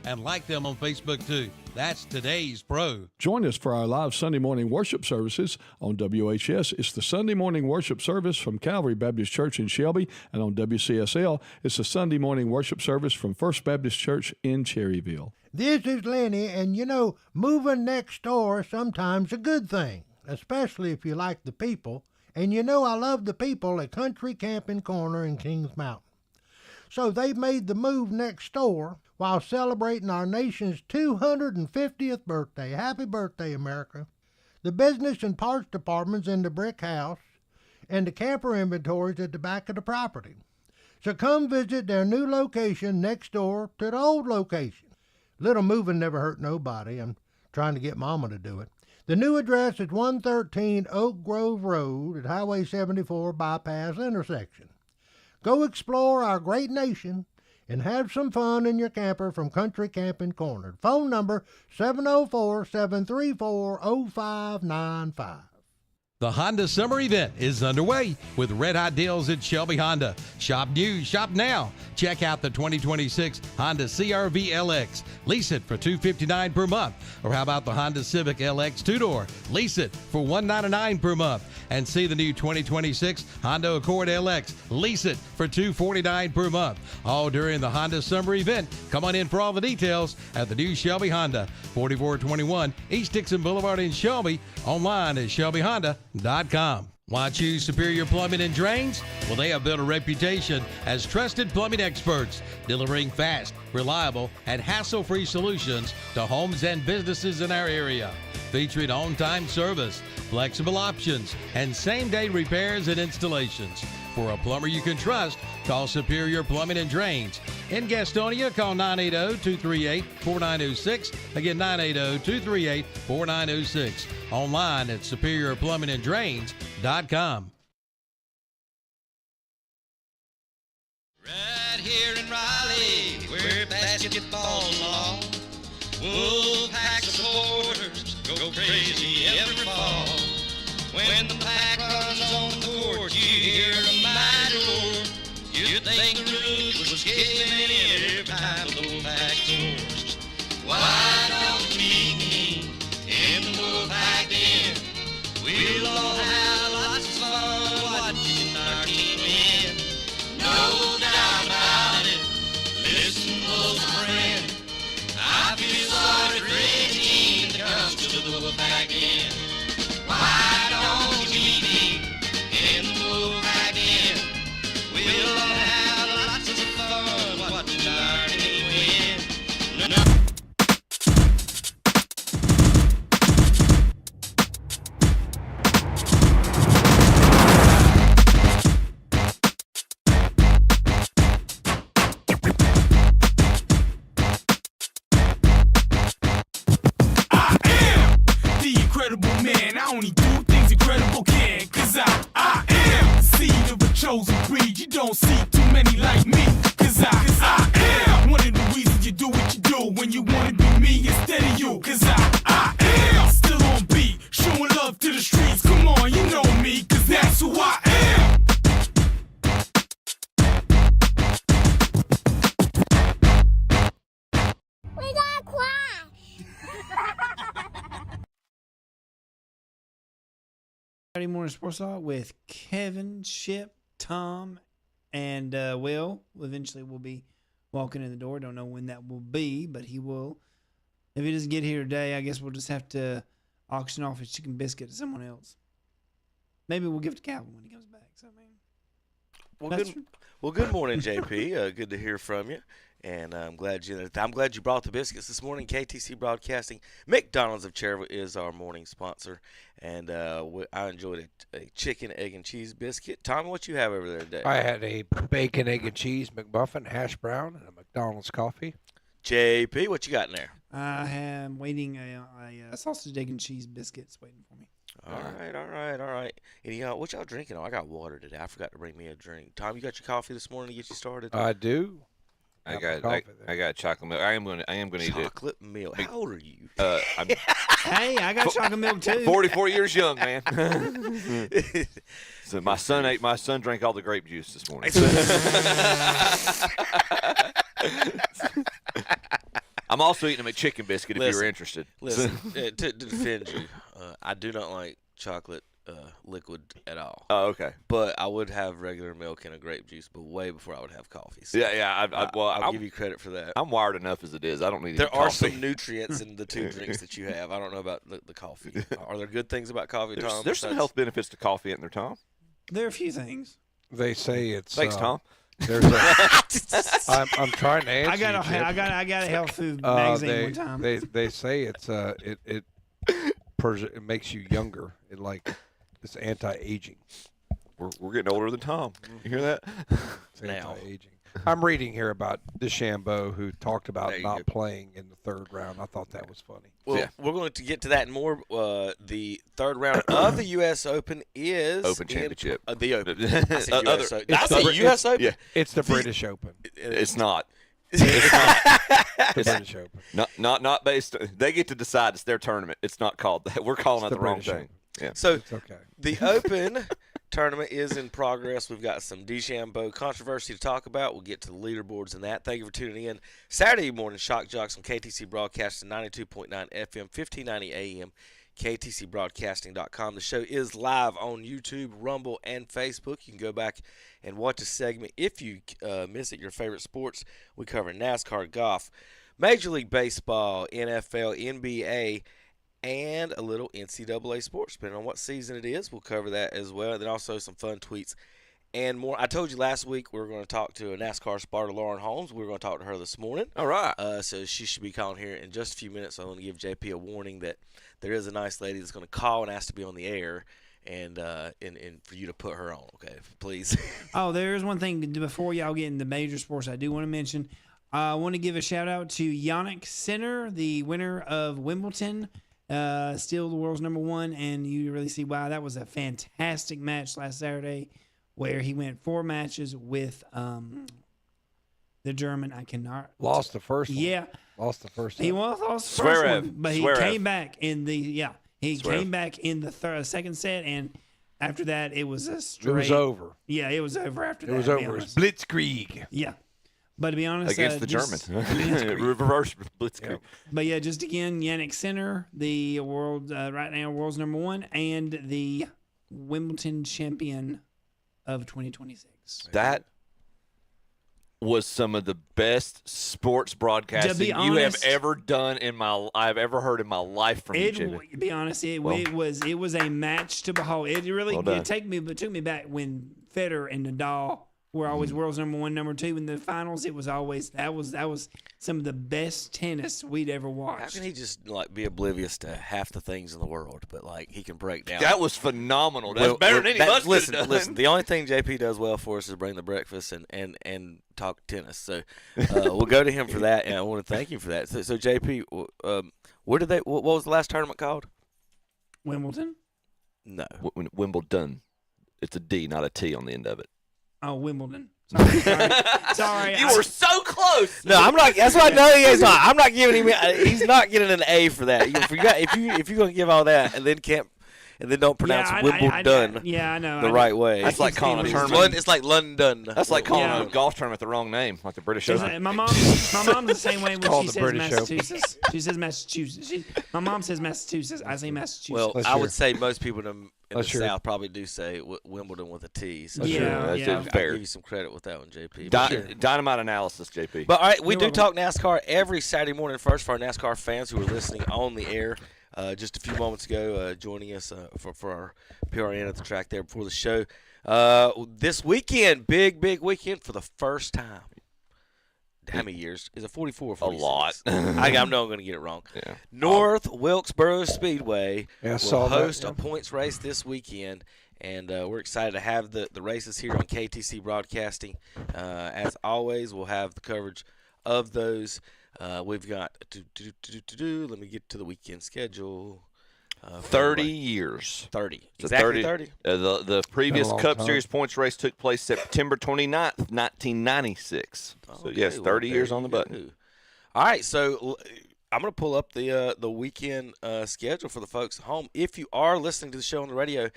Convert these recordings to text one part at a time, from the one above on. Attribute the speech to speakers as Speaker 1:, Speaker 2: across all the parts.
Speaker 1: and like them on Facebook too. That's Today's Pro.
Speaker 2: Join us for our live Sunday morning worship services on WHS. It's the Sunday morning worship service from Calvary Baptist Church in Shelby, and on WCSL, it's the Sunday morning worship service from First Baptist Church in Cherryville.
Speaker 3: This is Lenny, and you know, moving next door is sometimes a good thing, especially if you like the people. And you know I love the people at Country Camping Corner in Kings Mountain. So they've made the move next door while celebrating our nation's 250th birthday. Happy birthday, America. The business and parts department's in the brick house, and the camper inventory's at the back of the property. So come visit their new location next door to the old location. Little moving never hurt nobody. I'm trying to get Mama to do it. The new address is 113 Oak Grove Road at Highway 74 Bypass Intersection. Go explore our great nation and have some fun in your camper from Country Camping Corner. Phone number 704-734-0595.
Speaker 1: The Honda Summer Event is underway with red hot deals at Shelby Honda. Shop new, shop now. Check out the 2026 Honda CR-V LX. Lease it for $259 per month. Or how about the Honda Civic LX 2-door? Lease it for $199 per month. And see the new 2026 Honda Accord LX. Lease it for $249 per month. All during the Honda Summer Event. Come on in for all the details at the new Shelby Honda, 4421 East Dixon Boulevard in Shelby. Online at ShelbyHonda.com. Why choose Superior Plumbing and Drains? Well, they have built a reputation as trusted plumbing experts, delivering fast, reliable, and hassle-free solutions to homes and businesses in our area. Featuring on-time service, flexible options, and same-day repairs and installations. For a plumber you can trust, call Superior Plumbing and Drains. In Gastonia, call 980-238-4906. Again, 980-238-4906. Online at SuperiorPlumbingandDrains.com.
Speaker 4: Right here in Raleigh, where basketball belongs, Wolfpack supporters go crazy every fall. When the pack runs on the court, you hear a mighty roar. You'd think the roof was caving in every time the Wolfpack scores. Why don't we meet in the Wolfpack Den? We'll all have lots of fun watching our team win. No doubt about it, listen close, friend. I feel sorry for any team that comes to the Wolfpack Den. Why don't we meet in the Wolfpack Den? We'll all have lots of fun watching our team win. No.
Speaker 5: Man, I only do things incredible can, cause I am the seed of a chosen breed. You don't see too many like me, cause I am one of the reasons you do what you do when you wanna be me instead of you, cause I am still on beat, showing love to the streets. Come on, you know me, cause that's who I am.
Speaker 6: We got Crash!
Speaker 7: Friday Morning Sports Talk with Kevin, Chip, Tom, and Will. Eventually we'll be walking in the door. Don't know when that will be, but he will. If he doesn't get here today, I guess we'll just have to auction off his chicken biscuit to someone else. Maybe we'll give it to Calvin when he comes back. So, I mean,
Speaker 8: good morning, JP. Good to hear from you. And I'm glad you brought the biscuits this morning. KTC Broadcasting, McDonald's of Cherryville is our morning sponsor, and I enjoyed a chicken, egg, and cheese biscuit. Tommy, what you have over there today?
Speaker 9: I had a bacon, egg, and cheese McMuffin, hash brown, and a McDonald's coffee.
Speaker 8: JP, what you got in there?
Speaker 7: I am waiting a sausage, egg, and cheese biscuits waiting for me.
Speaker 8: All right. And what y'all drinking? I got water today. I forgot to bring me a drink. Tom, you got your coffee this morning to get you started?
Speaker 9: I do.
Speaker 10: I got chocolate milk. I am going to eat it.
Speaker 8: Chocolate milk. How old are you?
Speaker 7: Hey, I got chocolate milk too.
Speaker 10: 44 years young, man. So my son drank all the grape juice this morning. I'm also eating a McChicken biscuit if you were interested.
Speaker 8: Listen, to defend you, I do not like chocolate liquid at all.
Speaker 10: Oh, okay.
Speaker 8: But I would have regular milk and a grape juice, but way before I would have coffee. So I'll give you credit for that.
Speaker 10: I'm wired enough as it is. I don't need any
Speaker 8: There are
Speaker 10: coffee.
Speaker 8: some nutrients in the 2 drinks that you have. I don't know about the coffee. Are there good things about coffee, Tom?
Speaker 10: There's some health benefits to coffee, isn't there, Tom?
Speaker 7: There are a few things.
Speaker 9: They say it's.
Speaker 10: Thanks, Tom.
Speaker 9: There's a, I'm trying to answer.
Speaker 7: I got a health food magazine one time.
Speaker 9: They say it's it makes you younger. It's anti-aging.
Speaker 10: We're getting older than Tom. You hear that?
Speaker 9: It's anti-aging. I'm reading here about DeChambeau, who talked about not playing in the 3rd round. I thought that was funny.
Speaker 8: Well, we're going to get to that and more. The 3rd round of the U.S. Open is
Speaker 10: Open Championship.
Speaker 8: The Open. I said U.S. Open. I said U.S. Open.
Speaker 10: Yeah.
Speaker 9: It's the British Open.
Speaker 10: It's not.
Speaker 9: It's not. The British Open.
Speaker 10: Not based. They get to decide. It's their tournament. It's not called that. We're calling it the wrong
Speaker 9: British
Speaker 10: thing.
Speaker 9: Open.
Speaker 10: Yeah.
Speaker 8: So
Speaker 9: It's okay.
Speaker 8: the Open tournament is in progress. We've got some DeChambeau controversy to talk about. We'll get to the leaderboards and that. Thank you for tuning in. Saturday morning, Shock Joxx on KTC Broadcasting, 92.9 FM, 1590 AM, ktcbroadcasting.com. The show is live on YouTube, Rumble, and Facebook. You can go back and watch a segment if you miss it. Your favorite sports. We cover NASCAR, golf, Major League Baseball, NFL, NBA, and a little NCAA sports, depending on what season it is. We'll cover that as well. And then also some fun tweets and more. I told you last week we were going to talk to a NASCAR spotter, Lauren Holmes. We were going to talk to her this morning.
Speaker 10: All right.
Speaker 8: So she should be calling here in just a few minutes. So I'm going to give JP a warning that there is a nice lady that's going to call and ask to be on the air, and for you to put her on, okay, please.
Speaker 7: Oh, there is one thing before y'all get into major sports I do want to mention. I want to give a shout-out to Yannick Sinner, the winner of Wimbledon. Still the world's #1, and you really see why. That was a fantastic match last Saturday where he went 4 matches with the German. I cannot.
Speaker 9: Lost the first one.
Speaker 7: Yeah.
Speaker 9: Lost the first one.
Speaker 7: He lost the first one, but he
Speaker 10: Zverev.
Speaker 7: came back in the came back in the second set, and after that it was a straight.
Speaker 9: It was over.
Speaker 7: Yeah, it was over after that.
Speaker 9: It was over. It's Blitzkrieg.
Speaker 7: Yeah. But to be honest,
Speaker 10: Against the German. Reverse Blitzkrieg.
Speaker 9: Yeah.
Speaker 7: But yeah, just again, Yannick Sinner, the world right now world's #1, and the Wimbledon champion of 2026.
Speaker 10: That was some of the best sports broadcasting you have
Speaker 7: honest,
Speaker 10: ever done I've ever heard in my life from you, Jimmy.
Speaker 7: To be honest, it was a match to behold. It really took me back when Federer and Nadal were always world's #1, #2 in the finals. It was always that was some of the best tennis we'd ever watched.
Speaker 8: How can he just be oblivious to half the things in the world, but he can break down?
Speaker 10: That was phenomenal. That's better than any of us could have done.
Speaker 8: Listen, the only thing JP does well for us is bring the breakfast and talk tennis. So we'll go to him for that, and I want to thank you for that. So JP, what was the last tournament called?
Speaker 7: Wimbledon?
Speaker 8: No.
Speaker 10: Wimbledon. It's a D, not a T on the end of it.
Speaker 7: Oh, Wimbledon. Sorry.
Speaker 10: You were so close.
Speaker 8: No, I'm not. That's why I know he's not. I'm not giving him. He's not getting an A for that. If you're gonna give all that and then don't pronounce Wimbledon
Speaker 7: I know.
Speaker 8: the right way.
Speaker 10: That's like calling a tournament.
Speaker 8: It's like London.
Speaker 10: That's like calling a golf tournament the wrong name, like the British Open.
Speaker 7: My mom's the same way when she says
Speaker 9: British
Speaker 7: Massachusetts. She says Massachusetts. My mom says Massachusetts. I say Massachusetts.
Speaker 8: Well, I would say most people in the South probably do say Wimbledon with a T. So
Speaker 10: That's fair.
Speaker 8: I'll give you some credit with that one, JP.
Speaker 10: Dynamite analysis, JP.
Speaker 8: But all right, we do talk NASCAR every Saturday morning. First, for our NASCAR fans who are listening on the air, just a few moments ago, joining us for our PRN at the track there before the show. This weekend, big weekend for the first time. How many years? Is it 44 or 46?
Speaker 10: A lot.
Speaker 8: I know I'm going to get it wrong.
Speaker 10: Yeah.
Speaker 8: North Wilkesboro Speedway will host
Speaker 9: a
Speaker 8: a points race this weekend, and we're excited to have the races here on KTC Broadcasting. As always, we'll have the coverage of those. We've got let me get to the weekend schedule.
Speaker 10: 30 years.
Speaker 8: 30. Exactly 30.
Speaker 10: The previous Cup
Speaker 9: time.
Speaker 10: Series points race took place September 29th, 1996. So, yes, 30 years on the button.
Speaker 8: All right, so I'm going to pull up the weekend schedule for the folks at home. If you are listening to the show on the radio,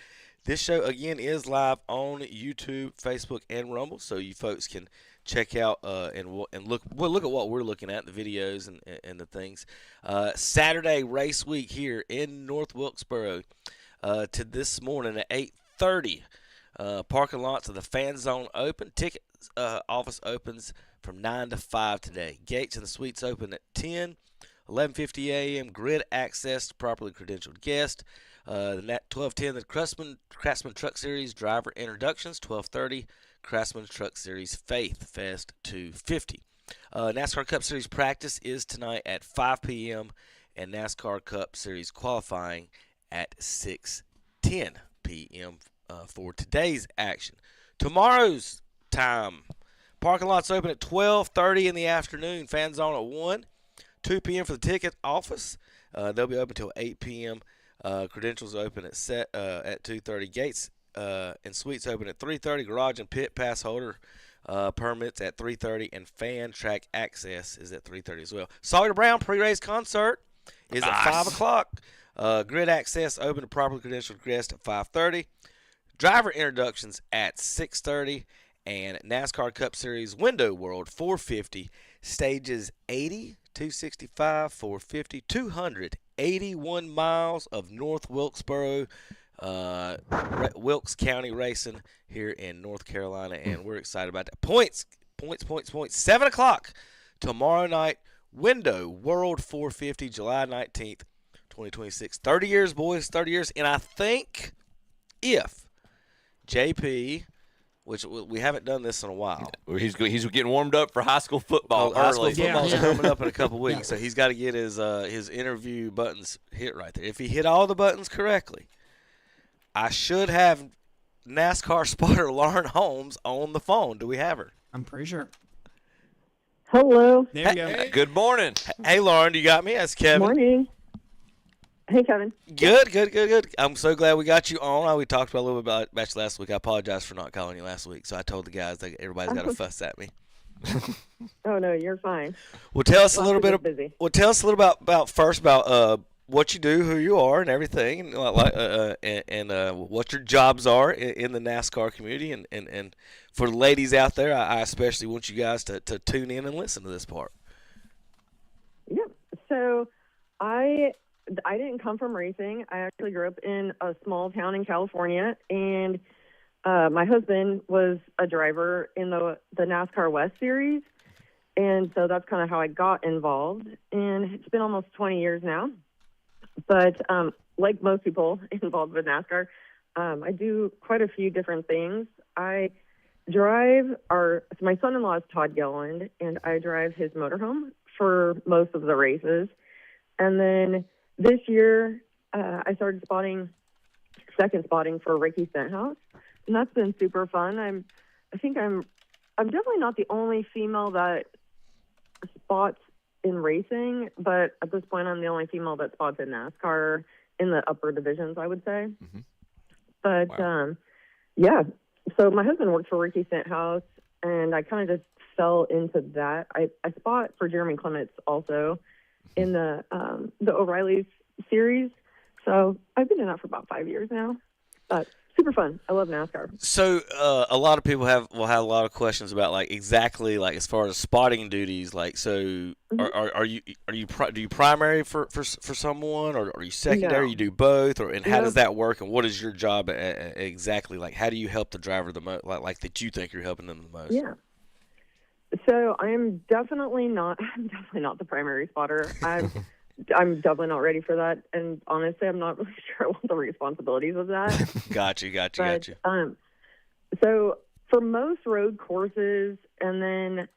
Speaker 8: this show, again, is live on YouTube, Facebook, and Rumble, so you folks can check out and look at what we're looking at, the videos and the things. Saturday race week here in North Wilkesboro to this morning at 8:30. Parking lots of the Fan Zone open. Ticket office opens from 9 to 5 today. Gates and the suites open at 10. 11:50 a.m. Grid access to properly credentialed guests. 12:10 the Craftsman Truck Series driver introductions. 12:30 Craftsman Truck Series Faith Fest 250. NASCAR Cup Series practice is tonight at 5 p.m. and NASCAR Cup Series qualifying at 6:10 p.m. For today's action. Tomorrow's time, parking lots open at 12:30 in the afternoon. Fan Zone at 1. 2 p.m. for the ticket office. They'll be open until 8 p.m. Credentials open at 2:30. Gates and suites open at 3:30. Garage and pit pass holder permits at 3:30, and fan track access is at 3:30 as well. Sawyer Brown pre-race concert is at 5 o'clock. Grid access open to properly credentialed guests at 5:30. Driver introductions at 6:30, and NASCAR Cup Series Window World 450 stages 80, 265, 450, 281 miles of North Wilkesboro, Wilkes County racing here in North Carolina, and we're excited about that. Points. 7 o'clock tomorrow night. Window World 450, July 19th, 2026. 30 years, boys, 30 years. And I think if JP, which we haven't done this in a while.
Speaker 10: He's getting warmed up for high school football.
Speaker 8: High school football's coming up in a couple weeks, so he's got to get his interview buttons hit right there. If he hit all the buttons correctly, I should have NASCAR spotter Lauren Holmes on the phone. Do we have her?
Speaker 7: I'm pretty sure.
Speaker 11: Hello.
Speaker 7: There you go.
Speaker 10: Hey, good morning.
Speaker 8: Hey, Lauren, you got me? That's Kevin.
Speaker 11: Morning. Hey, Kevin.
Speaker 8: Good. I'm so glad we got you on. We talked about a little bit about you last week. I apologize for not calling you last week. So I told the guys that everybody's got to fuss at me.
Speaker 11: Oh no, you're fine.
Speaker 8: Well, tell us a little bit.
Speaker 11: Busy.
Speaker 8: Well, tell us a little about what you do, who you are, and everything, and what your jobs are in the NASCAR community, and for the ladies out there, I especially want you guys to tune in and listen to this part.
Speaker 11: Yep. So I didn't come from racing. I actually grew up in a small town in California, and my husband was a driver in the NASCAR West Series, and so that's kind of how I got involved. And it's been almost 20 years now. But like most people involved with NASCAR, I do quite a few different things. I drive my son-in-law is Todd Gilliland, and I drive his motorhome for most of the races. And then this year, I started second spotting for Ricky Stenhouse, and that's been super fun. I think I'm definitely not the only female that spots in racing, but at this point, I'm the only female that spots in NASCAR in the upper divisions, I would say. Mm-hmm. But wow. Yeah, so my husband worked for Ricky Stenhouse, and I kind of just fell into that. I spot for Jeremy Clements also in the O'Reilly series, so I've been in that for about 5 years now. But super fun. I love NASCAR.
Speaker 8: So a lot of people will have a lot of questions about exactly as far as spotting duties. Mm-hmm. Do you primary for someone, or are you secondary? No. You do both, and how does that work? And what is your job exactly? How do you help the driver the most? That you think you're helping them the most?
Speaker 11: Yeah. So I'm definitely not the primary spotter. I'm definitely not ready for that, and honestly, I'm not really sure I want the responsibilities of that.
Speaker 8: Got you.
Speaker 11: So for most road courses, and then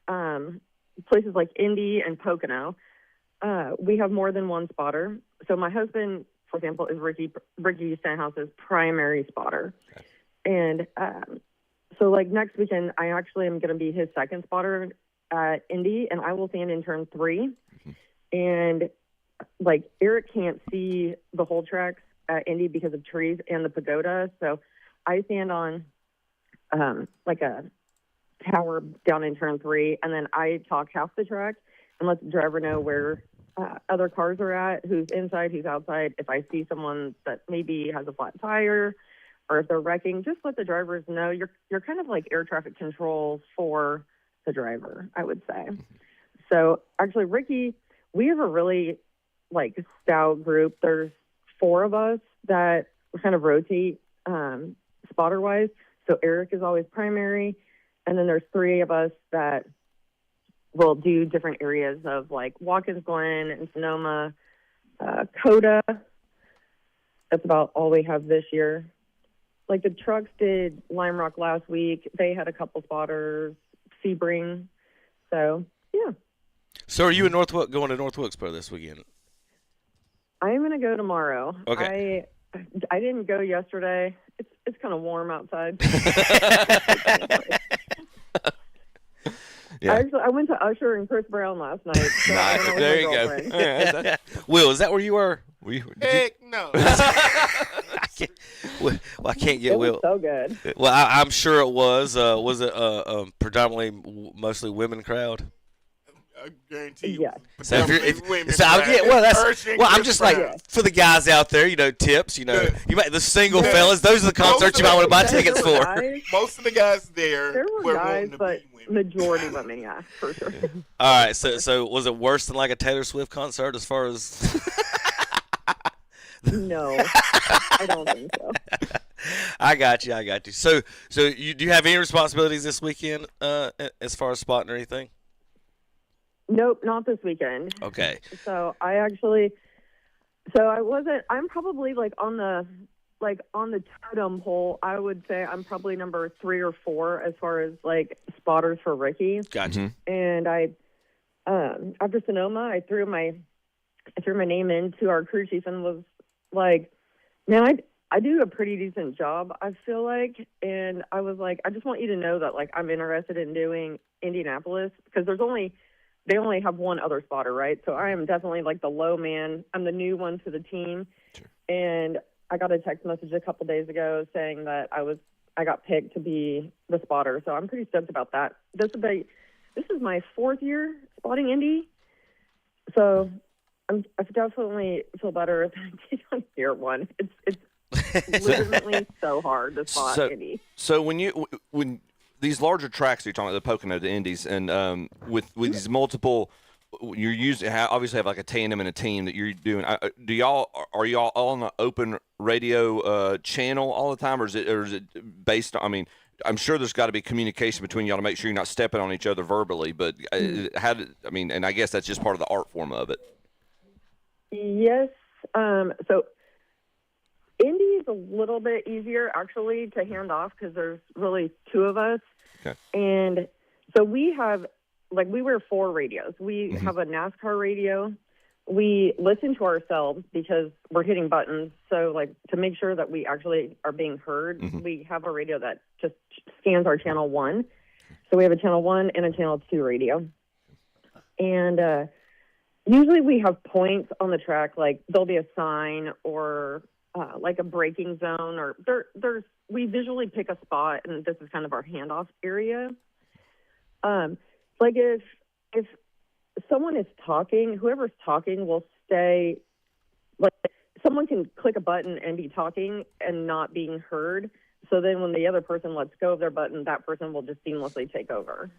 Speaker 11: places like Indy and Pocono, we have more than one spotter. So my husband, for example, is Ricky Stenhouse's primary spotter, and so next weekend, I actually am going to be his second spotter at Indy, and I will stand in turn 3, and Eric can't see the whole tracks at Indy because of trees and the pagoda. So I stand on a tower down in turn 3, and then I talk half the track and let the driver know where other cars are at, who's inside, who's outside. If I see someone that maybe has a flat tire or if they're wrecking, just let the drivers know. You're kind of like air traffic control for the driver, I would say. So actually, Ricky, we have a really like stout group. There's 4 of us that kind of rotate spotter wise. So Eric is always primary, and then there's 3 of us that will do different areas of like Watkins Glen and Sonoma, Coda. That's about all we have this year. Like the trucks did Lime Rock last week. They had a couple spotters, Sebring. So, yeah.
Speaker 8: So are you in going to North Wilkesboro this weekend?
Speaker 11: I'm going to go tomorrow.
Speaker 8: Okay.
Speaker 11: I didn't go yesterday. It's kind of warm outside.
Speaker 10: Yeah.
Speaker 11: I went to Usher and Chris Brown last night. So I went with
Speaker 10: There
Speaker 11: my
Speaker 10: you go.
Speaker 11: girlfriend.
Speaker 8: Will, is that where you were?
Speaker 12: Heck no.
Speaker 8: I can't get
Speaker 11: It was
Speaker 8: Will.
Speaker 11: so good.
Speaker 8: Well, I'm sure it was. Was it predominantly mostly women crowd?
Speaker 12: I guarantee you.
Speaker 11: Yes.
Speaker 8: So if you're,
Speaker 12: women
Speaker 8: I'm just like for the guys out there, tips. You might the single fellas. Those are the concerts you might want to buy tickets for.
Speaker 12: Most of the guys
Speaker 11: There were guys, but majority women, yeah, for sure.
Speaker 8: All right, so was it worse than like a Taylor Swift concert as far as?
Speaker 11: No, I don't think so.
Speaker 8: I got you. So do you have any responsibilities this weekend as far as spotting or anything?
Speaker 11: Nope, not this weekend.
Speaker 8: Okay.
Speaker 11: So I'm probably like on the totem pole. I would say I'm probably number 3 or 4 as far as like spotters for Ricky.
Speaker 8: Gotcha.
Speaker 11: And I, after Sonoma, I threw my name into our crew chief and was like, man, I do a pretty decent job, I feel like. And I was like, I just want you to know that like I'm interested in doing Indianapolis because they only have one other spotter, right? So I am definitely like the low man. I'm the new one to the team.
Speaker 10: Sure.
Speaker 11: And I got a text message a couple days ago saying that I got picked to be the spotter. So I'm pretty stoked about that. This is my 4th year spotting Indy. So I definitely feel better than I did on year 1. It's legitimately so hard to spot Indy.
Speaker 10: So when these larger tracks you're talking about, the Pocono, the Indies, and with these multiple, you're obviously have like a tandem and a team that you're doing. Are y'all all on an open radio channel all the time, or is it based on? I mean, I'm sure there's got to be communication between y'all to make sure you're not stepping on each other verbally. But and I guess that's just part of the art form of it.
Speaker 11: Yes. So Indy is a little bit easier actually to hand off because there's really 2 of us.
Speaker 10: Okay.
Speaker 11: And so we wear 4 radios. We have a NASCAR radio. We listen to ourselves because we're hitting buttons. So like to make sure that we actually are being heard, we have a radio that just scans our channel 1. So we have a channel 1 and a channel 2 radio. And usually we have points on the track, like there'll be a sign or like a braking zone, or we visually pick a spot, and this is kind of our handoff area. Like if someone is talking, whoever's talking will stay. Like someone can click a button and be talking and not being heard. So then when the other person lets go of their button, that person will just seamlessly take over.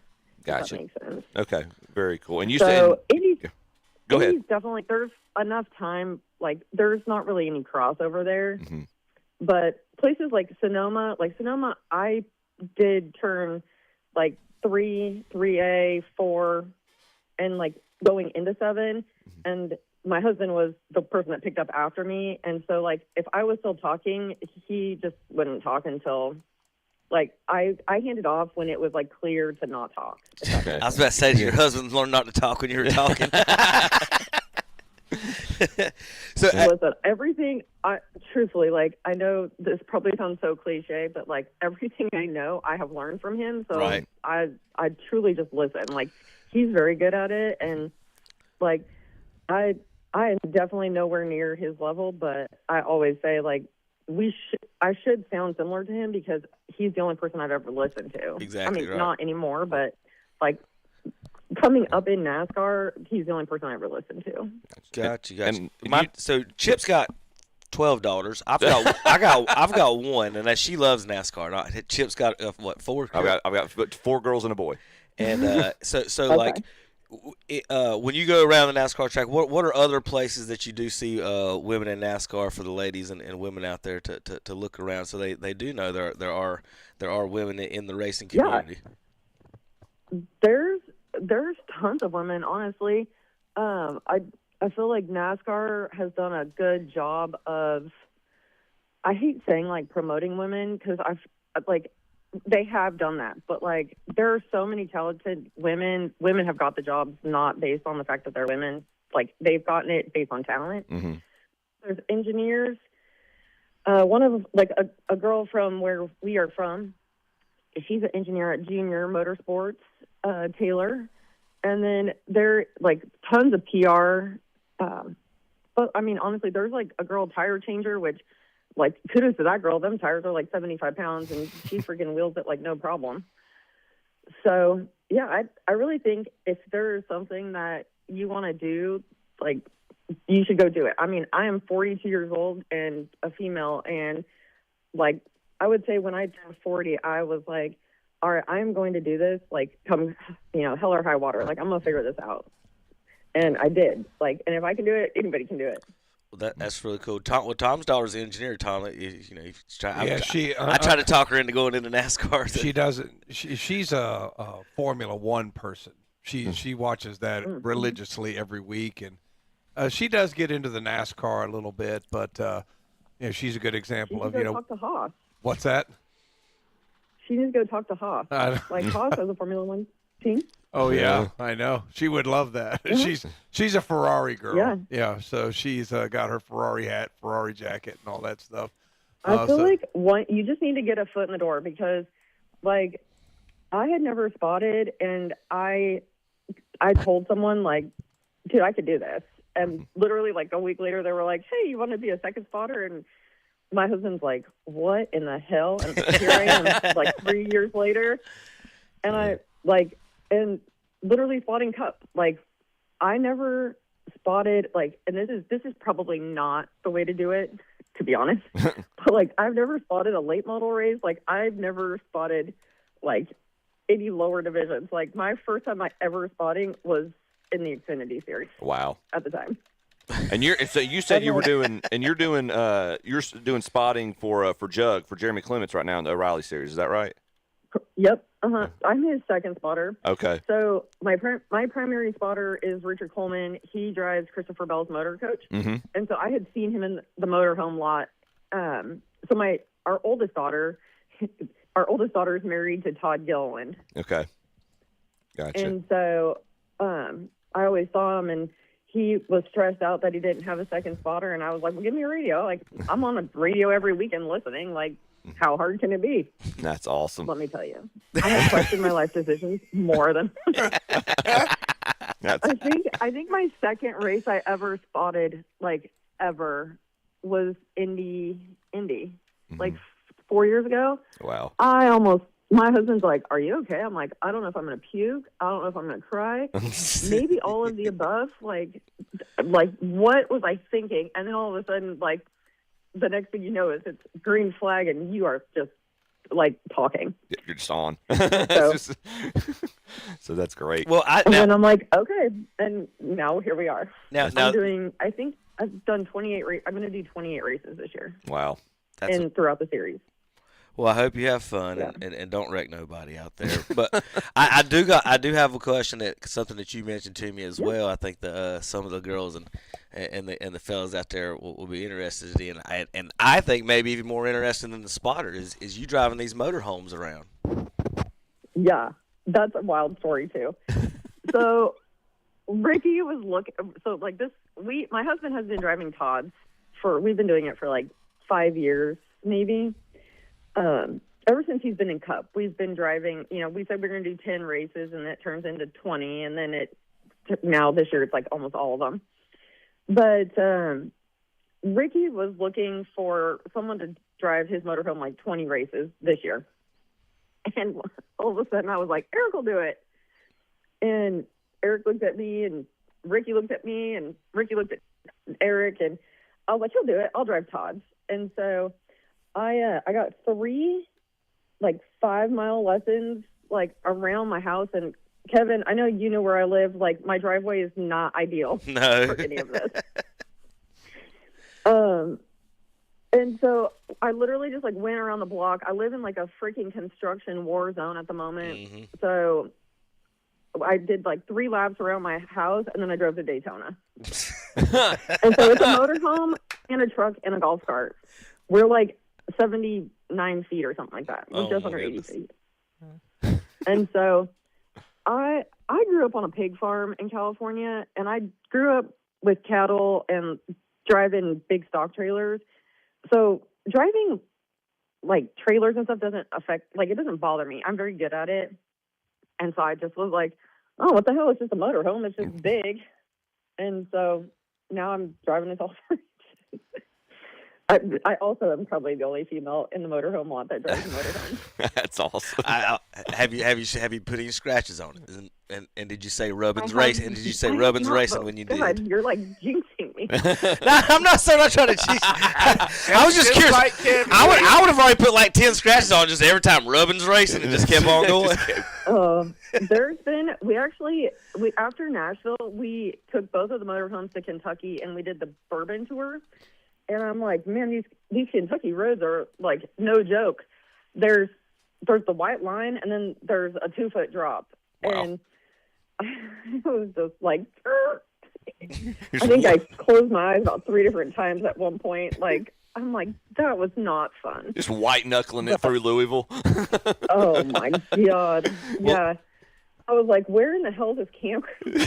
Speaker 10: Gotcha.
Speaker 11: If that makes sense.
Speaker 10: Okay, very cool. And you
Speaker 11: so
Speaker 10: said go ahead.
Speaker 11: Definitely, there's enough time. Like, there's not really any crossover there. But places like Sonoma, I did turn like 3, 3A, 4, and like going into 7. And my husband was the person that picked up after me. And so, like, if I was still talking, he just wouldn't talk until, like, I handed off when it was, like, clear to not talk.
Speaker 8: Okay. I was about to say, did your husband learn not to talk when you were talking?
Speaker 11: So listen, everything, truthfully, like, I know this probably sounds so cliche, but, like, everything I know, I have learned from him. So
Speaker 8: right.
Speaker 11: I truly just listen. Like, he's very good at it. And, like, I am definitely nowhere near his level, but I always say, like, I should sound similar to him because he's the only person I've ever listened to.
Speaker 8: Exactly.
Speaker 11: I mean,
Speaker 8: right.
Speaker 11: not anymore, but, like, coming up in NASCAR, he's the only person I ever listened to.
Speaker 8: Gotcha. So Chip's got $12. I've got 1, and she loves NASCAR. Chip's got what, 4?
Speaker 10: I've got 4 girls and a boy.
Speaker 8: And so
Speaker 11: Okay.
Speaker 8: like when you go around the NASCAR track, what are other places that you do see women in NASCAR for the ladies and women out there to look around, so they do know there are women in the racing community?
Speaker 11: There's tons of women, honestly. I feel like NASCAR has done a good job of, I hate saying like promoting women, because they have done that, but like there are so many talented women. Women have got the jobs not based on the fact that they're women. Like they've gotten it based on talent.
Speaker 10: Mm-hmm.
Speaker 11: There's engineers. One of like a girl from where we are from, she's an engineer at Junior Motorsports, Taylor. And then there like tons of PR. But I mean, honestly, there's like a girl tire changer, which like kudos to that girl. Them tires are like 75 pounds and she freaking wheels it like no problem. So yeah, I really think if there's something that you want to do, like you should go do it. I mean, I am 42 years old and a female, and like I would say when I turned 40, I was like, all right, I'm going to do this, like come, hell or high water. Like I'm going to figure this out. And I did. Like, and if I can do it, anybody can do it.
Speaker 8: Well, that's really cool. Tom's daughter's an engineer. Tom, I
Speaker 9: I
Speaker 8: try to talk her into going into NASCAR.
Speaker 9: She doesn't. She's a Formula One person. She watches that religiously every week, and she does get into the NASCAR a little bit. But she's a good example of
Speaker 11: talk to Haas.
Speaker 9: What's that?
Speaker 11: She needs to go talk to Haas. Like Haas has a Formula One team.
Speaker 9: Oh yeah, I know. She would love that.
Speaker 11: Mm-hmm.
Speaker 9: She's a Ferrari girl.
Speaker 11: Yeah.
Speaker 9: So she's got her Ferrari hat, Ferrari jacket, and all that stuff.
Speaker 11: I feel like you just need to get a foot in the door, because, like, I had never spotted, and I told someone like, dude, I could do this, and literally like a week later they were like, hey, you want to be a second spotter? And my husband's like, what in the hell? And here I am, like 3 years later, and I like. And literally spotting Cup, like I never spotted like, and this is probably not the way to do it, to be honest. But like I've never spotted a late model race. Like I've never spotted like any lower divisions. Like my first time I ever spotting was in the Xfinity Series.
Speaker 10: Wow.
Speaker 11: At the time.
Speaker 10: And you said you were doing, and you're doing spotting for Jeremy Clements right now in the O'Reilly Series. Is that right?
Speaker 11: Yep. I'm his second spotter.
Speaker 10: Okay.
Speaker 11: So my primary spotter is Richard Coleman. He drives Christopher Bell's motor coach.
Speaker 10: Mm-hmm.
Speaker 11: And so I had seen him in the motorhome lot. So our oldest daughter is married to Todd Gilliland.
Speaker 10: Okay. Gotcha.
Speaker 11: And so I always saw him, and he was stressed out that he didn't have a second spotter. And I was like, well, give me a radio. Like I'm on a radio every weekend listening. Like, how hard can it be?
Speaker 10: That's awesome.
Speaker 11: Let me tell you. I have questioned my life decisions more than I think my second race I ever spotted, like ever, was Indy, like 4 years ago.
Speaker 10: Wow.
Speaker 11: My husband's like, are you okay? I'm like, I don't know if I'm going to puke. I don't know if I'm going to cry. Maybe all of the above. Like what was I thinking? And then all of a sudden, like, the next thing you know is it's green flag and you are just like talking.
Speaker 10: You're just on.
Speaker 11: So,
Speaker 10: so that's great.
Speaker 8: Well,
Speaker 11: then I'm like, okay, and now here we are.
Speaker 8: Now
Speaker 11: I think I've done 28. I'm going to do 28 races this year.
Speaker 10: Wow.
Speaker 11: Throughout the series.
Speaker 8: Well, I hope you have fun and don't wreck nobody out there. But I do have a question, something that you mentioned to me as well. I think some of the girls and the fellas out there will be interested in, and I think maybe even more interested than the spotter is you driving these motorhomes around.
Speaker 11: Yeah, that's a wild story too. So Ricky was looking. So like this, my husband has been driving Todd's we've been doing it for like 5 years maybe. Ever since he's been in Cup, we've been driving, we said we're going to do 10 races and it turns into 20. And then now this year it's like almost all of them. But Ricky was looking for someone to drive his motorhome like 20 races this year. And all of a sudden I was like, Eric will do it. And Eric looked at me and Ricky looked at me and Ricky looked at Eric, and I was like, he'll do it. I'll drive Todd's. And so I got 3 like 5-mile lessons like around my house, and Kevin, I know you know where I live. Like, my driveway is not ideal
Speaker 8: No.
Speaker 11: for any of this. And so I literally just, like, went around the block. I live in, like, a freaking construction war zone at the moment.
Speaker 8: Mm-hmm.
Speaker 11: So I did, like, 3 laps around my house, and then I drove to Daytona. And so it's a motorhome and a truck and a golf cart. We're, like, 79 feet or something like that. We're just under 80 feet. And so I grew up on a pig farm in California, and I grew up with cattle and driving big stock trailers. So driving, like, trailers and stuff doesn't it doesn't bother me. I'm very good at it. And so I just was like, oh, what the hell? It's just a motorhome. It's just big. And so now I'm driving this all for I also am probably the only female in the motorhome lot that drives a motorhome.
Speaker 10: That's awesome.
Speaker 8: Have you put any scratches on it? And did you say Rubbins Racing? And did you say Rubbins Racing when you
Speaker 11: God,
Speaker 8: did?
Speaker 11: you're like jinxing me.
Speaker 8: No, I'm not trying to cheat. I was just curious.
Speaker 12: Like Kevin.
Speaker 8: I would have already put like 10 scratches on just every time Rubbins Racing and just kept on going.
Speaker 11: There's been after Nashville, we took both of the motorhomes to Kentucky and we did the bourbon tour. And I'm like, man, these Kentucky roads are, like, no joke. There's the white line, and then there's a 2-foot drop. Wow. And I was just like, I think I closed my eyes about 3 different times at one point. Like, I'm like, that was not fun.
Speaker 10: Just white knuckling it through Louisville.
Speaker 11: Oh my God. Yeah. I was like, where in the hell is this campground?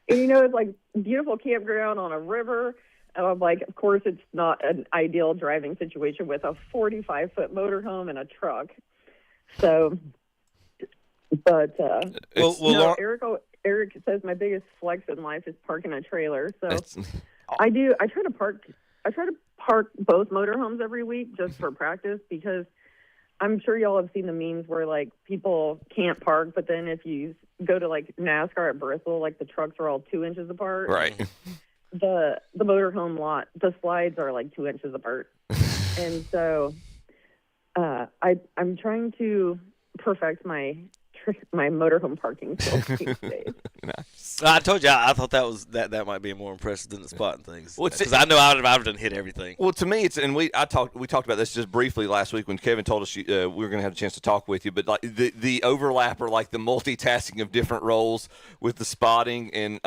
Speaker 11: And it's like beautiful campground on a river. And I'm like, of course, it's not an ideal driving situation with a 45-foot motorhome and a truck. So, but Eric says my biggest flex in life is parking a trailer. So I try to park both motorhomes every week just for practice, because I'm sure y'all have seen the memes where, like, people can't park, but then if you go to, like, NASCAR at Bristol, like, the trucks are all 2 inches apart.
Speaker 10: Right.
Speaker 11: The motorhome lot, the slides are like 2 inches apart. And so I'm trying to perfect my motorhome parking skills these days.
Speaker 10: Nice.
Speaker 8: I told you I thought that might be more impressive than the spotting things. Because I know I would have done hit everything.
Speaker 10: Well, to me, we talked about this just briefly last week when Kevin told us we were going to have a chance to talk with you. But like the overlap, or like the multitasking of different roles with the spotting and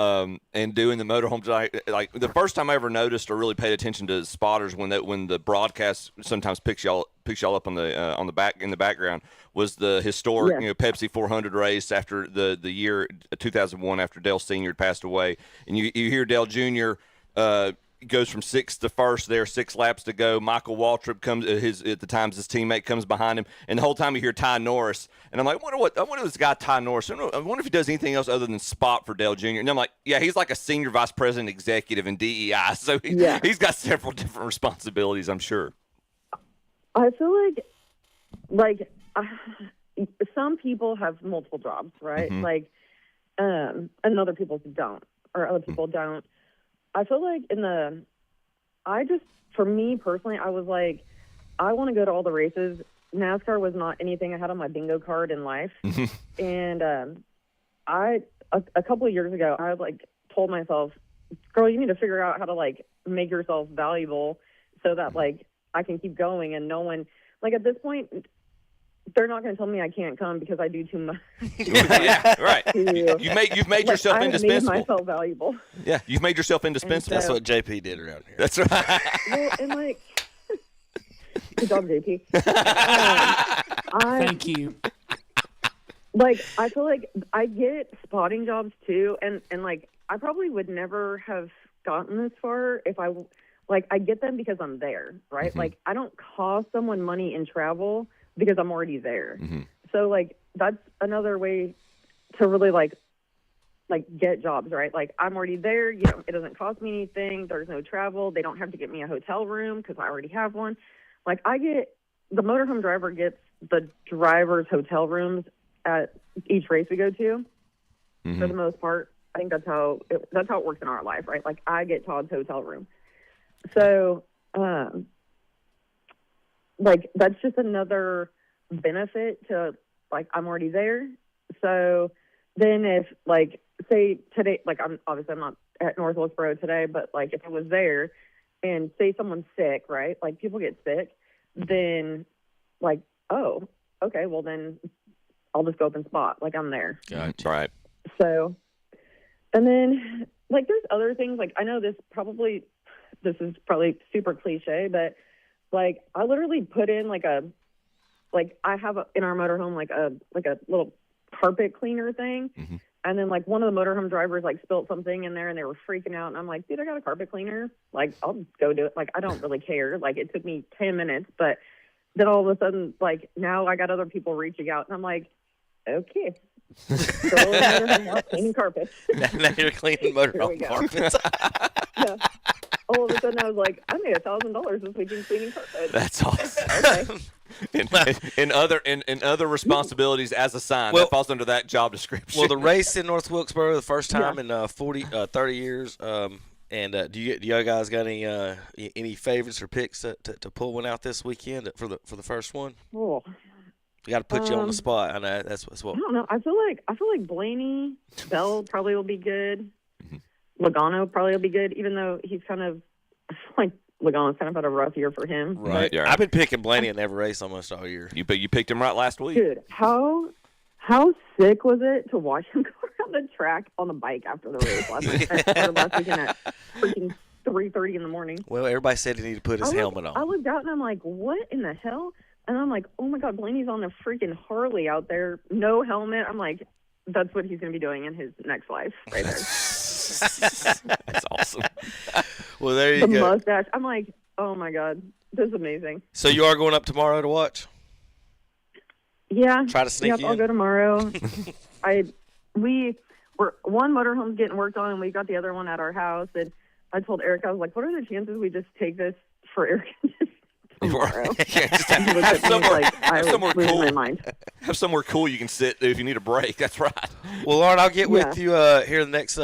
Speaker 10: doing the motorhomes. Like the first time I ever noticed or really paid attention to spotters when the broadcast sometimes picks y'all up on the background was the historic Pepsi 400 race after the year 2001 after Dale Sr. had passed away, and you hear Dale Jr. Goes from 6th to 1st there, 6 laps to go. Michael Waltrip comes his teammate comes behind him, and the whole time you hear Ty Norris, and I'm like, I wonder this guy Ty Norris. I wonder if he does anything else other than spot for Dale Jr. And I'm like, yeah, he's like a senior vice president executive in DEI, so he's got several different responsibilities, I'm sure.
Speaker 11: I feel like some people have multiple jobs, right?
Speaker 10: Mm-hmm.
Speaker 11: Like, and other people don't, or other people don't. I feel like for me personally, I was like, I want to go to all the races. NASCAR was not anything I had on my bingo card in life. And a couple of years ago, I like told myself, girl, you need to figure out how to like make yourself valuable so that like I can keep going. And no one, like at this point, they're not going to tell me I can't come because I do too much.
Speaker 10: Yeah, right. You've made yourself indispensable.
Speaker 11: I've made myself valuable.
Speaker 10: Yeah, you've made yourself indispensable.
Speaker 8: That's what JP did around here.
Speaker 10: That's right.
Speaker 11: Well, and like, good job, JP.
Speaker 7: Thank you.
Speaker 11: Like, I feel like I get spotting jobs too, and like I probably would never have gotten this far if I get them because I'm there, right?
Speaker 10: Mm-hmm.
Speaker 11: Like, I don't cost someone money in travel because I'm already there.
Speaker 10: Mm-hmm.
Speaker 11: So, like, that's another way to really, like get jobs, right? Like, I'm already there. You know, it doesn't cost me anything. There's no travel. They don't have to get me a hotel room because I already have one. Like, the motorhome driver gets the driver's hotel rooms at each race we go to,
Speaker 10: mm-hmm.
Speaker 11: for the most part. I think that's how it works in our life, right? Like, I get Todd's hotel room. So, like, that's just another benefit to, like, I'm already there, So then if, like, say today, like, I'm not at North Wilkesboro today, but, like, if I was there and say someone's sick, right? Like, people get sick, then, like, oh, okay, well, then I'll just go up and spot. Like, I'm there.
Speaker 10: Gotcha. Right.
Speaker 11: So, and then, like, there's other things. Like, I know this is probably super cliche, but, like, I literally put in, like, I have in our motorhome, like a little carpet cleaner thing.
Speaker 10: Mm-hmm.
Speaker 11: And then, like, one of the motorhome drivers, like, spilled something in there, and they were freaking out. And I'm like, dude, I got a carpet cleaner. Like, I'll just go do it. Like, I don't really care. Like, it took me 10 minutes. But then all of a sudden, like, now I got other people reaching out. And I'm like, okay. Go in there, cleaning carpets.
Speaker 8: Now you're cleaning motorhome carpets.
Speaker 11: Yeah. All of a sudden, I was like, I made $1,000 this weekend cleaning carpets.
Speaker 10: That's awesome.
Speaker 11: Okay.
Speaker 10: in other responsibilities as a sign, that falls under that job description.
Speaker 8: Well, the race in North Wilkesboro, the first time in 30 years. And do y'all guys got any favorites or picks to pull one out this weekend for the first one?
Speaker 11: Oh.
Speaker 8: We got to put you on the spot. I know that's what.
Speaker 11: I don't know. I feel like Blaney Bell probably will be good. Logano probably will be good, even though he's kind of like Logano's kind of had a rough year for him.
Speaker 8: Right. Yeah. I've been picking Blaney in every race almost all year.
Speaker 10: You picked him right last week.
Speaker 11: Dude, how sick was it to watch him go around the track on the bike after the race last weekend at freaking 3:30 in the morning?
Speaker 8: Well, everybody said he needed to put his helmet on.
Speaker 11: I looked out and I'm like, what in the hell? And I'm like, oh my God, Blaney's on a freaking Harley out there, no helmet. I'm like, that's what he's going to be doing in his next life right there.
Speaker 10: That's awesome.
Speaker 8: Well, there you go.
Speaker 11: The mustache. I'm like, oh my God, this is amazing.
Speaker 8: So you are going up tomorrow to watch?
Speaker 11: Yeah.
Speaker 8: Try to sneak in?
Speaker 11: I'll go tomorrow. One motorhome's getting worked on, and we got the other one at our house. And I told Eric, I was like, what are the chances we just take this for Eric?
Speaker 10: Have somewhere cool you can sit if you need a break. That's right.
Speaker 8: Well, Lauren, I'll get with you here the next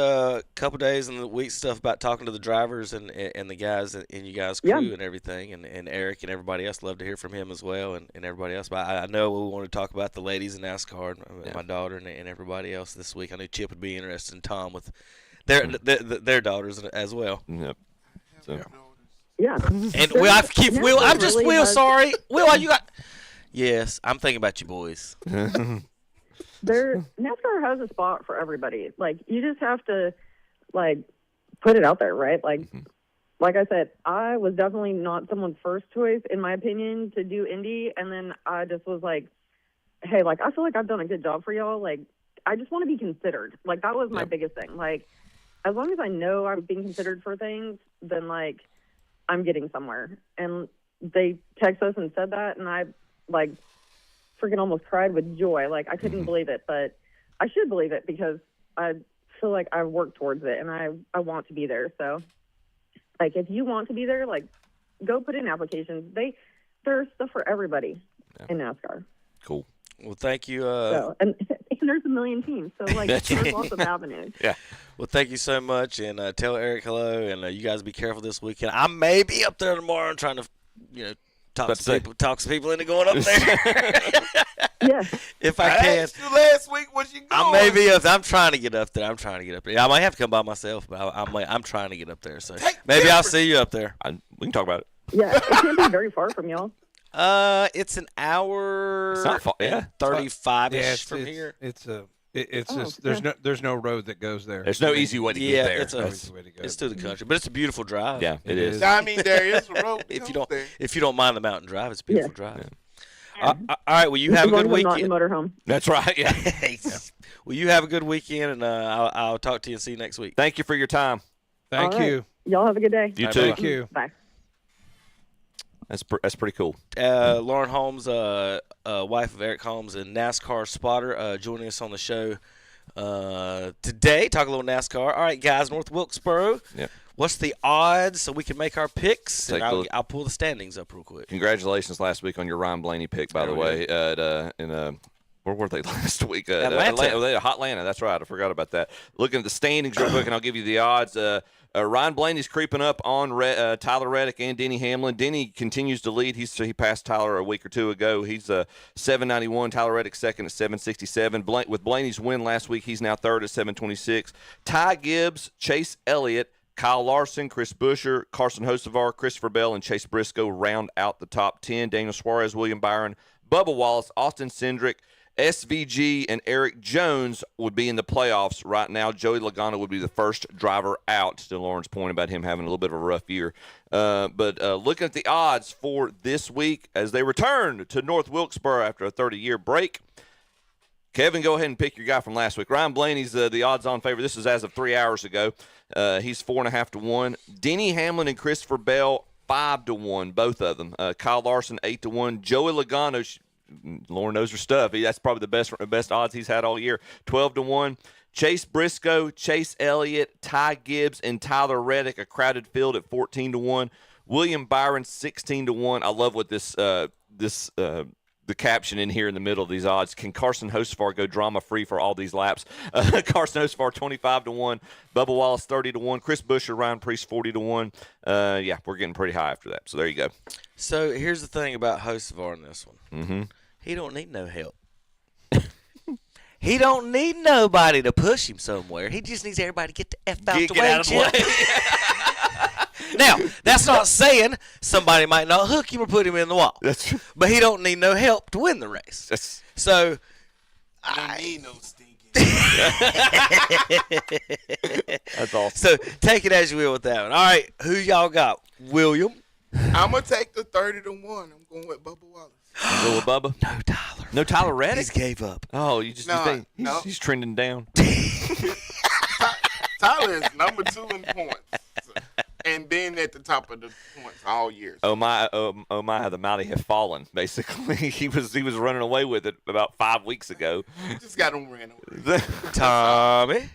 Speaker 8: couple days and the week stuff about talking to the drivers and the guys and you guys' crew and everything, and Eric and everybody else. Love to hear from him as well and everybody else. But I know we want to talk about the ladies in NASCAR, and my daughter and everybody else this week. I knew Chip would be interested in Tom with their daughters as well.
Speaker 10: Yep. So.
Speaker 11: Yeah.
Speaker 8: And Will, I'm just really Will. Sorry, Will. You got? Yes, I'm thinking about you boys.
Speaker 11: NASCAR has a spot for everybody. Like, you just have to like put it out there, right? Like, like I said, I was definitely not someone's first choice, in my opinion, to do Indy, and then I just was like, hey, like, I feel like I've done a good job for y'all. Like, I just want to be considered. Like, that was my biggest thing. Like, as long as I know I'm being considered for things, then like, I'm getting somewhere. And they text us and said that, and I like freaking almost cried with joy. Like, I couldn't believe it, but I should believe it because I feel like I've worked towards it and I want to be there. So like, if you want to be there, like, go put in applications. There's stuff for everybody in NASCAR.
Speaker 10: Cool.
Speaker 8: Well, thank you.
Speaker 11: And there's a million teams, so like, there's lots of avenues.
Speaker 8: Yeah. Well, thank you so much, and tell Eric hello, and you guys be careful this weekend. I may be up there tomorrow. I'm trying to, talk some people into going up there.
Speaker 11: Yeah.
Speaker 8: If I can.
Speaker 12: Asked you last week, was you going?
Speaker 8: I may be up there. I'm trying to get up there. I might have to come by myself, but I'm trying to get up there. So maybe I'll see you up there.
Speaker 10: We can talk about it.
Speaker 11: Yeah, it can't be very far from y'all.
Speaker 8: It's an hour.
Speaker 10: It's not far. Yeah,
Speaker 8: 35-ish from here.
Speaker 9: There's no road that goes there.
Speaker 10: There's no easy way to get there.
Speaker 8: It's through the country, but it's a beautiful drive.
Speaker 10: Yeah, it is.
Speaker 12: I mean, there is a road.
Speaker 8: If you don't mind the mountain drive, it's a beautiful drive. All right. Well, you have a good weekend.
Speaker 11: Not in the motorhome.
Speaker 10: That's right. Yeah.
Speaker 8: Well, you have a good weekend, and I'll talk to you and see you next week.
Speaker 10: Thank you for your time.
Speaker 9: Thank you.
Speaker 11: Y'all have a good day.
Speaker 10: You too.
Speaker 9: Thank you.
Speaker 11: Bye.
Speaker 10: That's pretty cool.
Speaker 8: Lauren Holmes, wife of Eric Holmes, and NASCAR spotter, joining us on the show today. Talk a little NASCAR. All right, guys, North Wilkesboro.
Speaker 10: Yeah.
Speaker 8: What's the odds so we can make our picks? And I'll pull the standings up real quick.
Speaker 10: Congratulations last week on your Ryan Blaney pick, by the way. Where were they last week?
Speaker 8: Atlanta.
Speaker 10: Atlanta. That's right. I forgot about that. Looking at the standings real quick, and I'll give you the odds. Ryan Blaney's creeping up on Tyler Reddick and Denny Hamlin. Denny continues to lead. He passed Tyler a week or two ago. He's 791. Tyler Reddick second at 767. With Blaney's win last week, he's now third at 726. Ty Gibbs, Chase Elliott, Kyle Larson, Chris Buescher, Carson Hocevar, Christopher Bell, and Chase Briscoe round out the top 10. Daniel Suarez, William Byron, Bubba Wallace, Austin Cindric, SVG, and Eric Jones would be in the playoffs right now. Joey Logano would be the first driver out, to Lauren's point about him having a little bit of a rough year. But looking at the odds for this week as they return to North Wilkesboro after a 30-year break, Kevin, go ahead and pick your guy from last week. Ryan Blaney's the odds-on favorite. This is as of 3 hours ago. He's 4.5 to 1. Denny Hamlin and Christopher Bell, 5 to 1, both of them. Kyle Larson, 8 to 1. Joey Logano, Lauren knows her stuff. That's probably the best odds he's had all year. 12 to 1. Chase Briscoe, Chase Elliott, Ty Gibbs, and Tyler Reddick, a crowded field at 14 to 1. William Byron, 16 to 1. I love what the caption in here in the middle of these odds. Can Carson Hocevar go drama-free for all these laps? Carson Hocevar, 25 to 1. Bubba Wallace, 30 to 1. Chris Buescher, Ryan Preece, 40 to 1. Yeah, we're getting pretty high after that. So there you go.
Speaker 8: So here's the thing about Hocevar in this one.
Speaker 10: Mm-hmm.
Speaker 8: He don't need no help. He don't need nobody to push him somewhere. He just needs everybody to get the F out the way.
Speaker 10: Out of the way.
Speaker 8: Now, that's not saying somebody might not hook him or put him in the wall.
Speaker 10: That's true.
Speaker 8: But he don't need no help to win the race. So
Speaker 12: I need no stinking.
Speaker 10: That's awesome.
Speaker 8: So take it as you will with that one. All right, who y'all got? William?
Speaker 12: I'm going to take the 30 to 1. I'm going with Bubba Wallace.
Speaker 10: Go with Bubba?
Speaker 8: No Tyler.
Speaker 10: No Tyler Reddick?
Speaker 8: He's gave up.
Speaker 10: Oh, he's trending down.
Speaker 12: Tyler is number 2 in points. And been at the top of the points all year.
Speaker 10: Oh my, the mighty have fallen, basically. he was running away with it about 5 weeks ago.
Speaker 12: Just got him ran away.
Speaker 8: Tommy?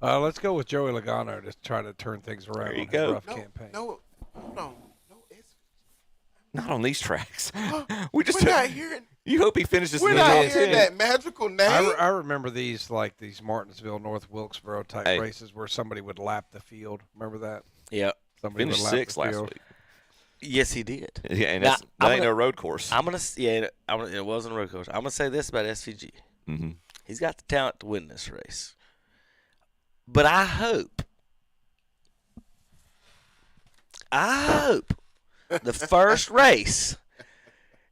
Speaker 9: Let's go with Joey Logano to try to turn things around.
Speaker 10: There you
Speaker 9: on
Speaker 10: go.
Speaker 9: His rough campaign.
Speaker 12: No, hold on.
Speaker 10: Not on these tracks.
Speaker 12: We're not hearing.
Speaker 10: You hope he finishes.
Speaker 12: We're not hearing that magical name.
Speaker 9: I remember these Martinsville, North Wilkesboro type races where somebody would lap the field. Remember that?
Speaker 8: Yeah.
Speaker 10: Somebody finished 6th last week.
Speaker 8: Yes, he did.
Speaker 10: Yeah, and that ain't no road course.
Speaker 8: It wasn't a road course. I'm gonna say this about SVG.
Speaker 10: Mm-hmm.
Speaker 8: He's got the talent to win this race, but I hope the first race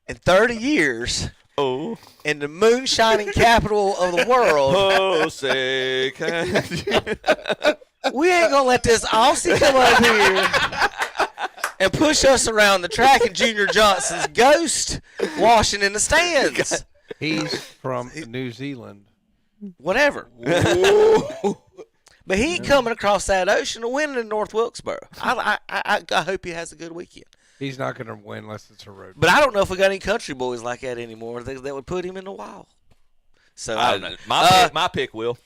Speaker 8: in 30 years in the moonshining capital of the world.
Speaker 10: Say,
Speaker 8: we ain't gonna let this Aussie come up here and push us around the track and Junior Johnson's ghost washing in the stands.
Speaker 9: He's from New Zealand.
Speaker 8: Whatever. But he ain't coming across that ocean to win in North Wilkesboro. I hope he has a good weekend.
Speaker 9: He's not going to win unless it's a road.
Speaker 8: But I don't know if we got any country boys like that anymore that would put him in the wall. So I don't know.
Speaker 10: My pick will.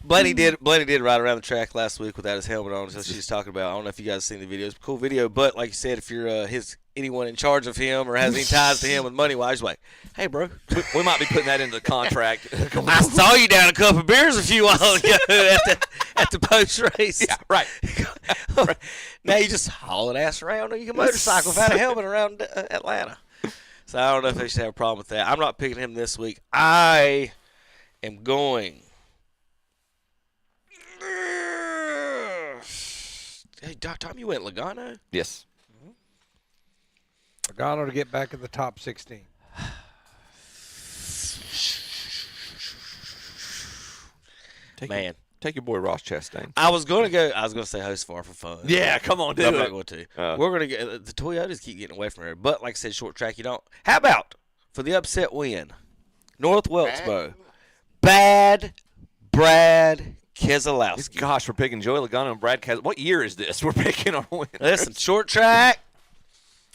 Speaker 8: Blaney did ride around the track last week without his helmet on, so she's talking about. I don't know if you guys have seen the videos. Cool video, but like you said, if you're anyone in charge of him or has any ties to him with money wise, like, hey, bro,
Speaker 10: we might be putting that into the contract.
Speaker 8: I saw you down a couple of beers a few while ago at the post race.
Speaker 10: Yeah, right.
Speaker 8: Now you just hauling ass around on your motorcycle without a helmet around Atlanta. So I don't know if they should have a problem with that. I'm not picking him this week. I am going. Hey, Tom, you went Logano?
Speaker 10: Yes.
Speaker 9: Logano to get back in the top 16.
Speaker 10: Take your boy Ross Chastain.
Speaker 8: I was gonna say Hocevar for fun.
Speaker 10: Yeah, come on, do it.
Speaker 8: I'm not going to. We're gonna get the Toyotas keep getting away from here. But like I said, short track, you don't. How about for the upset win, North Wilkesboro, Bad Brad Keselowski.
Speaker 10: Gosh, we're picking Joey Logano and Brad Keselowski. What year is this? We're picking our winners.
Speaker 8: Listen, short track.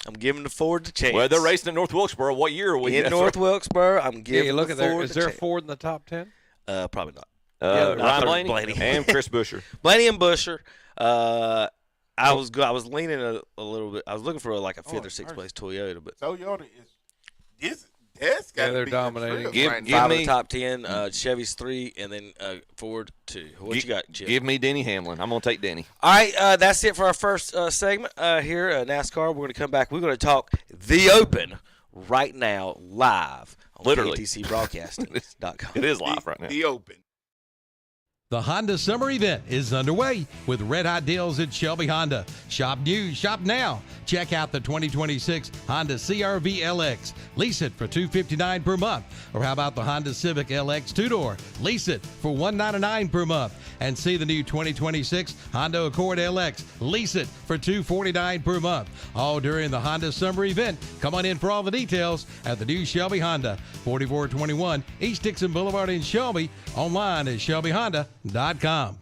Speaker 8: I'm giving the Ford the chance.
Speaker 10: Well, they're racing at North Wilkesboro. What year are we
Speaker 8: in North Wilkesboro? I'm giving
Speaker 9: look
Speaker 8: the
Speaker 9: at there.
Speaker 8: Ford
Speaker 9: Is
Speaker 8: the
Speaker 9: there a
Speaker 8: chance.
Speaker 9: Ford in the top 10?
Speaker 8: Probably not.
Speaker 10: Ryan Blaney and Chris Buescher.
Speaker 8: Blaney and Buescher. I was leaning a little bit. I was looking for a 5th or 6th place Toyota, but
Speaker 12: Toyota is That's got to
Speaker 9: they're
Speaker 12: be
Speaker 9: dominating.
Speaker 12: The thrill
Speaker 10: Give-
Speaker 12: right
Speaker 10: give
Speaker 12: now.
Speaker 8: 5 of
Speaker 10: me-
Speaker 8: the top 10. Chevy's 3, and then Ford 2. What you got, Chip?
Speaker 10: Give me Denny Hamlin. I'm going to take Denny.
Speaker 8: All right, that's it for our first segment here at NASCAR. We're going to come back. We're going to talk the Open right now, live on
Speaker 10: Literally.
Speaker 8: KTCBroadcasting.com.
Speaker 10: It is live right now.
Speaker 12: The Open.
Speaker 1: The Honda Summer Event is underway with red-hot deals at Shelby Honda. Shop new, shop now. Check out the 2026 Honda CR-V LX. Lease it for $259 per month. Or how about the Honda Civic LX two-door? Lease it for $199 per month. And see the new 2026 Honda Accord LX. Lease it for $249 per month. All during the Honda Summer Event. Come on in for all the details at the new Shelby Honda, 4421 East Dixon Boulevard in Shelby. Online at ShelbyHonda.com.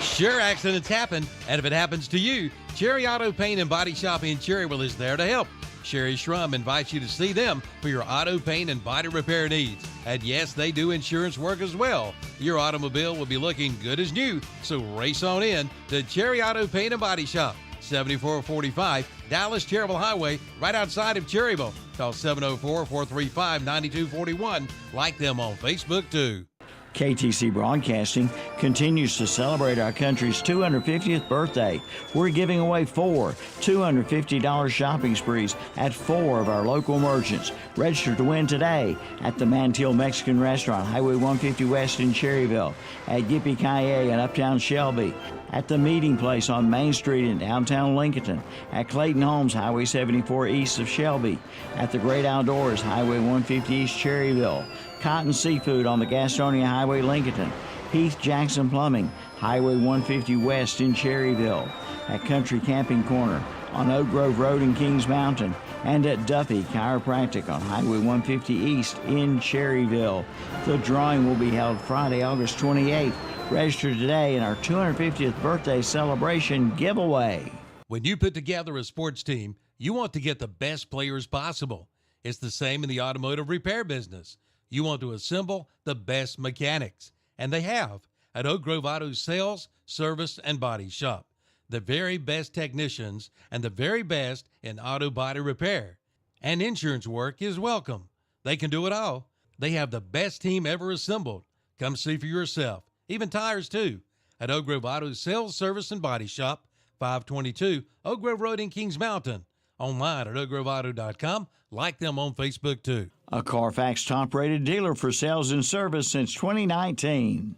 Speaker 1: Sure, accidents happen, and if it happens to you, Cherry Auto Paint and Body Shop in Cherryville is there to help. Sherry Schrum invites you to see them for your auto paint and body repair needs. And yes, they do insurance work as well. Your automobile will be looking good as new, so race on in to Cherry Auto Paint and Body Shop, 7445 Dallas Cherryville Highway, right outside of Cherryville. Call 704-435-9241. Like them on Facebook, too.
Speaker 13: KTC Broadcasting continues to celebrate our country's 250th birthday. We're giving away 4 $250 shopping sprees at 4 of our local merchants. Register to win today at the Mantil Mexican Restaurant, Highway 150 West in Cherryville, at Yippee-Ki-Yay in Uptown Shelby, at the Meeting Place on Main Street in downtown Lincoln, at Clayton Homes, Highway 74 east of Shelby, at the Great Outdoors, Highway 150 East Cherryville, Cotton Seafood on the Gastonia Highway, Lincoln, Heath Jackson Plumbing, Highway 150 West in Cherryville, at Country Camping Corner on Oak Grove Road in Kings Mountain, and at Duffy Chiropractic on Highway 150 East in Cherryville. The drawing will be held Friday, August 28th. Register today in our 250th birthday celebration giveaway.
Speaker 1: When you put together a sports team, you want to get the best players possible. It's the same in the automotive repair business. You want to assemble the best mechanics, and they have at Oak Grove Auto Sales, Service, and Body Shop. The very best technicians and the very best in auto body repair. And insurance work is welcome. They can do it all. They have the best team ever assembled. Come see for yourself. Even tires, too. At Oak Grove Auto Sales, Service, and Body Shop, 522 Oak Grove Road in Kings Mountain. Online at oakgroveauto.com. Like them on Facebook, too.
Speaker 13: A Carfax top-rated dealer for sales and service since 2019.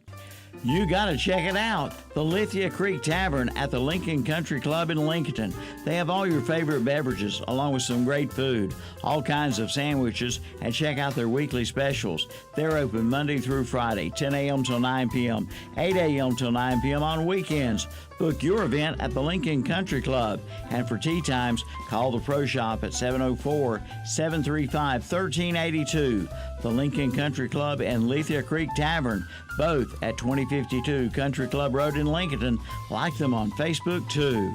Speaker 13: You got to check it out. The Lithia Creek Tavern at the Lincoln Country Club in Lincoln. They have all your favorite beverages along with some great food, all kinds of sandwiches, and check out their weekly specials. They're open Monday through Friday, 10 a.m. till 9 p.m., 8 a.m. till 9 p.m. on weekends. Book your event at the Lincoln Country Club. And for tea times, call the Pro Shop at 704-735-1382. The Lincoln Country Club and Lithia Creek Tavern, both at 2052 Country Club Road in Lincoln. Like them on Facebook, too.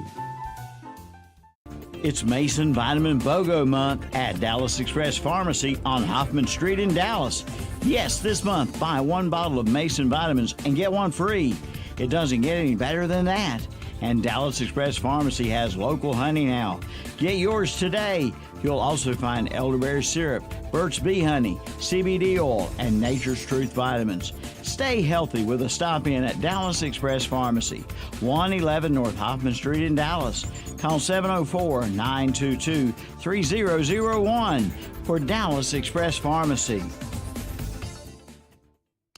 Speaker 13: It's Mason Vitamin BOGO month at Dallas Express Pharmacy on Hoffman Street in Dallas. Yes, this month, buy 1 bottle of Mason Vitamins and get 1 free. It doesn't get any better than that. And Dallas Express Pharmacy has local honey now. Get yours today. You'll also find elderberry syrup, Burt's Bee Honey, CBD oil, and Nature's Truth vitamins. Stay healthy with a stop-in at Dallas Express Pharmacy, 111 North Hoffman Street in Dallas. Call 704-922-3001 for Dallas Express Pharmacy.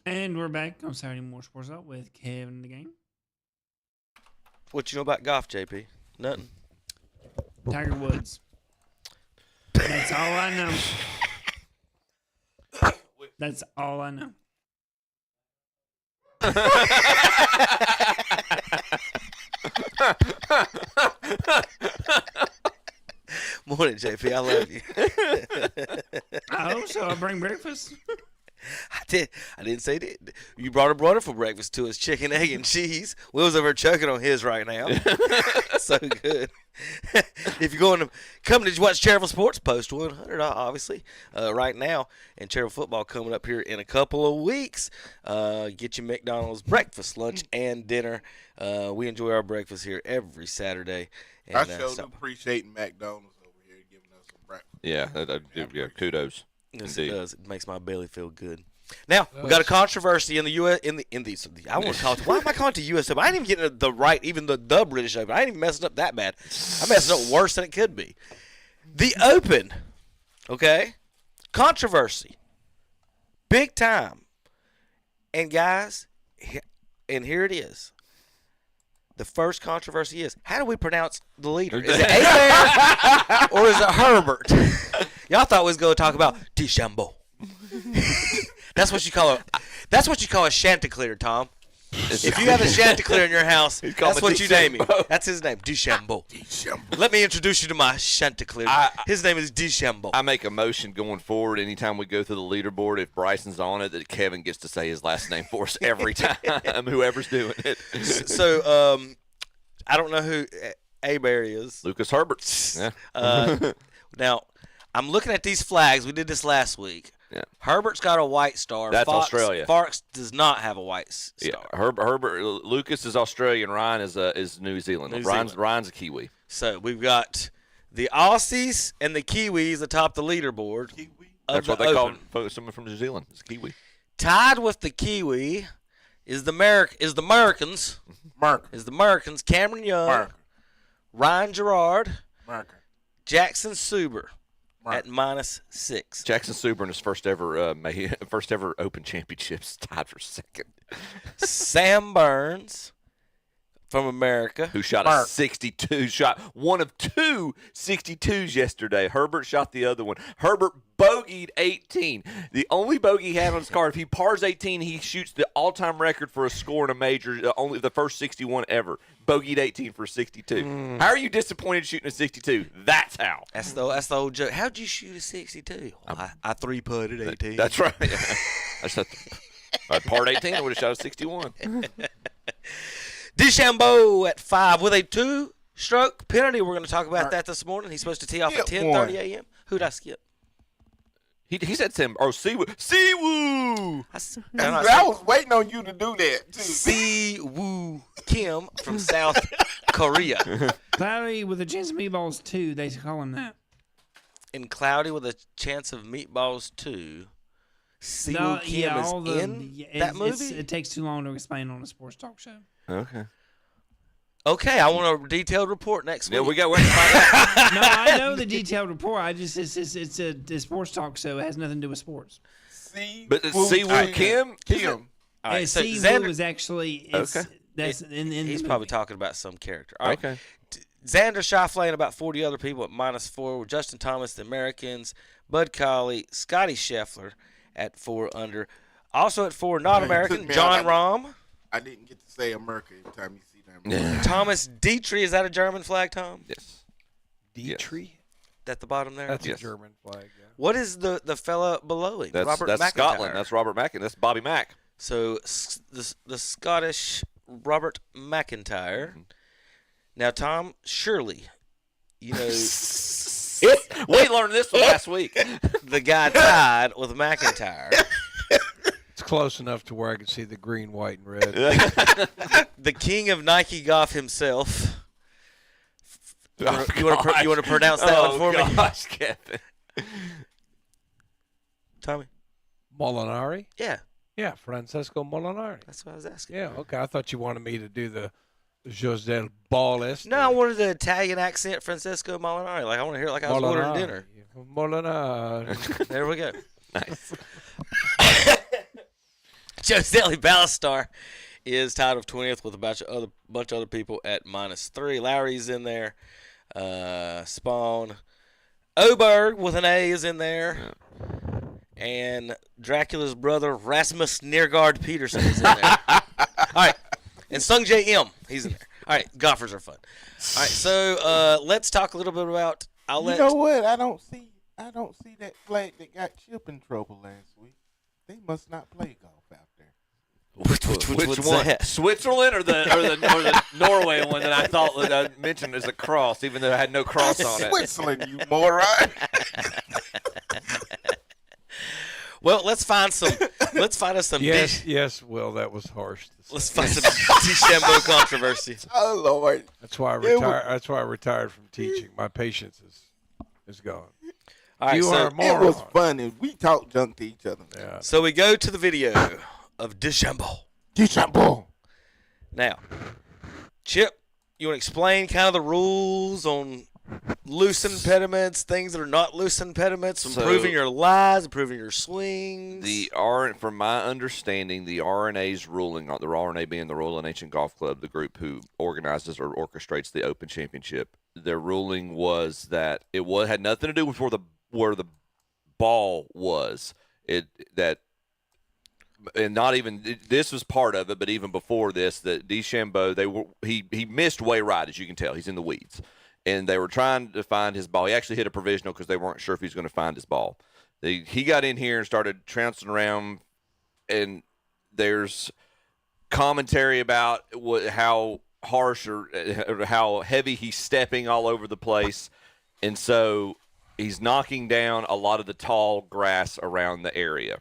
Speaker 7: And we're back on Saturday Morning Sports Talk with Kevin in the game.
Speaker 8: What you know about golf, JP? Nothing.
Speaker 7: Tiger Woods. That's all I know. That's all I know.
Speaker 8: Morning, JP. I love you.
Speaker 7: Oh, so I bring breakfast?
Speaker 8: I didn't say that. You brought a brother for breakfast to us, chicken, egg, and cheese. Will's over choking on his right now. So good. If you're going to come to watch Cherryville Sports, post 100, obviously, right now. And Cherryville football coming up here in a couple of weeks. Get you McDonald's breakfast, lunch, and dinner. We enjoy our breakfast here every Saturday. And,
Speaker 12: I sure do appreciate McDonald's over here. Give
Speaker 10: Yeah, yeah. Kudos.
Speaker 8: Yes,
Speaker 10: Indeed.
Speaker 8: it does. It makes my belly feel good. Now we got a controversy in the U.S. in the I want to call it. Why am I calling it the U.S. Open? I ain't even getting the right, even the British Open. I ain't even messing up that bad. I messed up worse than it could be. The Open, okay, controversy, big time, and guys, and here it is. The first controversy is, how do we pronounce the leader? Is it Abear or is it Herbert? Y'all thought we was going to talk about DeChambeau. That's what you call a Chanticleer, Tom. If you have a Chanticleer in your house, that's what you name him. That's his name, DeChambeau. Let me introduce you to my Chanticleer. His name is DeChambeau.
Speaker 10: I make a motion going forward anytime we go through the leaderboard, if Bryson's on it, that Kevin gets to say his last name for us every time, whoever's doing it.
Speaker 8: So, I don't know who Abear is.
Speaker 10: Lucas Herbert. Yeah.
Speaker 8: Now, I'm looking at these flags. We did this last week.
Speaker 10: Yeah.
Speaker 8: Herbert's got a white star.
Speaker 10: That's Australia.
Speaker 8: Fox does not have a white star.
Speaker 10: Yeah, Herbert. Lucas is Australian. Ryan is New Zealand. Ryan's a Kiwi.
Speaker 8: So we've got the Aussies and the Kiwis atop the leaderboard.
Speaker 10: That's what they call someone from New Zealand. It's a Kiwi.
Speaker 8: Tied with the Kiwi is the Americans. Is the Americans Cameron Young, Ryan Gerard, Jackson Suber. At -6.
Speaker 10: Jackson Suber in his first ever Open Championships tied for second.
Speaker 8: Sam Burns from America,
Speaker 10: who shot a 62, shot one of 2 62s yesterday. Herbert shot the other one. Herbert bogeyed 18. The only bogey he had on his card, if he pars 18, he shoots the all-time record for a score in a major, only the first 61 ever. Bogeyed 18 for 62. How are you disappointed shooting a 62? That's how.
Speaker 8: That's the old joke. How'd you shoot a 62? Well, I 3-putted 18.
Speaker 10: That's right. If I parred 18, I would have shot a 61.
Speaker 8: DeChambeau at 5 with a 2-stroke penalty. We're going to talk about that this morning. He's supposed to tee off at 10:30 a.m. Who'd I skip?
Speaker 10: He said Tim. Oh, Siwoo. Siwoo!
Speaker 12: I was waiting on you to do that, too.
Speaker 8: Siwoo Kim from South Korea.
Speaker 7: Cloudy with a chance of meatballs 2, they call him that.
Speaker 8: And Cloudy with a chance of meatballs 2. Siwoo Kim is in that movie?
Speaker 7: It takes too long to explain on a sports talk show.
Speaker 8: Okay, I want a detailed report next week.
Speaker 10: Yeah, we got where to find out.
Speaker 7: No, I know the detailed report. It's a sports talk show. It has nothing to do with sports.
Speaker 10: But Siwoo Kim?
Speaker 8: All right, so
Speaker 7: Siwoo
Speaker 8: Xander
Speaker 7: is actually that's in
Speaker 8: he's
Speaker 7: the
Speaker 8: probably
Speaker 7: movie.
Speaker 8: talking about some character. All right. Okay. Xander Schauffele and about 40 other people at -4. With Justin Thomas, the Americans, Bud Colley, Scotty Scheffler at 4 under. Also at 4, not American, John Rahm.
Speaker 12: I didn't get to say America every time you see that.
Speaker 8: Thomas Dietrich, is that a German flag, Tom?
Speaker 10: Yes.
Speaker 9: Dietrich?
Speaker 8: At the bottom there?
Speaker 9: That's a German flag, yeah.
Speaker 8: What is the fella below him?
Speaker 10: That's Scotland. That's Robert McIntyre. That's Bobby Mack.
Speaker 8: So the Scottish Robert McIntyre. Mm-hmm. Now, Tom, surely, you know.
Speaker 10: We learned this one last week.
Speaker 8: The guy tied with McIntyre.
Speaker 9: It's close enough to where I can see the green, white, and red.
Speaker 8: The king of Nike golf himself.
Speaker 10: Oh,
Speaker 8: you want to pronounce that one for me?
Speaker 10: Gosh, Kevin.
Speaker 8: Tommy?
Speaker 9: Molinari?
Speaker 8: Yeah.
Speaker 9: Yeah, Francesco Molinari.
Speaker 8: That's what I was asking.
Speaker 9: Yeah, okay. I thought you wanted me to do the José Balles.
Speaker 8: No, I wanted the Italian accent, Francesco Molinari. Like I want to hear it like I was ordering dinner.
Speaker 9: Molinari.
Speaker 8: There we go.
Speaker 10: Nice.
Speaker 8: José Ballestar is tied with 20th with a bunch of other people at -3. Lowry's in there. Spawn. Oberg with an A is in there. Yeah. And Dracula's brother, Rasmus Nergard Peterson, is in there. All right. And Sung J M, he's in there. All right. Golfers are fun. All right. So let's talk a little bit about.
Speaker 12: You know what? I don't see that flag that got Chip in trouble last week. They must not play golf out there.
Speaker 10: Which one? That? Switzerland or the Norway one that I thought I mentioned as a cross, even though it had no cross on it.
Speaker 12: Switzerland, you moron.
Speaker 8: Well, let's find us some.
Speaker 9: Yes, Will, that was harsh.
Speaker 8: Let's find some DeChambeau controversy.
Speaker 12: Oh Lord.
Speaker 9: That's why I retired. That's why I retired from teaching. My patience is gone.
Speaker 8: All right,
Speaker 9: You
Speaker 8: so
Speaker 9: are a moron.
Speaker 12: It was funny. We talk junk to each other.
Speaker 9: Yeah.
Speaker 8: So we go to the video of DeChambeau.
Speaker 12: DeChambeau.
Speaker 8: Now, Chip, you want to explain kind of the rules on loose impediments, things that are not loose impediments,
Speaker 10: So-
Speaker 8: improving your lies, improving your swings?
Speaker 10: From my understanding, the RNA's ruling, the RNA being the Royal and Ancient Golf Club, the group who organizes or orchestrates the Open Championship, their ruling was that had nothing to do with where the ball was. And not even this was part of it, but even before this, that DeChambeau, he missed way right, as you can tell. He's in the weeds, and they were trying to find his ball. He actually hit a provisional because they weren't sure if he was going to find his ball. He got in here and started trouncing around, and there's commentary about how harsh or how heavy he's stepping all over the place, and so he's knocking down a lot of the tall grass around the area.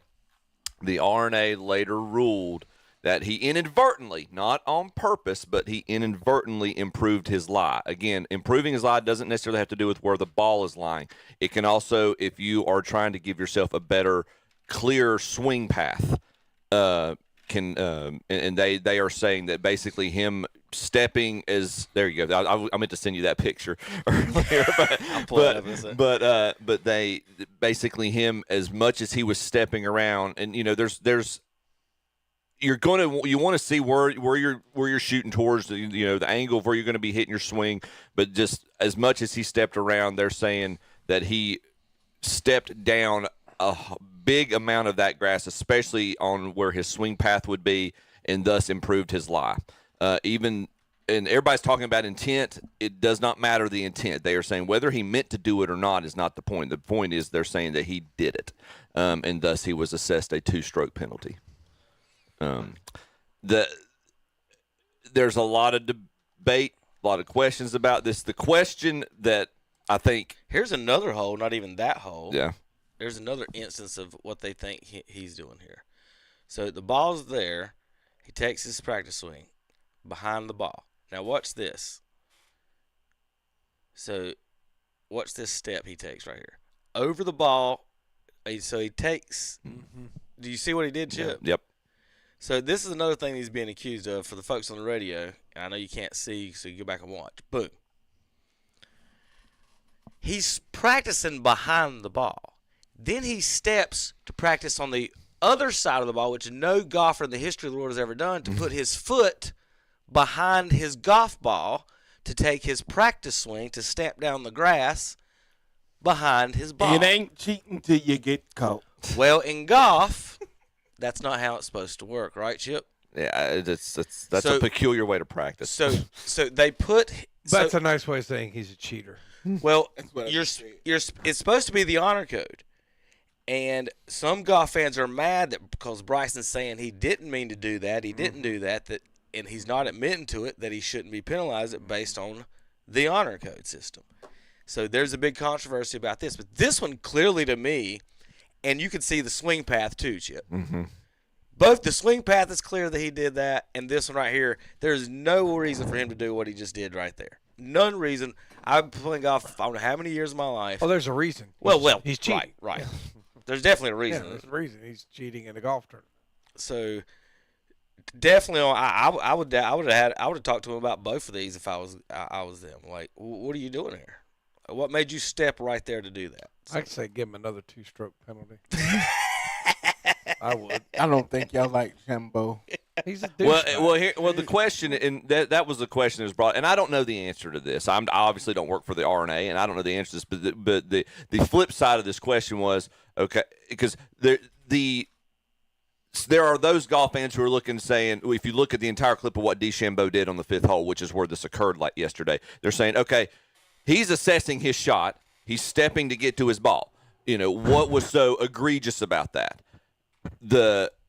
Speaker 10: The RNA later ruled that he inadvertently, not on purpose, but he inadvertently improved his lie. Again, improving his lie doesn't necessarily have to do with where the ball is lying. It can also, if you are trying to give yourself a better, clearer swing path, and they are saying that basically him stepping is there. You go. I meant to send you that picture earlier, but they basically him as much as he was stepping around, and there's you want to see where you're shooting towards, the angle of where you're going to be hitting your swing, but just as much as he stepped around, they're saying that he stepped down a big amount of that grass, especially on where his swing path would be, and thus improved his lie. And everybody's talking about intent. It does not matter the intent. They are saying whether he meant to do it or not is not the point. The point is they're saying that he did it, and thus he was assessed a 2-stroke penalty. There's a lot of debate, a lot of questions about this. The question that I think
Speaker 8: Here's another hole, not even that hole.
Speaker 10: Yeah.
Speaker 8: There's another instance of what they think he's doing here. So the ball's there. He takes his practice swing behind the ball. Now watch this. So watch this step he takes right here. Over the ball. So he takes. Mm-hmm. Do you see what he did, Chip?
Speaker 10: Yep.
Speaker 8: So this is another thing he's being accused of for the folks on the radio. And I know you can't see, so you go back and watch. Boom. He's practicing behind the ball. Then he steps to practice on the other side of the ball, which no golfer in the history of the world has ever done, to put his foot behind his golf ball to take his practice swing to stamp down the grass behind his ball.
Speaker 12: It ain't cheating till you get caught.
Speaker 8: Well, in golf, that's not how it's supposed to work, right, Chip?
Speaker 10: Yeah, that's a peculiar way to practice.
Speaker 8: So they put.
Speaker 9: That's a nice way of saying he's a cheater.
Speaker 8: Well, it's supposed to be the honor code. And some golf fans are mad that because Bryson's saying he didn't mean to do that, he didn't do that, and he's not admitting to it, that he shouldn't be penalized based on the honor code system. So there's a big controversy about this. But this one clearly to me, and you can see the swing path too, Chip.
Speaker 10: Mm-hmm.
Speaker 8: Both the swing path is clear that he did that, and this one right here, there's no reason for him to do what he just did right there. None reason. I've been playing golf I don't know how many years of my life.
Speaker 9: Oh, there's a reason.
Speaker 8: Well,
Speaker 9: he's cheating.
Speaker 8: Right. There's definitely a reason.
Speaker 9: Yeah, there's a reason he's cheating in the golf tournament.
Speaker 8: So definitely, I would have talked to him about both of these if I was them. Like, what are you doing here? What made you step right there to do that? So,
Speaker 9: I'd say give him another 2-stroke penalty. I would.
Speaker 12: I don't think y'all like Chambeau.
Speaker 9: He's a douchebag.
Speaker 10: The question, and that was the question that was brought, and I don't know the answer to this. I obviously don't work for the RNA, and I don't know the answer to this. But the flip side of this question was okay, because there are those golf fans who are looking, saying, if you look at the entire clip of what DeChambeau did on the 5th hole, which is where this occurred like yesterday, they're saying, okay, he's assessing his shot, he's stepping to get to his ball. What was so egregious about that?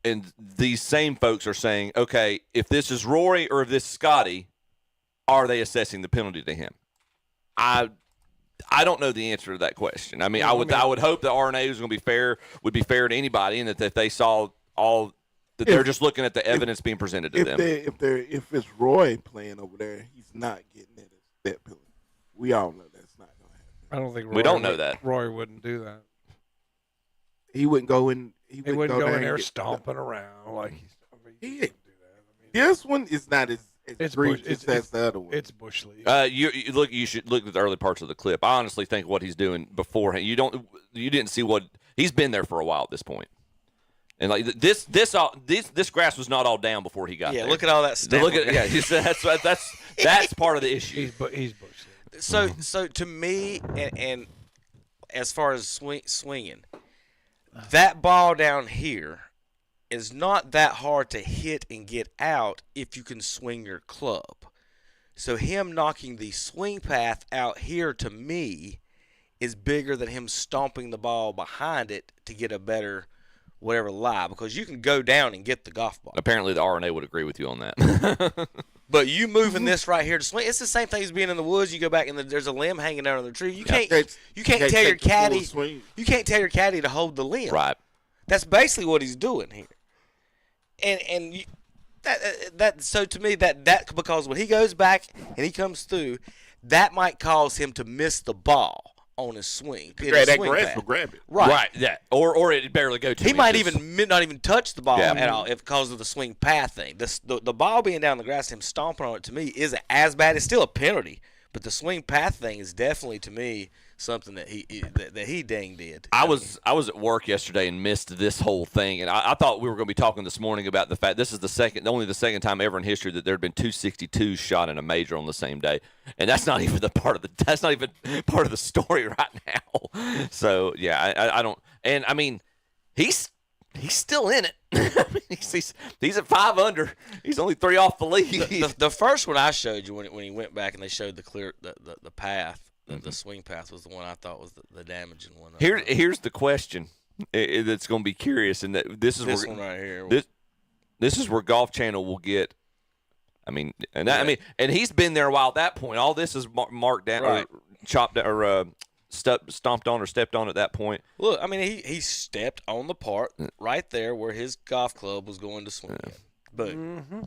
Speaker 10: And these same folks are saying, okay, if this is Rory or if this is Scotty, are they assessing the penalty to him? I don't know the answer to that question. I mean, I would hope the RNA was going to be fair, would be fair to anybody, and that if they saw all that they're just looking at the evidence being presented to them.
Speaker 12: If it's Roy playing over there, he's not getting that penalty. We all know that's not going to happen.
Speaker 9: I don't think
Speaker 10: we don't know that.
Speaker 9: Roy wouldn't do that.
Speaker 12: He wouldn't go in.
Speaker 9: He wouldn't go
Speaker 12: down
Speaker 9: in there
Speaker 12: and get-
Speaker 9: stomping around like he's.
Speaker 12: He ain't do that. This one is not as egregious as the other one.
Speaker 9: It's bush league.
Speaker 10: You should look at the early parts of the clip. I honestly think what he's doing beforehand. You didn't see what he's been there for a while at this point. And like this grass was not all down before he got there.
Speaker 8: Yeah, look at all that stuff.
Speaker 10: That's part of the issue.
Speaker 9: He's bush league.
Speaker 8: So to me, and as far as swinging, that ball down here is not that hard to hit and get out if you can swing your club. So him knocking the swing path out here, to me, is bigger than him stomping the ball behind it to get a better whatever lie, because you can go down and get the golf ball.
Speaker 10: Apparently the RNA would agree with you on that.
Speaker 8: But you moving this right here to swing, it's the same thing as being in the woods. You go back and there's a limb hanging down on the tree. You can't tell your caddy. You can't tell your caddy to hold the limb.
Speaker 10: Right.
Speaker 8: That's basically what he's doing here. And so to me that because when he goes back and he comes through, that might cause him to miss the ball on his swing.
Speaker 12: That grass will grab it.
Speaker 8: Right.
Speaker 10: Yeah. Or it barely go to
Speaker 8: He
Speaker 10: him.
Speaker 8: might not even touch the ball at all because of the swing path thing. The ball being down the grass, him stomping on it, to me isn't as bad. It's still a penalty, but the swing path thing is definitely, to me, something that he dang did.
Speaker 10: I was at work yesterday and missed this whole thing, and I thought we were going to be talking this morning about the fact this is only the second time ever in history that there had been 262s shot in a major on the same day, and that's not even part of the story right now. So yeah, I don't, and I mean he's still in it. I mean, he's at 5 under. He's only 3 off the lead.
Speaker 8: The first one I showed you when he went back and they showed the path. The swing path was the one I thought was the damaging one.
Speaker 10: Here's the question that's going to be curious, and this
Speaker 8: one right here.
Speaker 10: This is where Golf Channel will get. I mean, and he's been there a while. At that point, all this is marked down,
Speaker 8: right.
Speaker 10: or chopped, or stomped on, or stepped on at that point.
Speaker 8: Look, I mean, he stepped on the part right there where his golf club was going to swing at. Boom.
Speaker 10: Mm-hmm.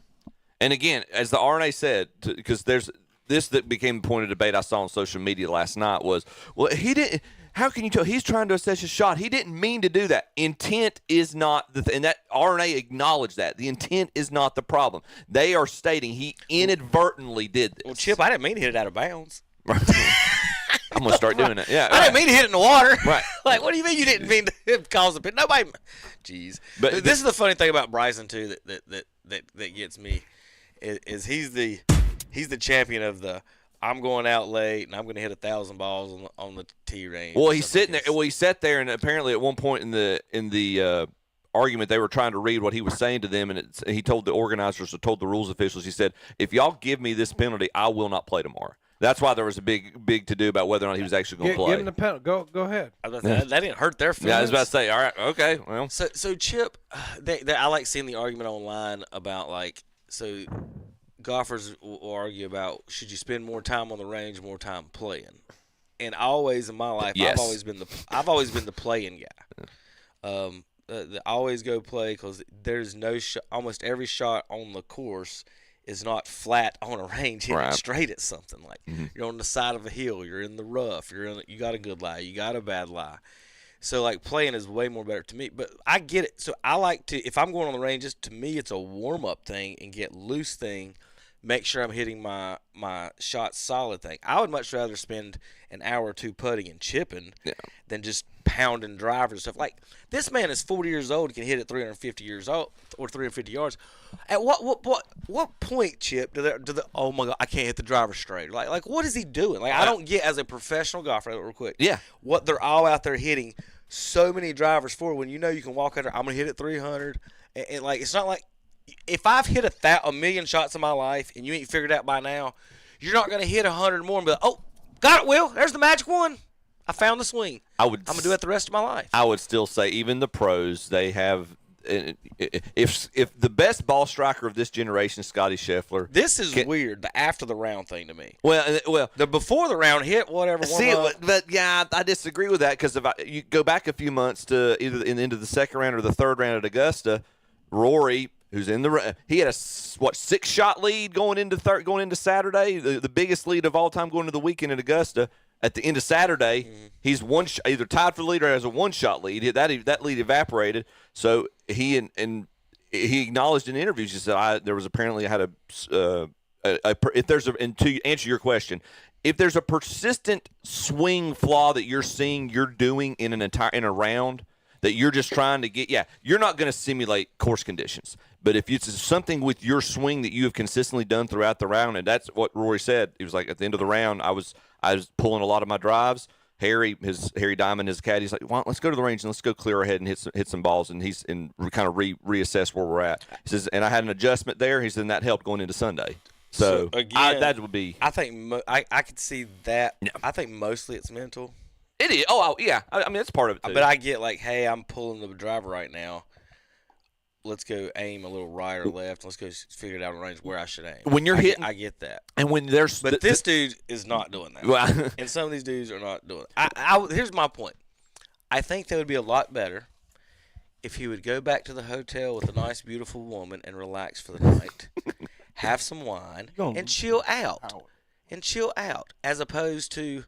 Speaker 10: And again, as the RNA said, because there's. This that became the point of debate I saw on social media last night was, well, he didn't. How can you tell? He's trying to assess his shot. He didn't mean to do that. Intent is not and that RNA acknowledged that. The intent is not the problem. They are stating he inadvertently did this.
Speaker 8: Well, Chip, I didn't mean to hit it out of bounds.
Speaker 10: I'm going to start doing it. Yeah,
Speaker 8: I didn't mean to hit it in the water.
Speaker 10: Right.
Speaker 8: Like, what do you mean you didn't mean to cause a pit? Nobody. Jeez. But this is the funny thing about Bryson too that gets me is he's the champion of the I'm going out late and I'm going to hit 1,000 balls on the tee range.
Speaker 10: Well, he's sitting there. Well, he sat there, and apparently at one point in the argument, they were trying to read what he was saying to them, and he told the organizers, or told the rules officials, he said, "If y'all give me this penalty, I will not play tomorrow." That's why there was a big to do about whether or not he was actually going to play.
Speaker 9: Give him the penalty. Go ahead.
Speaker 8: That didn't hurt their feelings.
Speaker 10: Yeah, I was about to say. All right, okay, well.
Speaker 8: So Chip, I like seeing the argument online about golfers will argue about should you spend more time on the range, more time playing. And always in my life,
Speaker 10: yes.
Speaker 8: I've always been the playing guy. I always go play because there's no almost every shot on the course is not flat on a range hitting straight at something. Like you're on the side of a hill, you're in the rough, you got a good lie, you got a bad lie. So, like, playing is way more better to me. But I get it. So, I like to – if I'm going on the ranges, to me it's a warm-up thing and get loose thing, make sure I'm hitting my shot solid thing. I would much rather spend an hour or two putting and chipping than just pounding drivers and stuff. Like, this man is 40 years old and can hit it 350 years old or 350 yards. At what point, Chip, do the oh, my God, I can't hit the driver straight? Like what is he doing? Like, I don't get, as a professional golfer, real quick, what they're all out there hitting so many drivers for when you know you can walk out there, I'm going to hit it 300. And, like, it's not like, if I've hit a million shots in my life and you ain't figured out by now, you're not going to hit 100 more and be like, oh, got it, Will. There's the magic one. I found the swing. I'm going to do it the rest of my life.
Speaker 10: I would still say even the pros, they have if the best ball striker of this generation is Scotty Scheffler.
Speaker 8: This is weird, the after the round thing to me.
Speaker 10: Well,
Speaker 8: the before the round hit, whatever.
Speaker 10: But yeah, I disagree with that because if you go back a few months to either into the second round or the third round at Augusta, Rory, who's he had a 6-shot lead going into Saturday, the biggest lead of all time going into the weekend at Augusta. At the end of Saturday, he's either tied for the lead or has a one-shot lead. That lead evaporated. So he he acknowledged in interviews. He said, "There was apparently if there's and to answer your question, if there's a persistent swing flaw that you're seeing you're doing in a round that you're just trying to get, you're not going to simulate course conditions. But if it's something with your swing that you have consistently done throughout the round, and that's what Rory said. He was like, at the end of the round, I was pulling a lot of my drives. Harry Diamond, his caddy, he's like, well, let's go to the range and let's go clear ahead and hit some balls, and kind of reassess where we're at. He says, and I had an adjustment there. He said, and that helped going into Sunday. So again, that would be.
Speaker 8: I think I could see that. Yeah. I think mostly it's mental.
Speaker 10: It is. Oh yeah. I mean, that's part of it too.
Speaker 8: But I get like, hey, I'm pulling the driver right now. Let's go aim a little right or left. Let's go figure it out in range where I should aim.
Speaker 10: When you're hitting,
Speaker 8: I get that.
Speaker 10: And when there's,
Speaker 8: but this dude is not doing that. Well, and some of these dudes are not doing it. Here's my point. I think that would be a lot better if he would go back to the hotel with a nice, beautiful woman and relax for the night, have some wine, and chill out. As opposed to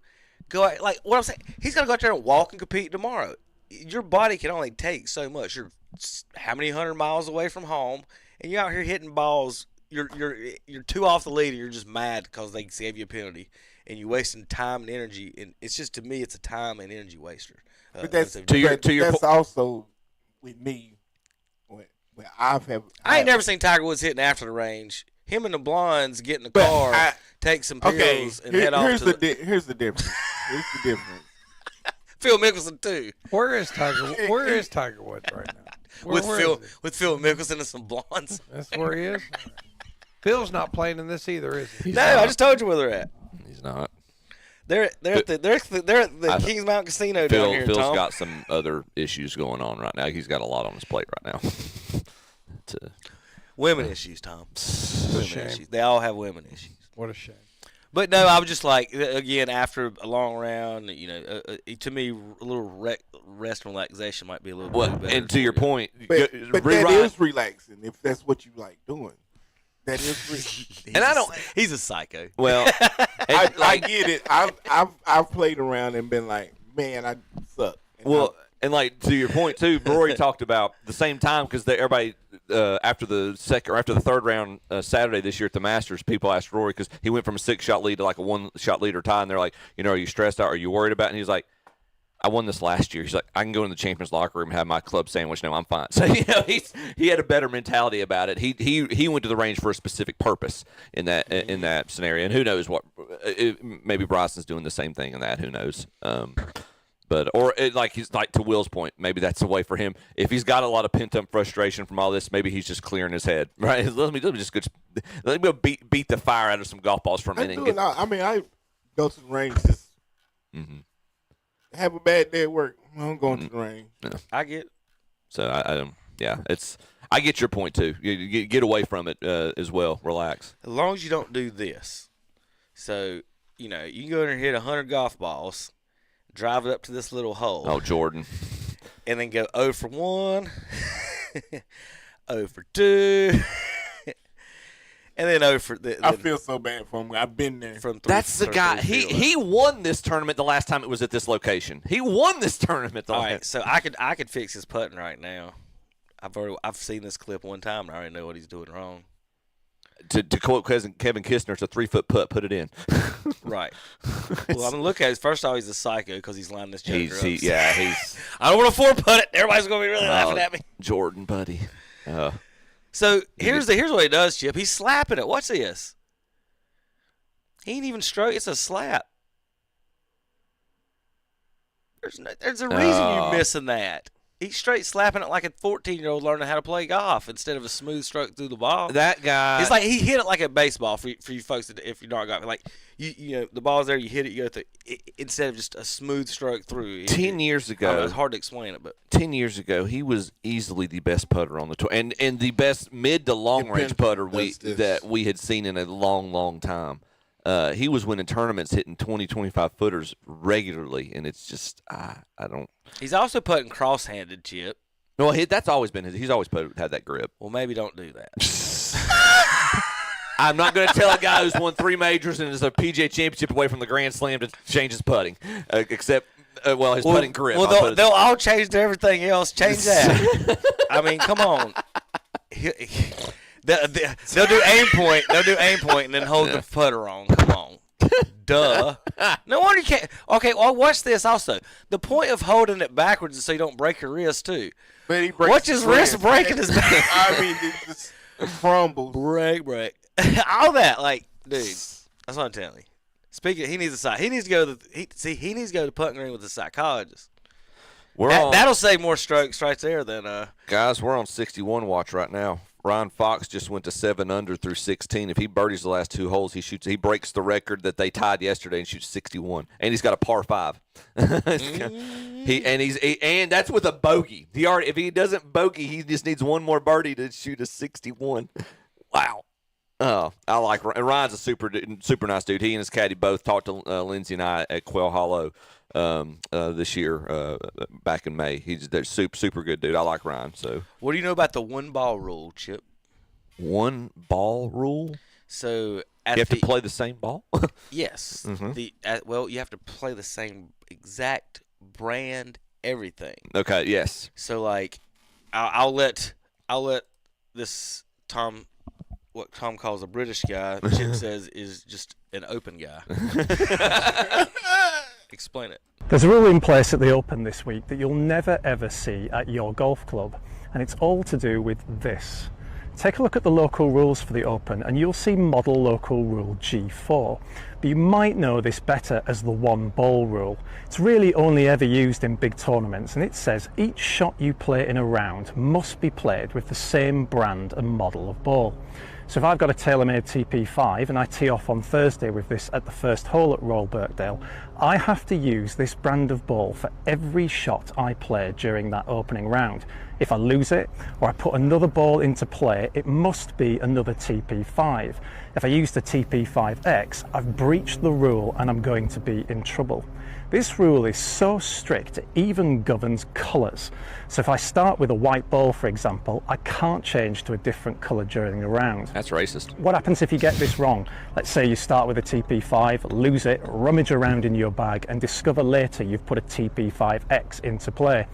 Speaker 8: go out, like what I'm saying. He's got to go out there and walk and compete tomorrow. Your body can only take so much. You're how many 100 miles away from home, and you're out here hitting balls. You're 2 off the lead, and you're just mad because they gave you a penalty, and you're wasting time and energy. And it's just, to me, it's a time and energy waster.
Speaker 12: But that's that's also with me. When I
Speaker 8: ain't never seen Tiger Woods hitting after the range. Him and the blondes get in the car, take some pills, and head off.
Speaker 12: Here's the difference. Here's the difference.
Speaker 8: Phil Mickelson too.
Speaker 9: Where is Tiger Woods right now?
Speaker 8: With Phil Mickelson and some blondes.
Speaker 9: That's where he is. Phil's not playing in this either, is he?
Speaker 8: I just told you where they're at.
Speaker 10: He's not.
Speaker 8: They're at the Kings Mountain Casino down here.
Speaker 10: Phil's
Speaker 8: Tom.
Speaker 10: got some other issues going on right now. He's got a lot on his plate right now.
Speaker 8: Women issues, Tom. Women issues. They all have women issues.
Speaker 9: What a shame.
Speaker 8: But no, I was just like, again, after a long round, to me, a little rest and relaxation might be a little bit better.
Speaker 10: And to your point,
Speaker 12: but that is relaxing if that's what you like doing. That is,
Speaker 8: and he's a psycho.
Speaker 10: Well,
Speaker 12: I get it. I've played around and been like, man, I suck.
Speaker 10: And like to your point too, Rory talked about the same time because everybody after the third round Saturday this year at the Masters, people asked Rory because he went from a 6-shot lead to like a 1-shot lead or tie, and they're like, are you stressed out? Are you worried about it? And he's like, I won this last year. He's like, I can go in the champions locker room and have my club sandwich. No, I'm fine. So he had a better mentality about it. He went to the range for a specific purpose in that scenario, and who knows what? Maybe Bryson's doing the same thing in that. Who knows? He's like to Will's point, maybe that's a way for him. If he's got a lot of pent up frustration from all this, maybe he's just clearing his head, right? Let me go beat the fire out of some golf balls for a minute.
Speaker 12: I go to the range just have a bad day at work. I'm going to the range.
Speaker 10: Yeah.
Speaker 8: I get.
Speaker 10: So I get your point too. You get away from it as well. Relax.
Speaker 8: As long as you don't do this, so you can go in and hit 100 golf balls. Drive it up to this little hole.
Speaker 10: Oh, Jordan.
Speaker 8: And then go 0 for 1, 0 for 2, and then 0 for...
Speaker 12: I feel so bad for him. I've been there.
Speaker 10: That's the guy. He won this tournament the last time it was at this location. He won this tournament.
Speaker 8: All right, so I could fix his putting right now. I've seen this clip one time, and I already know what he's doing wrong.
Speaker 10: To quote Kevin Kistner, it's a 3-foot putt. Put it in.
Speaker 8: Right. Well, I'm look at it. First off, he's a psycho because he's lining this joker up.
Speaker 10: He's.
Speaker 8: I don't want to 4-putt it. Everybody's going to be really laughing at me.
Speaker 10: Jordan, buddy.
Speaker 8: So here's what he does, Chip. He's slapping it. Watch this. He ain't even stroke. It's a slap. There's a reason you're missing that. He's straight slapping it like a 14-year-old learning how to play golf instead of a smooth stroke through the ball.
Speaker 10: That guy.
Speaker 8: It's like he hit it like a baseball for you folks if you're not golfing. Like the ball's there, you hit it, you go through instead of just a smooth stroke through.
Speaker 10: 10 years ago,
Speaker 8: it's hard to explain it, but
Speaker 10: 10 years ago, he was easily the best putter on the tour, and the best mid to long range putter that we had seen in a long, long time. He was winning tournaments, hitting 20, 25 footers regularly, and it's just I don't.
Speaker 8: He's also putting cross-handed, Chip.
Speaker 10: No, that's always been his. He's always had that grip.
Speaker 8: Well, maybe don't do that.
Speaker 10: I'm not going to tell a guy who's won 3 majors and is a PGA Championship away from the Grand Slam to change his putting, except his putting grip.
Speaker 8: Well, they'll all change to everything else. Change that. I mean, come on. They'll do aim point. They'll do aim point and then hold the putter on. Come on. Duh. No wonder you can't. Okay, well, watch this also. The point of holding it backwards is so you don't break your wrist, too.
Speaker 12: But he breaks
Speaker 8: Watch his wrist breaking his back.
Speaker 12: I mean, it just crumbles.
Speaker 8: Break. All that. Like, dude, that's what I'm telling you. Speaking, he needs he needs to go to he needs to go to putting green with a psychologist. That'll save more strokes right there than
Speaker 10: Guys, we're on 61 watch right now. Ryan Fox just went to 7 under through 16. If he birdies the last 2 holes, he breaks the record that they tied yesterday and shoots 61. And he's got a par 5. And that's with a bogey. If he doesn't bogey, he just needs one more birdie to shoot a 61. Wow. Oh, I like Ryan's a super nice dude. He and his caddy both talked to Lindsay and I at Quail Hollow this year back in May. They're super good dude. I like Ryan. So,
Speaker 8: what do you know about the 1-ball rule, Chip?
Speaker 10: 1-ball rule?
Speaker 8: So
Speaker 10: you have to play the same ball.
Speaker 8: Yes.
Speaker 10: Mm-hmm.
Speaker 8: You have to play the same exact brand, everything.
Speaker 10: Okay. Yes.
Speaker 8: So like, I'll let this Tom. What Tom calls a British guy, Chip says is just an open guy. Explain it.
Speaker 14: There's a rule in place at the Open this week that you'll never ever see at your golf club, and it's all to do with this. Take a look at the local rules for the Open and you'll see Model Local Rule G4, but you might know this better as the 1-ball rule. It's really only ever used in big tournaments, and it says each shot you play in a round must be played with the same brand and model of ball. So if I've got a TaylorMade TP5 and I tee off on Thursday with this at the first hole at Royal Birkdale, I have to use this brand of ball for every shot I play during that opening round. If I lose it or I put another ball into play, it must be another TP5. If I use the TP5X, I've breached the rule and I'm going to be in trouble. This rule is so strict it even governs colours. So if I start with a white ball, for example, I can't change to a different colour during the round.
Speaker 10: That's racist.
Speaker 14: What happens if you get this wrong? Let's say you start with a TP5, lose it, rummage around in your bag and discover later you've put a TP5X into play.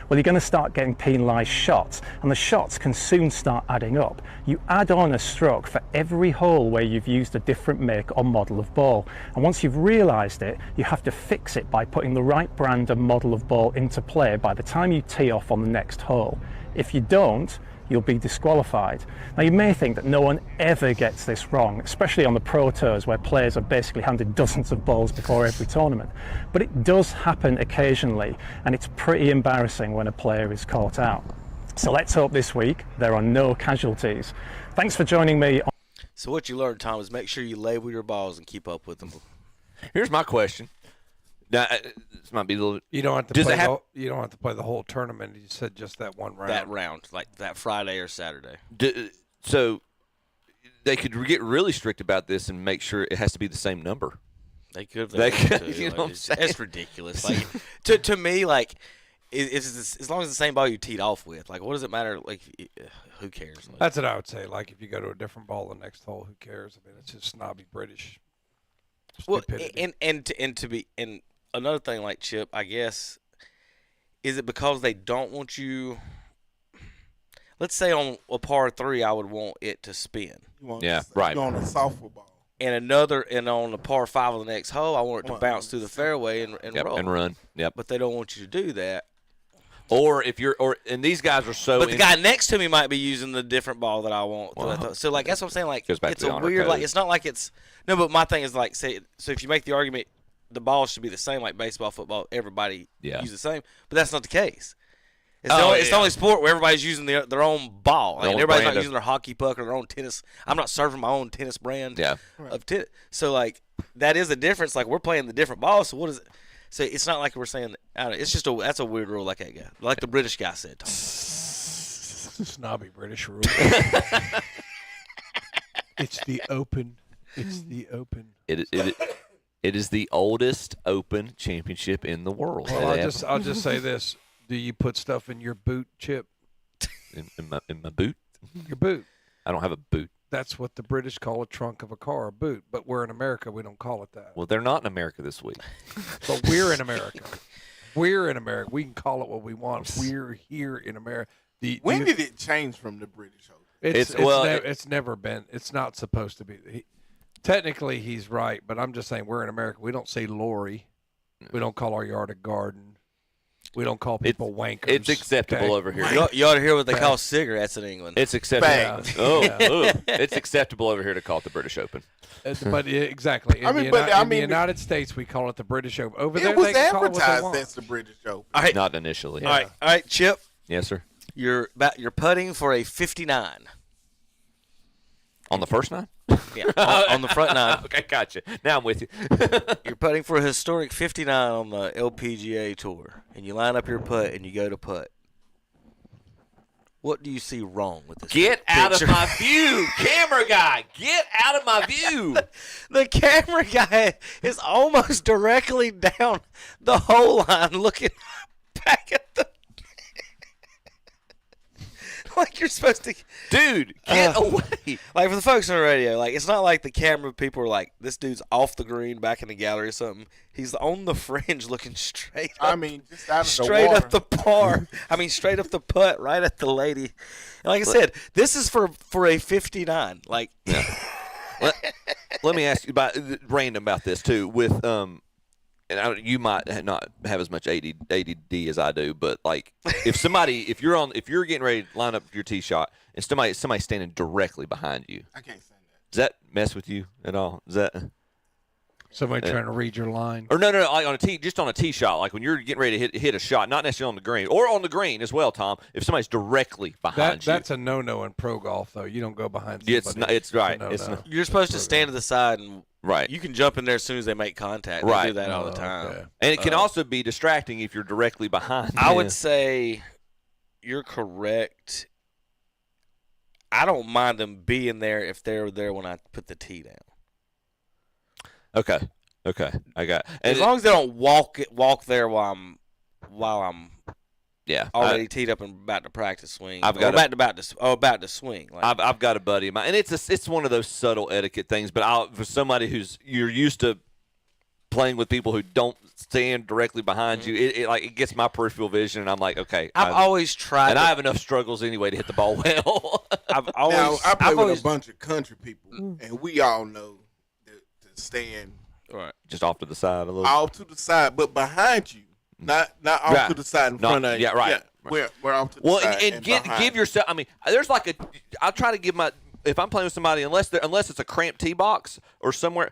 Speaker 14: Well, you're going to start getting penalised shots, and the shots can soon start adding up. You add on a stroke for every hole where you've used a different make or model of ball, and once you've realised it, you have to fix it by putting the right brand and model of ball into play by the time you tee off on the next hole. If you don't, you'll be disqualified. Now, you may think that no one ever gets this wrong, especially on the pro tours where players are basically handed dozens of balls before every tournament, but it does happen occasionally, and it's pretty embarrassing when a player is caught out. So let's hope this week there are no casualties. Thanks for joining me.
Speaker 8: So what you learned, Tom, is make sure you label your balls and keep up with them.
Speaker 10: Here's my question. Now, this might be a little.
Speaker 9: You don't have to you don't have to play the whole tournament. You said just that one round.
Speaker 8: That round, like that Friday or Saturday.
Speaker 10: So they could get really strict about this and make sure it has to be the same number.
Speaker 8: They could. They could. You know what I'm saying? It's ridiculous. Like to me, like it's as long as it's the same ball you teed off with. Like, what does it matter? Like, who cares? Like,
Speaker 9: that's what I would say. Like, if you go to a different ball the next hole, who cares? I mean, it's just snobby British.
Speaker 8: Stupidity. Well, another thing, like Chip, I guess, is it because they don't want you? Let's say on a par 3, I would want it to spin.
Speaker 10: Right.
Speaker 12: You want a softball ball.
Speaker 8: And on the par 5 of the next hole, I want it to bounce through the fairway and roll.
Speaker 10: And run. Yep.
Speaker 8: But they don't want you to do that.
Speaker 10: And these guys are so.
Speaker 8: But the guy next to me might be using the different ball that I want. Well, so like that's what I'm saying. Like it's a weird. Like it's not like it's no. But my thing is like say so if you make the argument, the balls should be the same like baseball, football. Everybody use the same, but that's not the case. It's the only sport where everybody's using their own ball. Like, everybody's not using their hockey puck or their own tennis. I'm not serving my own tennis brand of tennis. So like that is a difference. Like we're playing the different balls. So what is it? So it's not like we're saying. I don't know, it's just that's a weird rule, like that guy, like the British guy said. Tom.
Speaker 9: Snobby British rule. It's the Open. It's the Open.
Speaker 10: It is the oldest Open championship in the world.
Speaker 9: Well, I'll just say this: do you put stuff in your boot, Chip?
Speaker 10: In my boot?
Speaker 9: Your boot.
Speaker 10: I don't have a boot.
Speaker 9: That's what the British call a trunk of a car, a boot. But we're in America, we don't call it that.
Speaker 10: Well, they're not in America this week.
Speaker 9: But we're in America. We're in America. We can call it what we want. We're here in America.
Speaker 12: When did it change from the British Open?
Speaker 9: It's never been. It's not supposed to be. Technically, he's right, but I'm just saying we're in America. We don't say lorry. We don't call our yard a garden. We don't call people wankers.
Speaker 10: It's acceptable over here.
Speaker 8: You ought to hear what they call cigarettes in England.
Speaker 10: It's acceptable. It's acceptable over here to call it the British Open.
Speaker 9: But exactly. In the United States, we call it the British Open. Over there,
Speaker 12: was
Speaker 9: they can call it what they
Speaker 12: advertised
Speaker 9: want.
Speaker 12: as the British Open.
Speaker 8: All right.
Speaker 10: Not initially.
Speaker 8: Yeah. All right, Chip.
Speaker 10: Yes, sir.
Speaker 8: You're putting for a 59.
Speaker 10: On the first nine?
Speaker 8: Yeah, on the front nine.
Speaker 10: Okay, gotcha. Now I'm with you.
Speaker 8: You're putting for a historic 59 on the LPGA Tour, and you line up your putt and you go to putt. What do you see wrong with this?
Speaker 10: Get out of my view, camera guy. Get out of my view.
Speaker 8: The camera guy is almost directly down the hole line looking back at the... Like you're supposed to,
Speaker 10: dude, get away.
Speaker 8: Like for the folks on the radio, like it's not like the camera people are like, this dude's off the green back in the gallery or something. He's on the fringe looking straight up.
Speaker 12: Just out of
Speaker 8: straight
Speaker 12: the water.
Speaker 8: up the par. Straight up the putt, right at the lady. And like I said, this is for a 59. Like,
Speaker 10: let me ask you random about this too. With and you might not have as much ADD as I do, but like if you're getting ready to line up your tee shot and somebody's standing directly behind you,
Speaker 12: I can't say that.
Speaker 10: Does that mess with you at all? Is that
Speaker 9: somebody trying to read your line?
Speaker 10: Or no, like on a tee shot, like when you're getting ready to hit a shot, not necessarily on the green or on the green as well, Tom. If somebody's directly behind you,
Speaker 9: that's a no-no in pro golf, though. You don't go behind somebody.
Speaker 10: It's right.
Speaker 8: You're supposed to stand to the side and.
Speaker 10: Right.
Speaker 8: You can jump in there as soon as they make contact. They do that all the time.
Speaker 10: Okay. And it can also be distracting if you're directly behind.
Speaker 8: I would say you're correct. I don't mind them being there if they're there when I put the tee down.
Speaker 10: Okay. I got it.
Speaker 8: As long as they don't walk there while I'm already teed up and about to practice swing. About to swing. Like,
Speaker 10: I've got a buddy of mine, and it's one of those subtle etiquette things. But for somebody you're used to playing with people who don't stand directly behind you, it gets my peripheral vision, and I'm like, okay.
Speaker 8: I've always tried,
Speaker 10: and I have enough struggles anyway to hit the ball well.
Speaker 12: I play with a bunch of country people, and we all know to stand
Speaker 10: just off to the side a little.
Speaker 12: Off to the side, but behind you. Not off to the side in front of you.
Speaker 10: Yeah, right.
Speaker 12: We're off to the side.
Speaker 10: And give yourself. There's I try to give if I'm playing with somebody, unless it's a cramped tee box or somewhere,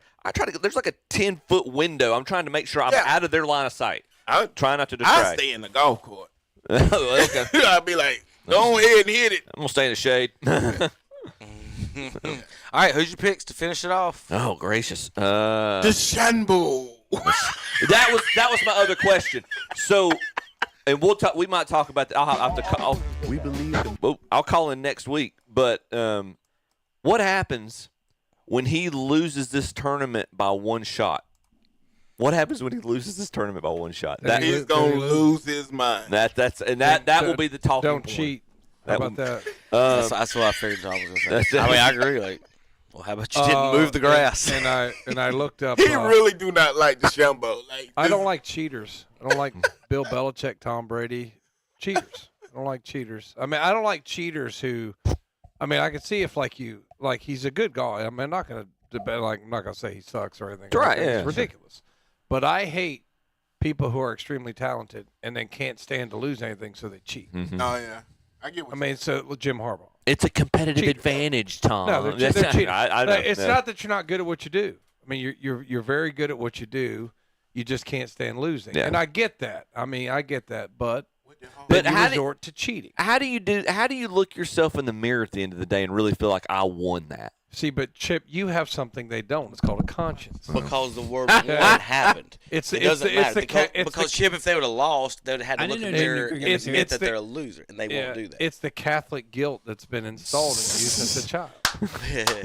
Speaker 10: there's like a 10-foot window. I'm trying to make sure I'm out of their line of sight. I try not to distract.
Speaker 12: I stay in the golf court.
Speaker 10: Okay.
Speaker 12: I'll be like, go ahead and hit it.
Speaker 10: I'm gonna stay in the shade.
Speaker 8: All right, who's your picks to finish it off?
Speaker 10: Oh gracious,
Speaker 12: DeChambeau.
Speaker 10: That was my other question. So, and we might talk about that. I'll have to call. We believe. I'll call in next week. But what happens when he loses this tournament by one shot? What happens when he loses this tournament by one shot?
Speaker 12: He's gonna lose his mind.
Speaker 10: That will be the talking
Speaker 9: don't
Speaker 10: point.
Speaker 9: Cheat. How about that?
Speaker 8: That's what I figured Tom was going to say. I agree. Like, well, how about you didn't move the grass?
Speaker 9: And I looked up.
Speaker 12: He really do not like DeChambeau.
Speaker 9: I don't like cheaters. I don't like Bill Belichick, Tom Brady. Cheaters. I don't like cheaters. I don't like cheaters who. I can see if he's a good guy. I'm not going to debate. I'm not going to say he sucks or anything.
Speaker 10: Right?
Speaker 9: Yeah,
Speaker 10: it's
Speaker 9: ridiculous. But I hate people who are extremely talented and then can't stand to lose anything, so they cheat.
Speaker 10: Mm-hmm.
Speaker 12: Oh yeah. I get what
Speaker 10: so
Speaker 9: Jim Harbaugh.
Speaker 10: It's a competitive advantage, Tom.
Speaker 9: No, they're cheating.
Speaker 10: I know.
Speaker 9: It's not that you're not good at what you do. You're very good at what you do. You just can't stand losing.
Speaker 10: Yeah.
Speaker 9: And I get that. I get that. But
Speaker 10: you
Speaker 9: resort to cheating.
Speaker 10: How do you look yourself in the mirror at the end of the day and really feel like I won that?
Speaker 9: See, but Chip, you have something they don't. It's called a conscience.
Speaker 8: Because the word "won" happened.
Speaker 9: It
Speaker 8: doesn't matter. Because Chip, if they would have lost, they would have had to look in the mirror and admit that they're a loser, and they won't do that.
Speaker 9: It's the Catholic guilt that's been installed in you since a child.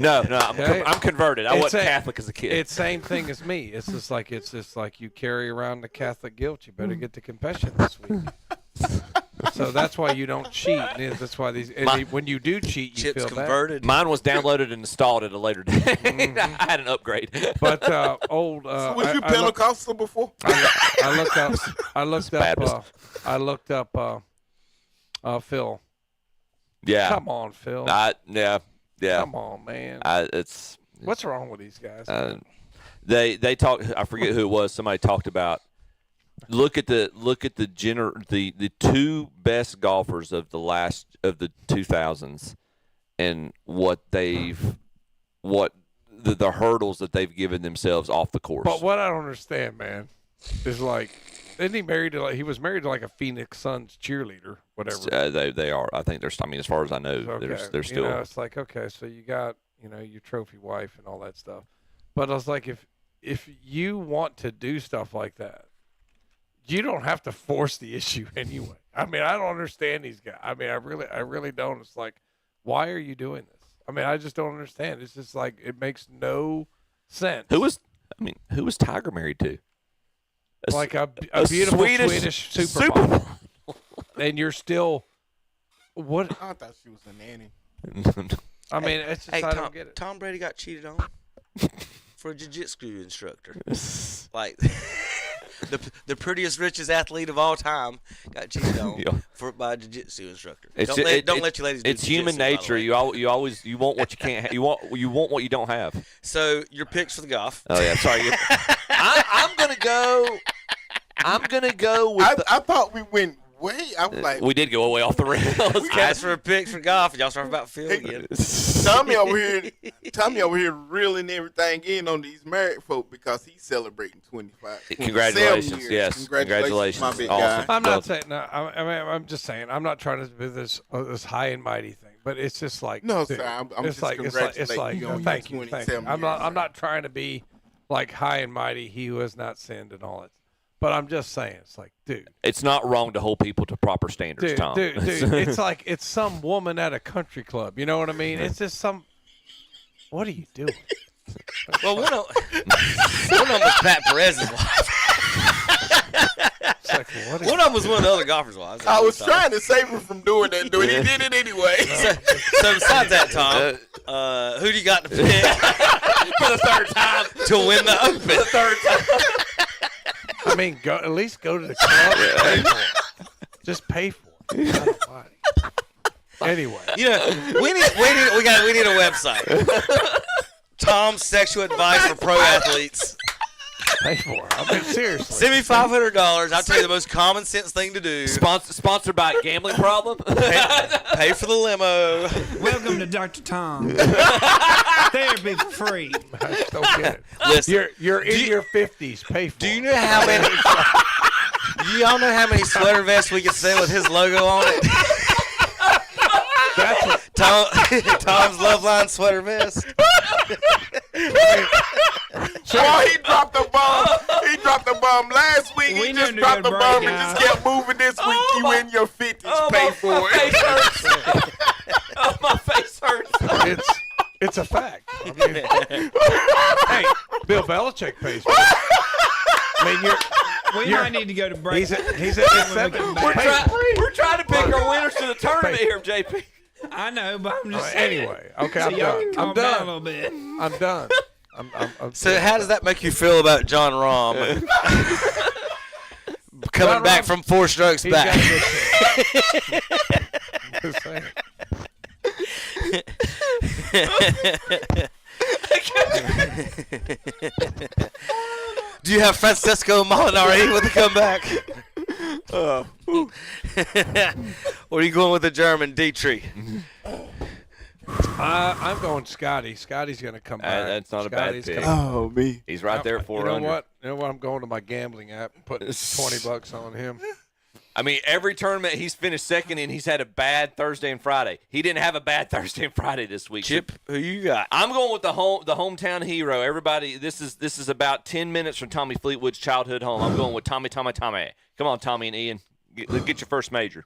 Speaker 10: No, I'm converted. I wasn't Catholic as a kid.
Speaker 9: It's same thing as me. It's just like you carry around the Catholic guilt. You better get to confession this week. So that's why you don't cheat. That's why when you do cheat, you
Speaker 8: Chips
Speaker 9: feel
Speaker 8: converted.
Speaker 10: Mine was downloaded and installed at a later date. I had an upgrade.
Speaker 9: But old.
Speaker 12: So was you Pentecostal before?
Speaker 9: I looked up Phil.
Speaker 10: Yeah.
Speaker 9: Come on, Phil.
Speaker 10: Yeah.
Speaker 9: Come on, man. What's wrong with these guys?
Speaker 10: They talk. I forget who it was. Somebody talked about. Look at the two best golfers of the 2000s, and the hurdles that they've given themselves off the course.
Speaker 9: But what I don't understand, man, is like, isn't he married to he was married to like a Phoenix Suns cheerleader, whatever.
Speaker 10: They are. I think there's. I mean, as far as I know,
Speaker 9: Okay.
Speaker 10: they're still.
Speaker 9: It's like, okay, so you got your trophy wife and all that stuff, but I was like, if you want to do stuff like that, you don't have to force the issue anyway. I mean, I don't understand these guys. I mean, I really don't. It's like, why are you doing this? I mean, I just don't understand. It's just like, it makes no sense.
Speaker 10: Who was Tiger married to?
Speaker 9: Like a beautiful Swedish supermodel. And you're still, what?
Speaker 12: I thought she was a nanny.
Speaker 9: I mean, it's just, I don't get it.
Speaker 8: Tom Brady got cheated on for a jiu-jitsu instructor. Like, the prettiest, richest athlete of all time got cheated on by a jiu-jitsu instructor. Don't let you ladies do
Speaker 10: it's human nature. You always want what you can't. You want what you don't have.
Speaker 8: So your picks for the golf.
Speaker 10: Oh yeah, sorry. I'm gonna go. With.
Speaker 12: I thought we went way. I was like,
Speaker 10: we did go way off the rails.
Speaker 8: Ask for a pick for golf. Y'all start about Phil again.
Speaker 12: Tommy over here reeling everything in on these married folk because he's celebrating 25.
Speaker 10: Congratulations,
Speaker 12: years.
Speaker 10: yes. Congratulations.
Speaker 12: My big
Speaker 10: Awesome.
Speaker 12: guy.
Speaker 9: I'm not saying no. I mean, I'm just saying. I'm not trying to do this high and mighty thing, but it's just like
Speaker 12: No,
Speaker 9: dude,
Speaker 12: sir. I'm
Speaker 9: it's
Speaker 12: just
Speaker 9: like
Speaker 12: congratulating you on
Speaker 9: thank
Speaker 12: your
Speaker 9: you, thank
Speaker 12: 27
Speaker 9: you. I'm
Speaker 12: years.
Speaker 9: not trying to be like high and mighty, he who has not sinned and all that. But I'm just saying, it's like, dude.
Speaker 10: It's not wrong to hold people to proper standards, Tom.
Speaker 9: Dude, it's like it's some woman at a country club. You know what I mean? It's just some. What are you doing?
Speaker 8: Well, one of them was Pat Perez's wife.
Speaker 9: Like,
Speaker 8: one of them was one of the other golfers' wives.
Speaker 12: I was trying to save him from doing that, dude. He did it anyway.
Speaker 8: So besides that, Tom, who do you got to pick
Speaker 10: for the third time
Speaker 8: to win the Open?
Speaker 10: For the third time.
Speaker 9: I mean, at least go to the club. Pay for it. Just pay for it. Anyway,
Speaker 8: we need a website. Tom's sexual advice for pro athletes.
Speaker 9: Pay for it. I mean, seriously.
Speaker 8: Send me $500. I'll tell you the most common sense thing to do.
Speaker 10: Sponsored by a gambling problem.
Speaker 8: Pay for the limo.
Speaker 7: Welcome to Dr. Tom. Therapy for free.
Speaker 9: I just don't get it.
Speaker 8: Listen,
Speaker 9: you're in your 50s. Pay for it.
Speaker 8: Do you know how many? Do y'all know how many sweater vests we could sell with his logo on it?
Speaker 9: That's what,
Speaker 8: Tom's Love Line sweater vest.
Speaker 12: Oh, he dropped the bomb. He dropped the bomb last week. He just dropped the bomb and just kept moving this week. You in your 50s. Pay for it.
Speaker 10: My face hurts.
Speaker 9: It's a fact. I mean, hey, Bill Belichick pays for it. I mean,
Speaker 7: we might need to go to break.
Speaker 9: He's at 7.
Speaker 10: We're trying to pick our winners to the tournament here, JP.
Speaker 7: I know, but I'm just saying.
Speaker 9: Anyway, okay,
Speaker 7: so
Speaker 9: I'm
Speaker 7: y'all
Speaker 9: done.
Speaker 7: can calm
Speaker 9: I'm
Speaker 7: down
Speaker 9: done.
Speaker 7: a little bit.
Speaker 9: I'm done. I'm
Speaker 8: So how does that make you feel about John Rahm coming back from 4 strokes
Speaker 9: He's
Speaker 8: back?
Speaker 9: got a good shot.
Speaker 8: Do you have Francesco Molinari with the comeback? Or are you going with the German Dietrich?
Speaker 9: I'm going Scotty. Scotty's going to come back.
Speaker 10: That's not a bad pick.
Speaker 12: Oh, me.
Speaker 10: He's right there at 4 under.
Speaker 9: You know what? I'm going to my gambling app and putting $20 on him.
Speaker 10: I mean, every tournament he's finished second in, he's had a bad Thursday and Friday. He didn't have a bad Thursday and Friday this week.
Speaker 8: Chip, who you got?
Speaker 10: I'm going with the hometown hero. Everybody, this is about 10 minutes from Tommy Fleetwood's childhood home. I'm going with Tommy. Come on, Tommy and Ian. Get your first major.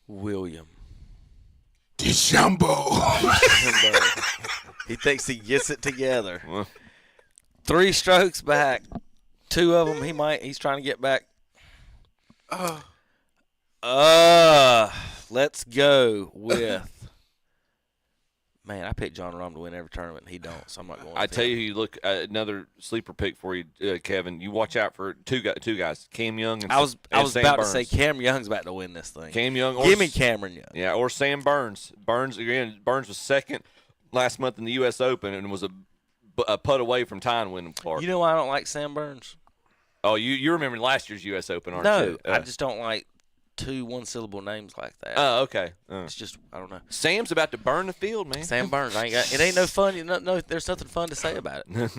Speaker 8: William.
Speaker 12: DeChambeau.
Speaker 8: He thinks he gets it together. 3 strokes back. 2 of them he's trying to get back. Let's go with. Man, I picked John Rahm to win every tournament, and he don't, so I'm not going with
Speaker 10: I tell you, look, another sleeper pick for you, Kevin. You watch out for two guys, Cam Young and
Speaker 8: I was
Speaker 10: Sam
Speaker 8: about
Speaker 10: Burns.
Speaker 8: to say Cam Young's about to win this thing.
Speaker 10: Cam Young.
Speaker 8: Give me Cameron Young.
Speaker 10: Yeah, or Sam Burns. Burns was second last month in the U.S. Open and was a putt away from tying Wyndham Clark.
Speaker 8: You know why I don't like Sam Burns?
Speaker 10: Oh, you remember last year's U.S. Open, aren't you?
Speaker 8: No, I just don't like two one-syllable names like that.
Speaker 10: Oh, okay.
Speaker 8: It's just, I don't know.
Speaker 10: Sam's about to burn the field, man.
Speaker 8: Sam Burns. It ain't no fun. No, there's nothing fun to say about it.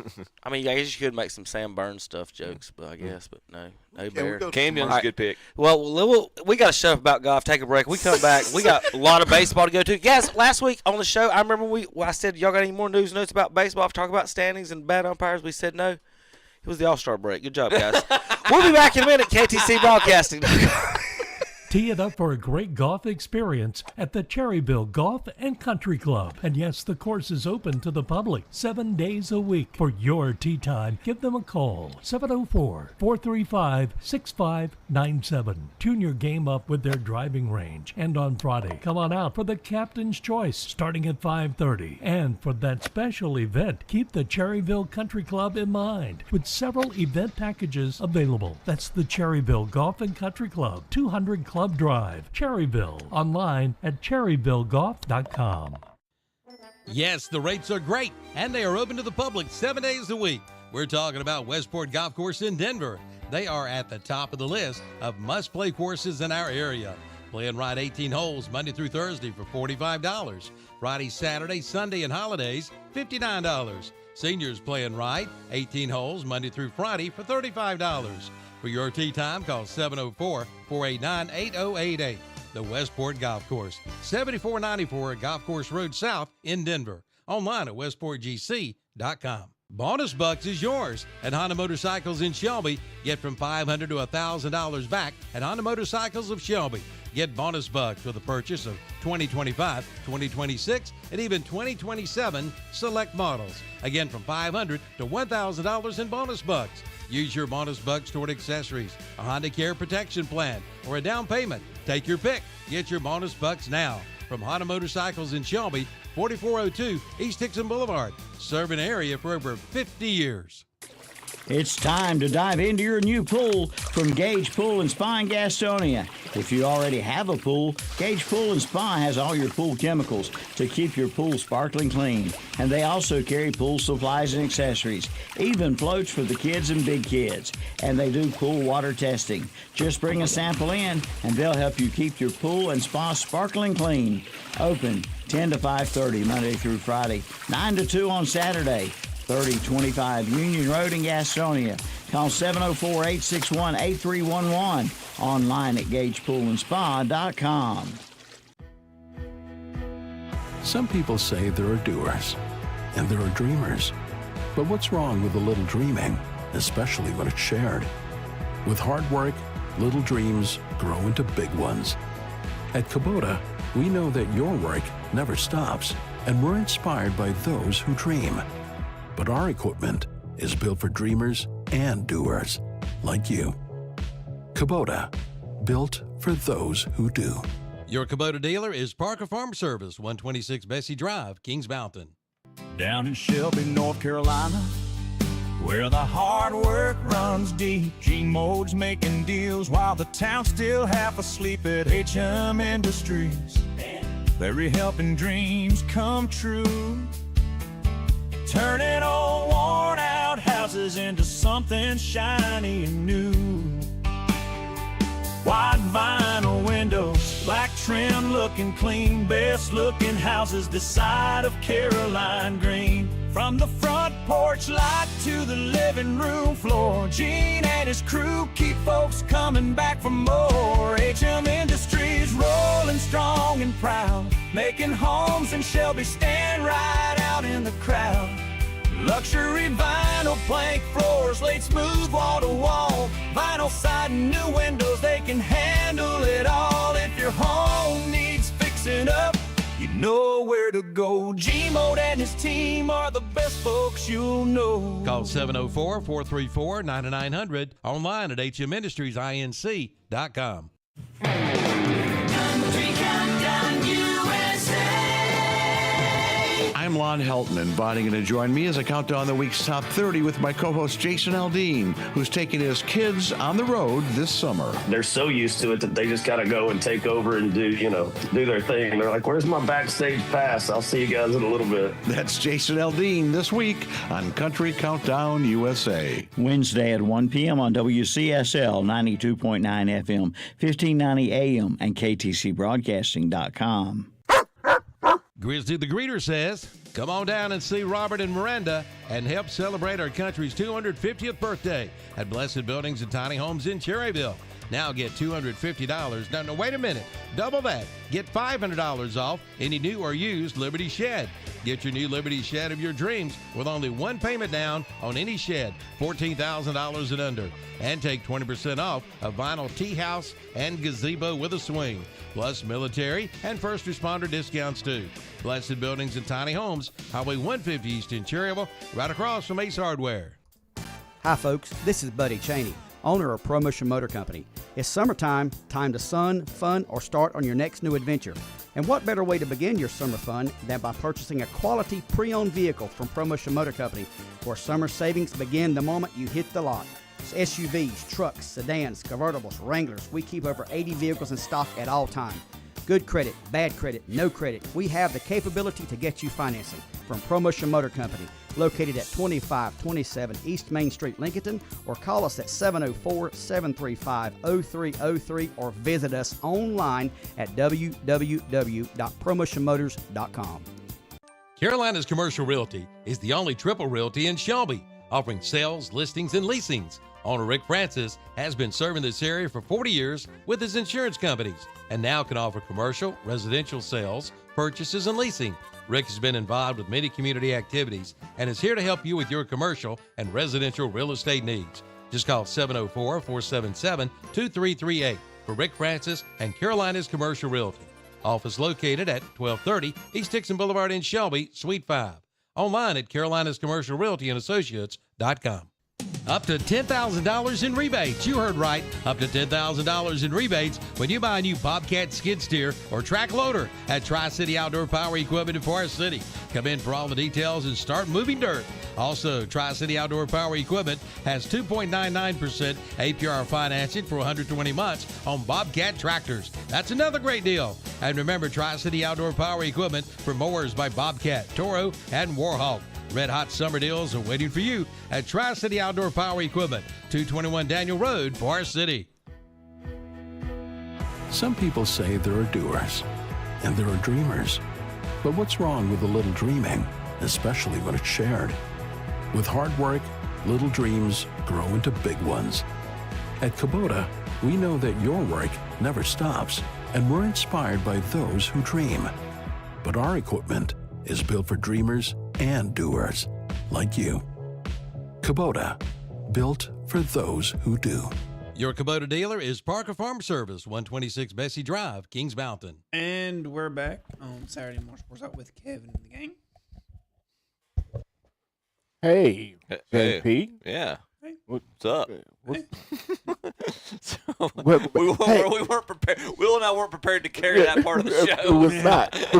Speaker 8: I mean, I guess you could make some Sam Burns stuff jokes, but no bear.
Speaker 10: Cam Young's a good pick.
Speaker 8: Well, we got to shut up about golf. Take a break. We come back. We got a lot of baseball to go to. Guys, last week on the show, I remember I said, y'all got any more news notes about baseball? Talk about standings and bad umpires. We said no. It was the All-Star break. Good job, guys. We'll be back in a minute. KTC Broadcasting.
Speaker 15: Tee it up for a great golf experience at the Cherryville Golf and Country Club. And yes, the course is open to the public 7 days a week. For your tee time, give them a call, 704-435-6597. Tune your game up with their driving range. And on Friday, come on out for the Captain's Choice starting at 5:30. And for that special event, keep the Cherryville Country Club in mind with several event packages available. That's the Cherryville Golf and Country Club, 200 Club Drive, Cherryville. Online at cherryvillegolf.com.
Speaker 1: Yes, the rates are great, and they are open to the public 7 days a week. We're talking about Westport Golf Course in Denver. They are at the top of the list of must-play courses in our area. Play and ride 18 holes Monday through Thursday for $45. Friday, Saturday, Sunday, and holidays, $59. Seniors play and ride 18 holes Monday through Friday for $35. For your tee time, call 704-489-8088. The Westport Golf Course, 7494 Golf Course Road South in Denver. Online at westportgc.com. Bonus Bucks is yours at Honda Motorcycles in Shelby. Get from $500 to $1,000 back at Honda Motorcycles of Shelby. Get bonus bucks with a purchase of 2025, 2026, and even 2027 select models. Again, from $500 to $1,000 in bonus bucks. Use your bonus bucks toward accessories, a Honda Care protection plan, or a down payment. Take your pick. Get your bonus bucks now. From Honda Motorcycles in Shelby, 4402 East Dixon Boulevard. Serving the area for over 50 years.
Speaker 13: It's time to dive into your new pool from Gage Pool and Spa in Gastonia. If you already have a pool, Gage Pool and Spa has all your pool chemicals to keep your pool sparkling clean. And they also carry pool supplies and accessories, even floats for the kids and big kids. And they do pool water testing. Just bring a sample in and they'll help you keep your pool and spa sparkling clean. Open 10 to 5:30 Monday through Friday, 9 to 2 on Saturday. 3025 Union Road in Gastonia. Call 704-861-8311. Online at GagePoolAndSpa.com.
Speaker 16: Some people say there are doers, and there are dreamers. But what's wrong with a little dreaming, especially when it's shared? With hard work, little dreams grow into big ones. At Kubota, we know that your work never stops, and we're inspired by those who dream. But our equipment is built for dreamers and doers, like you. Kubota, built for those who do.
Speaker 1: Your Kubota dealer is Parker Farm Service, 126 Bessie Drive, Kings Mountain.
Speaker 5: Down in Shelby, North Carolina, where the hard work runs deep. G-Mode's making deals while the town's still half asleep at HM Industries. They're helping dreams come true. Turning old worn out houses into something shiny and new. White vinyl windows, black trim looking clean. Best looking houses this side of Caroline Green. From the front porch light to the living room floor, Gene and his crew keep folks coming back for more. HM Industries rolling strong and proud, making homes in Shelby stand right out in the crowd. Luxury vinyl plank floors laid smooth wall to wall, vinyl siding, new windows, they can handle it all. If your home needs fixing up, you know where to go. G-Mode and his team are the best folks you'll know.
Speaker 1: Call 704-434-9900. Online at hmindustriesINC.com.
Speaker 17: I'm Lon Helton, inviting you to join me as I count down the week's top 30 with my co-host Jason Aldean, who's taking his kids on the road this summer.
Speaker 18: They're so used to it that they just got to go and take over and do their thing. And they're like, where's my backstage pass? I'll see you guys in a little bit.
Speaker 17: That's Jason Aldean this week on Country Countdown USA.
Speaker 13: Wednesday at 1 p.m. on WCSL 92.9 FM, 1590 AM, and KTCBroadcasting.com.
Speaker 1: Grizzly the Greeter says, come on down and see Robert and Miranda and help celebrate our country's 250th birthday at Blessed Buildings and Tiny Homes in Cherryville. Now get $250. No, wait a minute. Double that. Get $500 off any new or used Liberty Shed. Get your new Liberty Shed of your dreams with only one payment down on any shed, $14,000 and under. And take 20% off a vinyl tea house and gazebo with a swing. Plus military and first responder discounts too. Blessed Buildings and Tiny Homes, Highway 150 East in Cherryville, right across from Ace Hardware.
Speaker 19: Hi folks, this is Buddy Cheney, owner of ProMotion Motor Company. It's summertime, time to sun, fun, or start on your next new adventure. And what better way to begin your summer fun than by purchasing a quality pre-owned vehicle from ProMotion Motor Company, where summer savings begin the moment you hit the lot. It's SUVs, trucks, sedans, convertibles, Wranglers. We keep over 80 vehicles in stock at all times. Good credit, bad credit, no credit. We have the capability to get you financing from ProMotion Motor Company, located at 2527 East Main Street, Lincoln, or call us at 704-735-0303 or visit us online at www.promotionmotors.com.
Speaker 1: Carolina's Commercial Realty is the only triple realty in Shelby, offering sales, listings, and leasings. Owner Rick Francis has been serving this area for 40 years with his insurance companies and now can offer commercial, residential sales, purchases, and leasing. Rick has been involved with many community activities and is here to help you with your commercial and residential real estate needs. Just call 704-477-2338 for Rick Francis and Carolina's Commercial Realty. Office located at 1230 East Dixon Boulevard in Shelby, Suite 5. Online at carolinascommercialrealtyandassociates.com. Up to $10,000 in rebates. You heard right. Up to $10,000 in rebates when you buy a new Bobcat skid steer or track loader at Tri-City Outdoor Power Equipment in Forest City. Come in for all the details and start moving dirt. Also, Tri-City Outdoor Power Equipment has 2.99% APR financing for 120 months on Bobcat tractors. That's another great deal. And remember, Tri-City Outdoor Power Equipment for mowers by Bobcat, Toro, and Warhawk. Red hot summer deals are waiting for you at Tri-City Outdoor Power Equipment, 221 Daniel Road, Forest City.
Speaker 16: Some people say there are doers, and there are dreamers. But what's wrong with a little dreaming, especially when it's shared? With hard work, little dreams grow into big ones. At Kubota, we know that your work never stops, and we're inspired by those who dream. But our equipment is built for dreamers and doers like you. Kubota, built for those who do.
Speaker 1: Your Kubota dealer is Parker Farm Service, 126 Bessie Drive, Kings Mountain.
Speaker 7: And we're back on Saturday Morning Sports Talk with Kevin and the gang.
Speaker 12: Hey,
Speaker 8: Hey.
Speaker 12: JP.
Speaker 8: Yeah.
Speaker 7: Hey.
Speaker 8: What's up?
Speaker 12: So,
Speaker 8: we weren't prepared. Will and I weren't prepared to carry that part of the show.
Speaker 12: It was not. It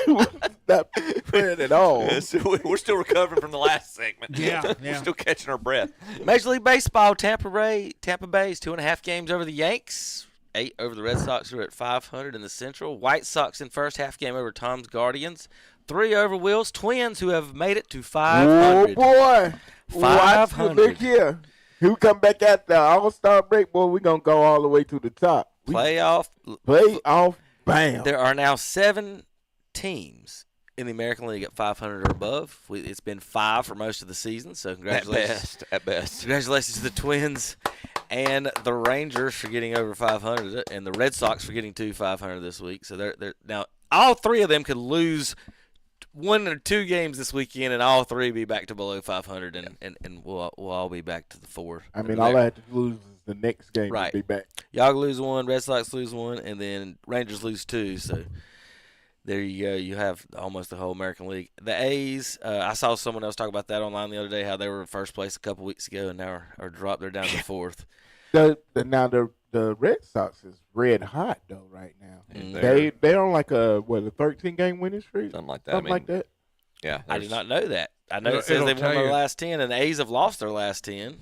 Speaker 12: was not prepared at all.
Speaker 8: Yeah, so we're still recovering from the last segment.
Speaker 7: Yeah.
Speaker 8: We're still catching our breath. Major League Baseball, Tampa Bay's 2.5 games over the Yanks. 8 over the Red Sox, who are at 500 in the Central. White Sox in first half game over Tom's Guardians. 3 over Will's Twins, who have made it to 500.
Speaker 12: Oh, boy. Watch
Speaker 8: 500.
Speaker 12: the look here. Who come back at the All-Star break, boy, we're going to go all the way to the top.
Speaker 8: Playoff.
Speaker 12: Bam.
Speaker 8: There are now 7 teams in the American League at 500 or above. It's been 5 for most of the season, so congratulations.
Speaker 10: At best.
Speaker 8: Congratulations to the Twins and the Rangers for getting over 500, and the Red Sox for getting to 500 this week. So they're now all 3 of them could lose 1 or 2 games this weekend, and all 3 be back to below 500, and we'll all be back to the 4.
Speaker 12: I mean, all I have to lose is the next game
Speaker 8: Right.
Speaker 12: to be back.
Speaker 8: Y'all lose 1, Red Sox lose 1, and then Rangers lose 2. So there you go. You have almost the whole American League. The A's, I saw someone else talk about that online the other day, how they were in first place a couple weeks ago, and now are dropped. They're down to 4th.
Speaker 12: The Red Sox is red hot though right now.
Speaker 8: And
Speaker 12: They're on like a 13-game winning streak,
Speaker 10: Something like that.
Speaker 12: Something like that.
Speaker 10: Yeah,
Speaker 8: I did not know that. I know it says
Speaker 9: It'll
Speaker 8: they've won
Speaker 9: tell
Speaker 8: their
Speaker 9: you.
Speaker 8: last 10, and the A's have lost their last 10.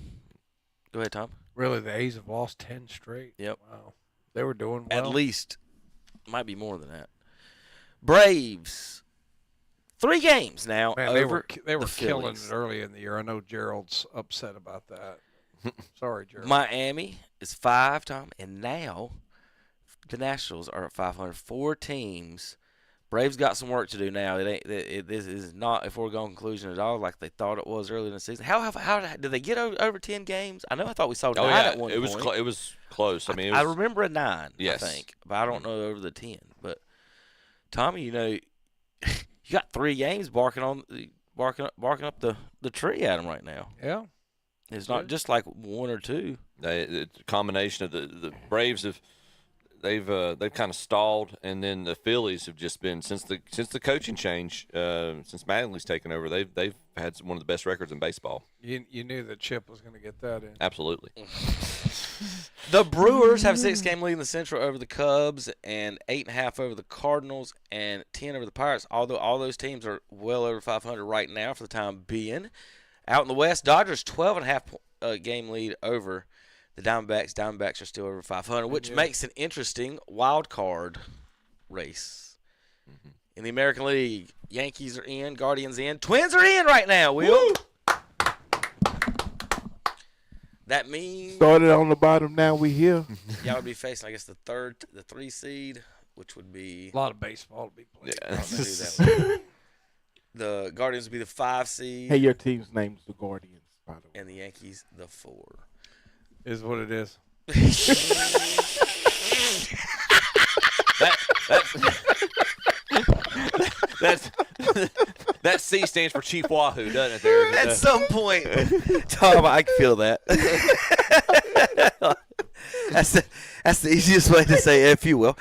Speaker 8: Go ahead, Tom.
Speaker 9: Really, the A's have lost 10 straight.
Speaker 8: Yep.
Speaker 9: Wow. They were doing well.
Speaker 8: At least. Might be more than that. Braves. 3 games now
Speaker 9: Man,
Speaker 8: over
Speaker 9: they were
Speaker 8: the
Speaker 9: killing
Speaker 8: Phillies.
Speaker 9: it early in the year. I know Gerald's upset about that. Sorry, Gerald.
Speaker 8: Miami is 5, Tom, and now the Nationals are at 500. 4 teams. Braves got some work to do now. This is not a foregone conclusion at all, like they thought it was early in the season. How did they get over 10 games? I know I thought we saw 9 at one
Speaker 10: it was
Speaker 8: point.
Speaker 10: it was close. I mean,
Speaker 8: I remember a 9.
Speaker 10: Yes.
Speaker 8: I think, but I don't know over the 10. But Tommy, you got 3 games barking up the tree at them right now.
Speaker 9: Yeah.
Speaker 8: It's not just like 1 or 2.
Speaker 10: It's a combination of the Braves have they've kind of stalled, and then the Phillies have just been since the coaching change, since Mattingly's taken over, they've had one of the best records in baseball.
Speaker 9: You knew that Chip was going to get that in.
Speaker 10: Absolutely.
Speaker 8: The Brewers have a 6-game lead in the Central over the Cubs and 8.5 over the Cardinals and 10 over the Pirates. Although all those teams are well over 500 right now for the time being. Out in the West, Dodgers 12.5 game lead over the Diamondbacks. Diamondbacks are still over 500, which makes an interesting wild card race.
Speaker 10: Mm-hmm.
Speaker 8: In the American League, Yankees are in, Guardians in, Twins are in right now. Will. That means
Speaker 12: Started on the bottom, now we here.
Speaker 8: y'all would be facing, I guess, the 3 seed, which would be
Speaker 9: A lot of baseball to be played.
Speaker 8: I'll do that one. The Guardians would be the 5 seed.
Speaker 12: Hey, your team's name's the Guardians, by the way.
Speaker 8: And the Yankees, the 4.
Speaker 9: Is what it is.
Speaker 10: That C stands for Chief Wahoo, doesn't it? There
Speaker 8: At some point, Tom, I can feel that. That's the easiest way to say F you will.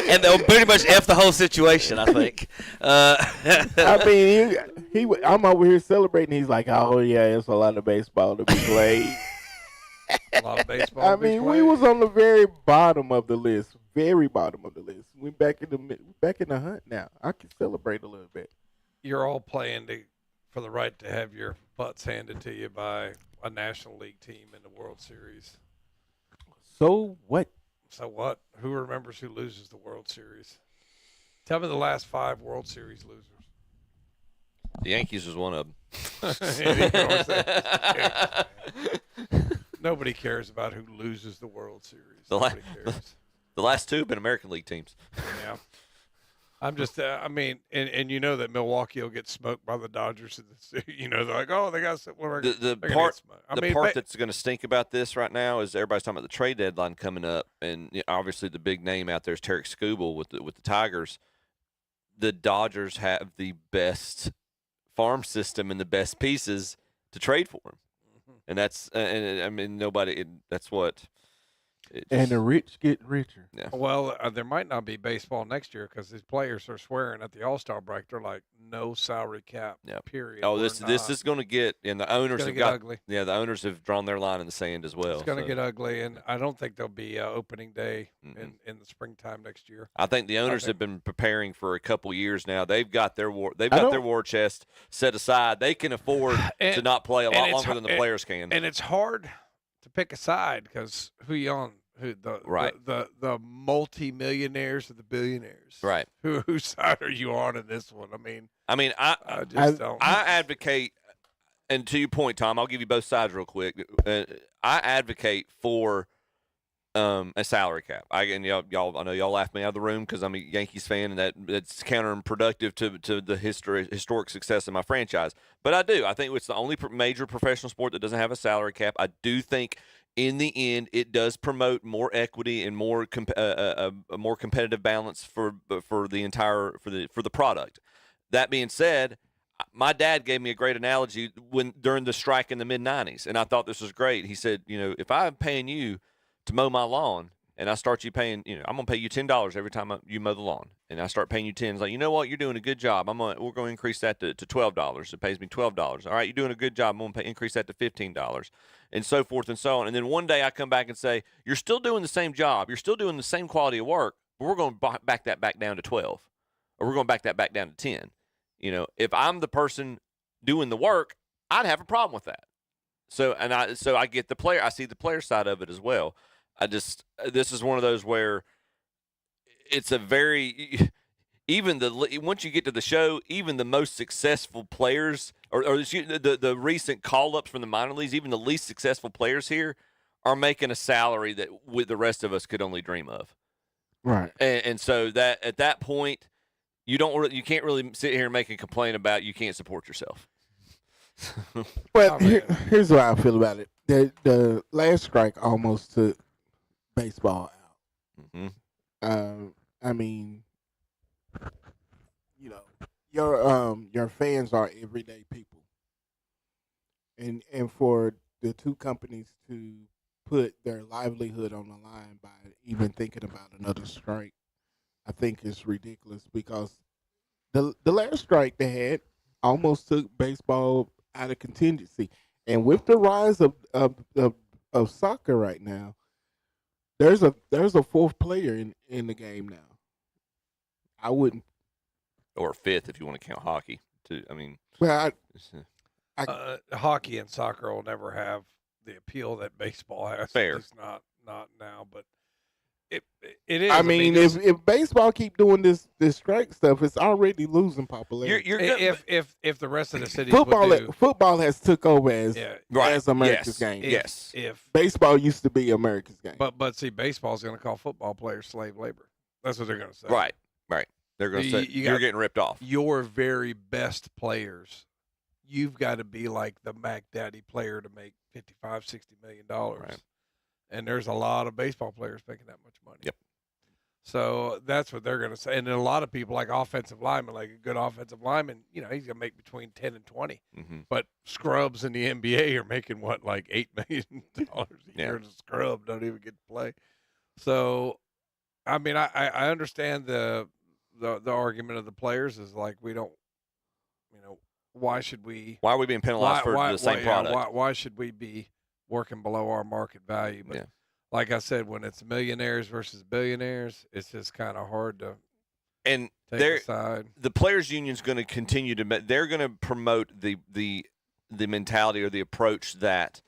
Speaker 8: And they'll pretty much F the whole situation, I think.
Speaker 12: I mean, I'm over here celebrating. He's like, "Oh yeah, it's a lot of baseball to be played."
Speaker 9: A lot of baseball.
Speaker 12: I
Speaker 9: to be
Speaker 12: mean, we
Speaker 9: played.
Speaker 12: was on the very bottom of the list. Very bottom of the list. We back in the hunt now. I can celebrate a little bit.
Speaker 9: You're all playing for the right to have your butts handed to you by a National League team in the World Series.
Speaker 12: So what?
Speaker 9: So what? Who remembers who loses the World Series? Tell me the last 5 World Series losers.
Speaker 10: The Yankees was one of them.
Speaker 9: Nobody cares about who loses the World Series.
Speaker 10: The
Speaker 9: Nobody cares.
Speaker 10: The last 2 have been American League teams.
Speaker 9: Yeah. I'm just, I mean, and you know that Milwaukee will get smoked by the Dodgers. They're like, oh, they got
Speaker 10: The part that's going to stink about this right now is everybody's talking about the trade deadline coming up, and obviously the big name out there is Tarek Skubal with the Tigers. The Dodgers have the best farm system and the best pieces to trade for him, and that's and I mean nobody. That's what.
Speaker 12: And the rich get richer.
Speaker 10: Yeah.
Speaker 9: Well, there might not be baseball next year because these players are swearing at the All-Star break. They're like, no salary cap, period.
Speaker 10: Oh, this is going to get, and the owners have got
Speaker 9: ugly.
Speaker 10: Yeah, the owners have drawn their line in the sand as well.
Speaker 9: It's going to get ugly, and I don't think there'll be opening day in the springtime next year.
Speaker 10: I think the owners have been preparing for a couple years now. They've got their war chest set aside. They can afford to not play a lot longer than the players can.
Speaker 9: And it's hard to pick a side because the multi-millionaires or the billionaires,
Speaker 10: right?
Speaker 9: Whose side are you on in this one?
Speaker 10: I
Speaker 9: just don't.
Speaker 10: I advocate, and to your point, Tom, I'll give you both sides real quick. I advocate for a salary cap. Y'all, I know y'all laughed me out of the room because I'm a Yankees fan, and that's counterproductive to the historic success of my franchise. But I do. I think it's the only major professional sport that doesn't have a salary cap. I do think, in the end, it does promote more equity and more a more competitive balance for the product. That being said, my dad gave me a great analogy during the strike in the mid-'90s, and I thought this was great. He said, if I'm paying you to mow my lawn, and I start you paying, I'm gonna pay you $10 every time you mow the lawn, and I start paying you $10. It's like, you know what, you're doing a good job. We're gonna increase that to $12. It pays me $12. All right, you're doing a good job. I'm gonna increase that to $15, and so forth and so on. And then one day I come back and say, you're still doing the same job. You're still doing the same quality of work, but we're gonna back that back down to $12. or we're going to back down to 10. You know, if I'm the person doing the work, I'd have a problem with that. So I get the player. I see the player side of it as well. This is one of those where it's a very once you get to the show, even the most successful players or the recent call-ups from the minor leagues, even the least successful players here are making a salary that the rest of us could only dream of.
Speaker 12: Right.
Speaker 10: And so that at that point, you can't really sit here and make a complaint about you can't support yourself.
Speaker 12: Well, here's what I feel about it. The last strike almost took baseball out.
Speaker 10: Mm-hmm.
Speaker 12: I mean, you know, your fans are everyday people, and for the two companies to put their livelihood on the line by even thinking about another strike, I think is ridiculous, because the last strike they had almost took baseball out of contingency. And with the rise of soccer right now, there's a fourth player in the game now. I wouldn't,
Speaker 10: or fifth if you want to count hockey too. I mean,
Speaker 12: well,
Speaker 9: hockey and soccer will never have the appeal that baseball has.
Speaker 10: Fair.
Speaker 9: It's not now, but it is.
Speaker 12: I mean, if baseball keep doing this strike stuff, it's already losing popularity.
Speaker 9: If the rest of the cities
Speaker 12: football has took over as America's game.
Speaker 9: Yes. If
Speaker 12: baseball used to be America's game,
Speaker 9: but see, baseball's going to call football players slave labor. That's what they're going to say.
Speaker 10: Right. They're going to say you're getting ripped off.
Speaker 9: Your very best players, you've got to be like the Mac Daddy player to make $55-60 million. Right. And there's a lot of baseball players making that much money.
Speaker 10: Yep.
Speaker 9: So that's what they're going to say. And then a lot of people, like offensive linemen, like a good offensive lineman, you know, he's going to make between 10 and 20.
Speaker 10: Mm-hmm.
Speaker 9: But scrubs in the NBA are making what, like $8 million a year. A scrub don't even get to play. So, I mean, I understand the argument of the players is like, we don't, you know, why are we being penalized for the same product? Why should we be working below our market value? But like I said, when it's millionaires versus billionaires, it's just kind of hard to take a side.
Speaker 10: The players' union's going to continue they're going to promote the mentality or the approach that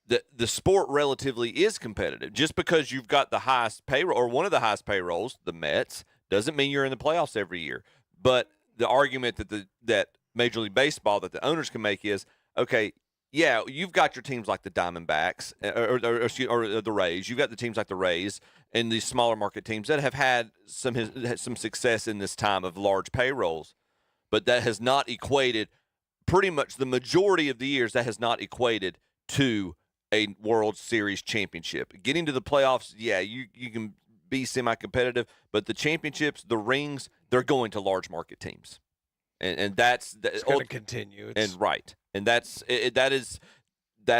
Speaker 10: the sport relatively is competitive. Just because you've got the highest payroll or one of the highest payrolls, the Mets, doesn't mean you're in the playoffs every year. But the argument that Major League Baseball, that the owners can make is, okay, yeah, you've got your teams like the Diamondbacks or the Rays. You've got the teams like the Rays and these smaller market teams that have had some success in this time of large payrolls. But that has not equated, pretty much the majority of the years, that has not equated to a World Series championship. Getting to the playoffs, yeah, you can be semi-competitive, but the championships, the rings, they're going to large market teams. And that's
Speaker 9: going to continue.
Speaker 10: And that's going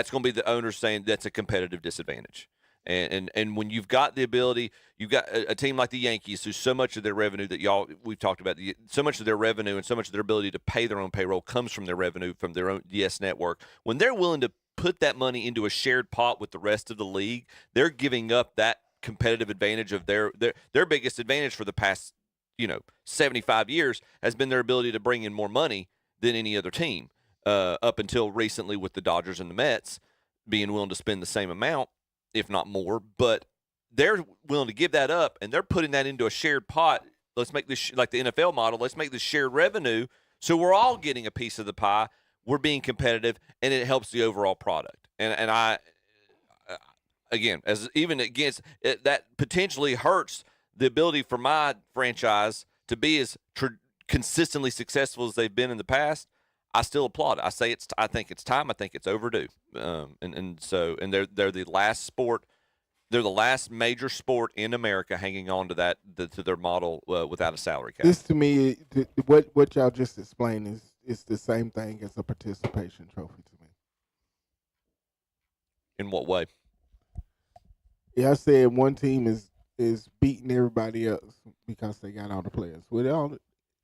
Speaker 10: to be the owners saying that's a competitive disadvantage. And when you've got the ability, you've got a team like the Yankees, who so much of their revenue that we've talked about, so much of their revenue and so much of their ability to pay their own payroll comes from their revenue from their own DS network. When they're willing to put that money into a shared pot with the rest of the league, they're giving up that competitive advantage of their biggest advantage for the past 75 years has been their ability to bring in more money than any other team, up until recently with the Dodgers and the Mets being willing to spend the same amount, if not more. But they're willing to give that up, and they're putting that into a shared pot. Let's make this like the NFL model. Let's make this shared revenue, so we're all getting a piece of the pie. We're being competitive, and it helps the overall product. And I, again, that potentially hurts the ability for my franchise to be as consistently successful as they've been in the past. I still applaud it. I think it's time. I think it's overdue. And they're the last sport. They're the last major sport in America hanging on to to their model without a salary cap.
Speaker 12: This to me, what y'all just explained is the same thing as a participation trophy to me.
Speaker 10: In what way?
Speaker 12: Yeah, I said one team is beating everybody else because they got all the players. Well,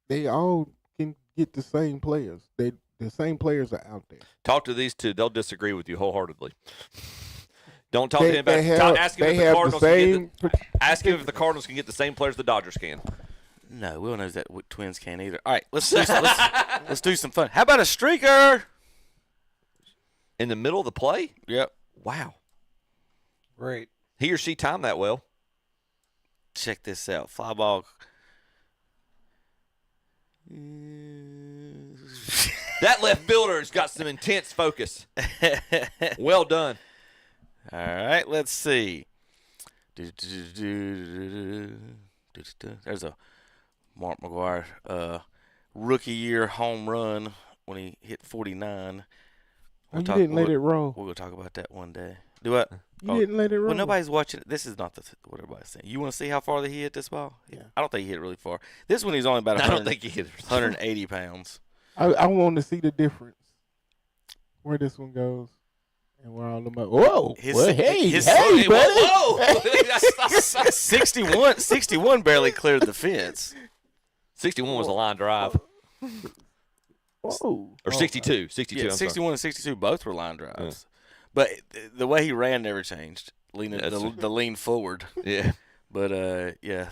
Speaker 12: they all can get the same players. The same players are out there.
Speaker 10: Talk to these two; they'll disagree with you wholeheartedly. Don't talk to him about. Ask him if the Cardinals can get the Cardinals can get the same players the Dodgers can.
Speaker 8: No, Will knows that twins can't either. All right, let's do some fun. How about a streaker?
Speaker 10: In the middle of the play?
Speaker 8: Yep.
Speaker 10: Wow.
Speaker 9: Great.
Speaker 10: He or she timed that well.
Speaker 8: Check this out. Fly ball.
Speaker 10: That left fielder's got some intense focus. Well done.
Speaker 8: All right, let's see. There's a Mark McGwire rookie year home run when he hit 49.
Speaker 12: You didn't let it roll.
Speaker 8: We're going to talk about that one day. Do what?
Speaker 12: You didn't let it roll.
Speaker 8: Well, nobody's watching it. This is not what everybody's saying. You want to see how far he hit this ball?
Speaker 12: Yeah.
Speaker 8: I don't think he hit it really far. This one, he's only about 180 pounds.
Speaker 12: I want to see the difference. Where this one goes. And where all them up. Whoa. Hey, buddy.
Speaker 8: Whoa. 61 barely cleared the fence.
Speaker 10: 61 was a line drive.
Speaker 12: Whoa.
Speaker 10: Or 62. 62.
Speaker 8: Yeah, 61 and 62 both were line drives. But the way he ran never changed. The lean forward.
Speaker 10: Yeah.
Speaker 8: But, yeah.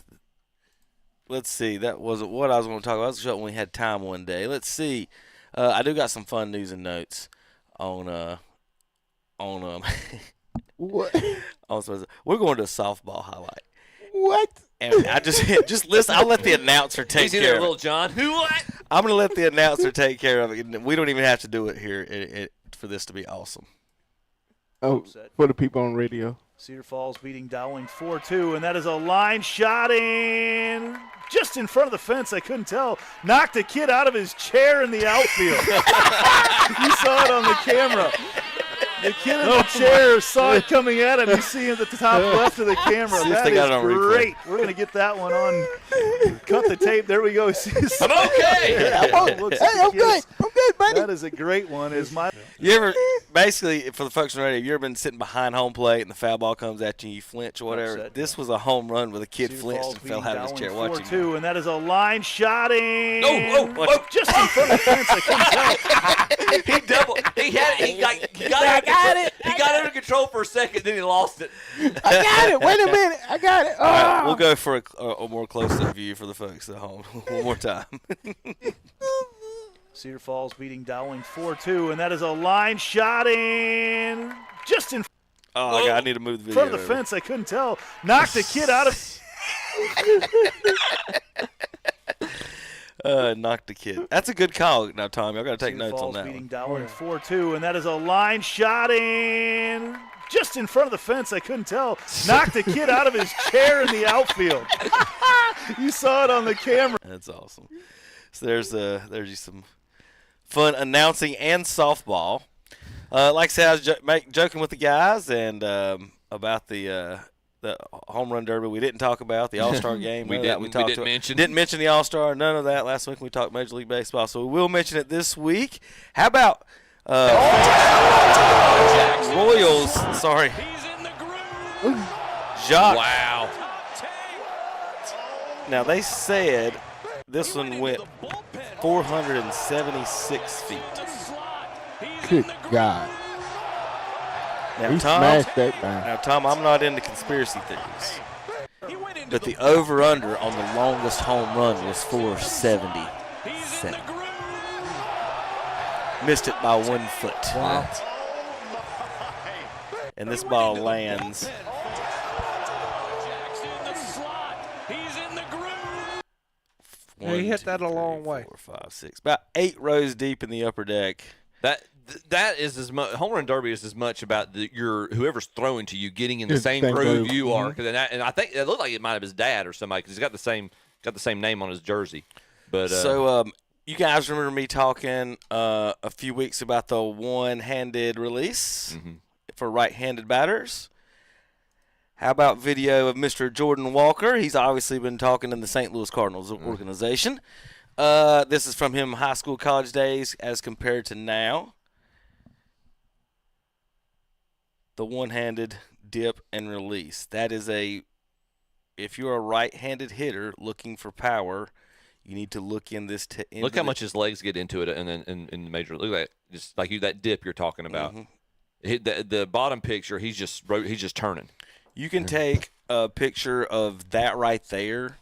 Speaker 8: Let's see. That wasn't what I was going to talk about. I was when we had time one day. Let's see. I do got some fun news and notes on
Speaker 12: what?
Speaker 8: We're going to a softball highlight.
Speaker 12: What?
Speaker 8: And I just listen. I'll let the announcer take care of it.
Speaker 10: Little John. What?
Speaker 8: I'm going to let the announcer take care of it. We don't even have to do it here for this to be awesome.
Speaker 12: Oh, for the people on radio.
Speaker 20: Cedar Falls beating Dowling 4-2, and that is a line shot in just in front of the fence. I couldn't tell. Knocked a kid out of his chair in the outfield. You saw it on the camera. The kid in the chair saw it coming at him. You see him at the top left of the camera. That is great. We're going to get that one on. Cut the tape. There we go.
Speaker 10: I'm okay.
Speaker 12: I'm good. I'm good, buddy.
Speaker 20: That is a great one.
Speaker 8: You ever, basically, for the folks on the radio, you ever been sitting behind home plate and the foul ball comes at you and you flinch or whatever?
Speaker 20: Upset.
Speaker 8: This was a home run where the kid flinched and fell out of his chair watching.
Speaker 20: 4-2, and that is a line shot in.
Speaker 10: Oh,
Speaker 20: just in front of the fence. I couldn't tell.
Speaker 10: He doubled. He had it. He got under control for a second, then he lost it.
Speaker 12: I got it. Wait a minute. I got it.
Speaker 8: All right, we'll go for a more close-up view for the folks at home one more time.
Speaker 20: Cedar Falls beating Dowling 4-2, and that is a line shot in just in
Speaker 8: I need to move the video
Speaker 20: front of the fence. I couldn't tell. Knocked a kid out of.
Speaker 8: Knocked the kid. That's a good call. Now, Tom, y'all got to take
Speaker 20: Cedar
Speaker 8: notes
Speaker 20: Falls
Speaker 8: on that
Speaker 20: beating
Speaker 8: one.
Speaker 20: Dowling 4-2, and that is a line shot in just in front of the fence. I couldn't tell. Knocked a kid out of his chair in the outfield. You saw it on the camera.
Speaker 8: That's awesome. So there's some fun announcing and softball. Like I said, I was joking with the guys and about the home run derby. We didn't talk about the All-Star game.
Speaker 10: We didn't mention.
Speaker 8: Didn't mention the All-Star. None of that. Last week we talked Major League Baseball, so we will mention it this week. How about Royals? Sorry, Joxx.
Speaker 10: Wow.
Speaker 8: Now they said this one went 476 feet.
Speaker 12: Good God.
Speaker 8: Now, Tom, I'm not into conspiracy theories, but the over-under on the longest home run was 477. Missed it by 1 foot.
Speaker 12: Wow.
Speaker 8: And this ball lands.
Speaker 9: He hit that a long way.
Speaker 8: 4, 5, 6. About 8 rows deep in the upper deck.
Speaker 10: That is as much. Home run derby is as much about whoever's throwing to you getting in the same
Speaker 12: same
Speaker 10: groove
Speaker 12: groove.
Speaker 10: you are. And I think it looked like it might have his dad or somebody because he's got the same name on his jersey. But
Speaker 8: so you guys remember me talking a few weeks about the one-handed release for right-handed batters? How about video of Mr. Jordan Walker? He's obviously been talking in the St. Louis Cardinals organization. This is from him high school, college days as compared to now. The one-handed dip and release. That is if you're a right-handed hitter looking for power, you need to look in this.
Speaker 10: Look how much his legs get into it, and then in the major. Look at that, just like that dip you're talking about. The bottom picture, he's just turning.
Speaker 8: You can take a picture of that right there,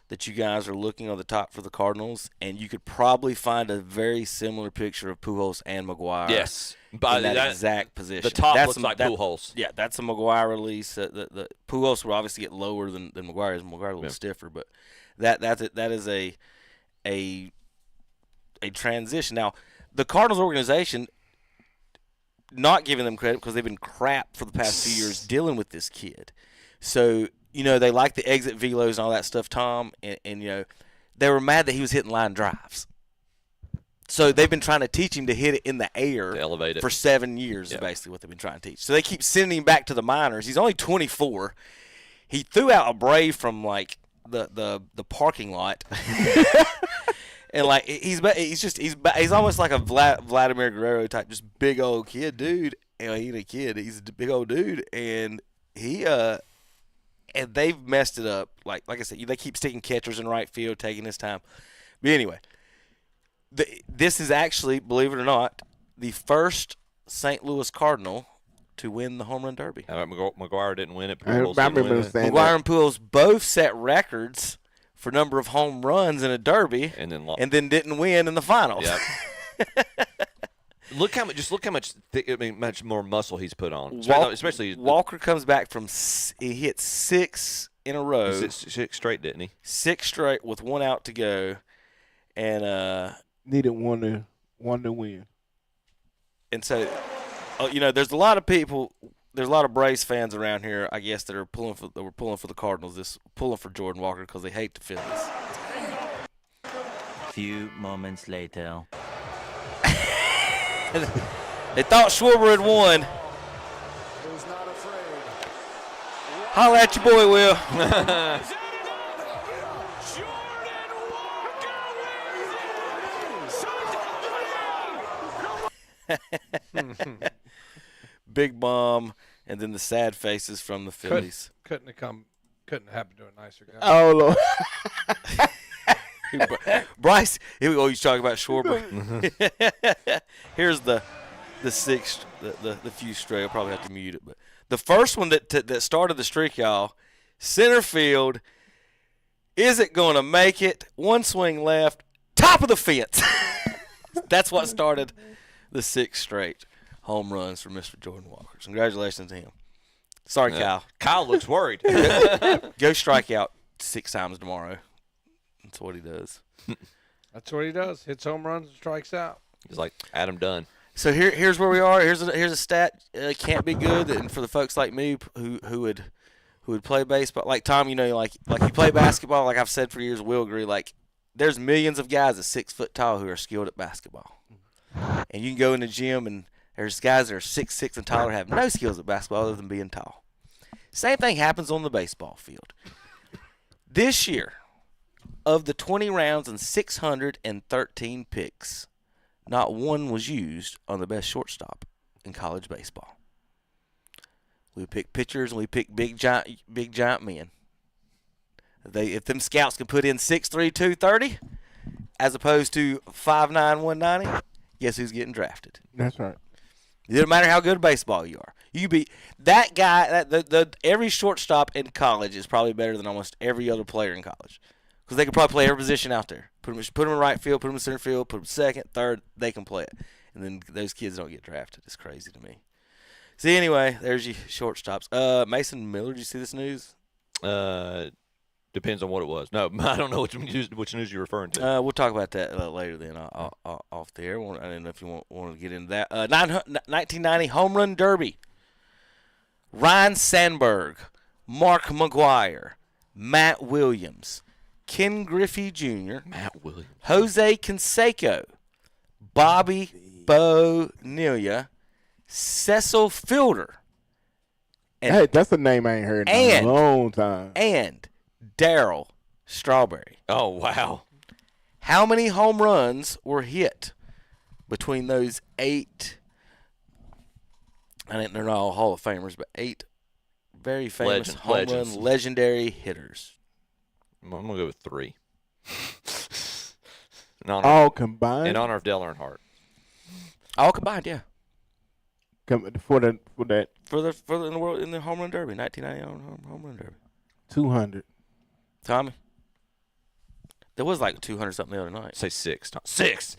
Speaker 8: that you guys are looking on the top for the Cardinals, and you could probably find a very similar picture of Pujols and McGuire.
Speaker 10: Yes.
Speaker 8: In that exact position.
Speaker 10: The top looks like Pujols.
Speaker 8: Yeah, that's a McGuire release. The Pujols will obviously get lower than McGuire is. McGuire a little stiffer, but that is a transition. Now, the Cardinals organization, not giving them credit because they've been crap for the past 2 years dealing with this kid. So, they like the exit velos and all that stuff, Tom, and they were mad that he was hitting line drives. So they've been trying to teach him to hit it in the air
Speaker 10: to elevate it.
Speaker 8: For 7 years, is basically what they've been trying to teach. So they keep sending him back to the minors. He's only 24. He threw out a brave from like the parking lot, and like he's almost like a Vladimir Guerrero type, just big old kid, dude. He ain't a kid. He's a big old dude, and and they've messed it up. Like I said, they keep sticking catchers in right field, taking his time. But anyway. This is actually, believe it or not, the first St. Louis Cardinal to win the Home Run Derby.
Speaker 10: McGuire didn't win it.
Speaker 12: I remember saying
Speaker 8: McGuire and Pujols both set records for number of home runs in a Derby, and then didn't win in the finals.
Speaker 10: Yep. look how much more muscle he's put on. Especially
Speaker 8: Walker comes back from he hit 6 in a row.
Speaker 10: 6 straight, didn't he?
Speaker 8: 6 straight with 1 out to go, and
Speaker 12: needed one to win.
Speaker 8: And so, there's a lot of people. There's a lot of Braves fans around here, I guess, that were pulling for the Cardinals, pulling for Jordan Walker because they hate the Phillies.
Speaker 21: Few moments later,
Speaker 8: they thought Schwarber had won. Holla at your boy, Will. Big bomb, and then the sad faces from the Phillies.
Speaker 9: Couldn't have happened to a nicer guy.
Speaker 12: Oh Lord.
Speaker 8: Bryce, here we go. He's talking about Schwarber. Here's the sixth, the few stray. I'll probably have to mute it, but the first one that started the streak, y'all. Center field. Is it going to make it? One swing left, top of the fence. That's what started the 6 straight home runs for Mr. Jordan Walker. Congratulations to him. Sorry, Kyle.
Speaker 10: Kyle looks worried.
Speaker 8: Go strike out 6 times tomorrow. That's what he does.
Speaker 9: That's what he does. Hits home runs and strikes out.
Speaker 10: He's like Adam Dunn.
Speaker 8: So here's where we are. Here's a stat. Can't be good, and for the folks like me who would play baseball, like Tom, like you play basketball. Like I've said for years, Will agree. Like there's millions of guys that's 6 foot tall who are skilled at basketball. And you can go in the gym, and there's guys that are 6'6" and taller have no skills at basketball other than being tall. Same thing happens on the baseball field. This year, of the 20 rounds and 613 picks, not one was used on the best shortstop in college baseball. We pick pitchers and we pick big giant men. If them scouts can put in 6'3", 230, as opposed to 5'9", 190. Guess who's getting drafted?
Speaker 12: That's right.
Speaker 8: It doesn't matter how good at baseball you are. You be that guy. Every shortstop in college is probably better than almost every other player in college because they can probably play every position out there. Put them in right field, put them in center field, put them second, third. They can play it, and then those kids don't get drafted. It's crazy to me. See, anyway, there's your shortstops. Mason Miller, did you see this news?
Speaker 10: Depends on what it was. No, I don't know which news you're referring to.
Speaker 8: We'll talk about that later then off the air. I don't know if you want to get into that. 1990 Home Run Derby. Ryan Sandberg, Mark McGuire, Matt Williams, Ken Griffey Jr.,
Speaker 10: Matt Williams,
Speaker 8: Jose Canseco, Bobby Bonilla, Cecil Fielder.
Speaker 12: Hey, that's a name I ain't heard in a long time.
Speaker 8: And Darryl Strawberry.
Speaker 10: Oh, wow.
Speaker 8: How many home runs were hit between those 8? I think they're not all Hall of Famers, but 8 very famous home run legendary hitters.
Speaker 10: I'm going to go with 3.
Speaker 12: All combined?
Speaker 10: In honor of Dale Earnhardt.
Speaker 8: All combined, yeah.
Speaker 12: For that.
Speaker 8: In the world in the Home Run Derby, 1990 Home Run Derby.
Speaker 12: 200.
Speaker 8: Tommy? There was like 200 something the other night.
Speaker 10: Say 6. Not 6.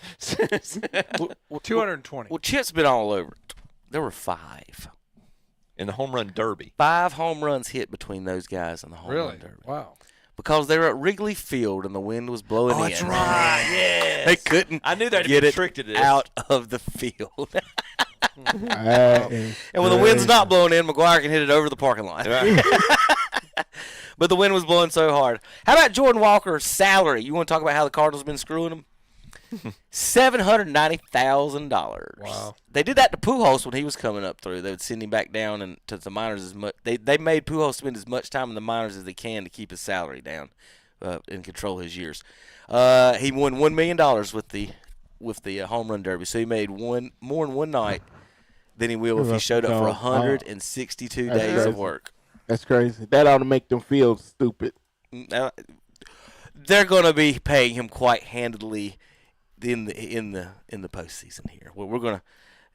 Speaker 8: well,
Speaker 9: 220.
Speaker 8: Well, Chip's been all over it. There were 5.
Speaker 10: In the home run derby.
Speaker 8: 5 home runs hit between those guys in the home run derby.
Speaker 9: Wow.
Speaker 8: Because they were at Wrigley Field and the wind was blowing in.
Speaker 10: That's right. Yes.
Speaker 8: They couldn't
Speaker 10: I knew they'd
Speaker 8: get
Speaker 10: be
Speaker 8: it
Speaker 10: tricked to this.
Speaker 8: out of the field. And when the wind's not blowing in, McGuire can hit it over the parking lot. But the wind was blowing so hard. How about Jordan Walker's salary? You want to talk about how the Cardinals have been screwing him? $790,000.
Speaker 9: Wow.
Speaker 8: They did that to Pujols when he was coming up through. They would send him back down and to the minors as much. They made Pujols spend as much time in the minors as they can to keep his salary down and control his years. He won $1 million with the home run derby, so he made more in one night than he will if he showed up for 162 days of work.
Speaker 12: That's crazy. That ought to make them feel stupid.
Speaker 8: They're going to be paying him quite handily in the postseason here. We're going to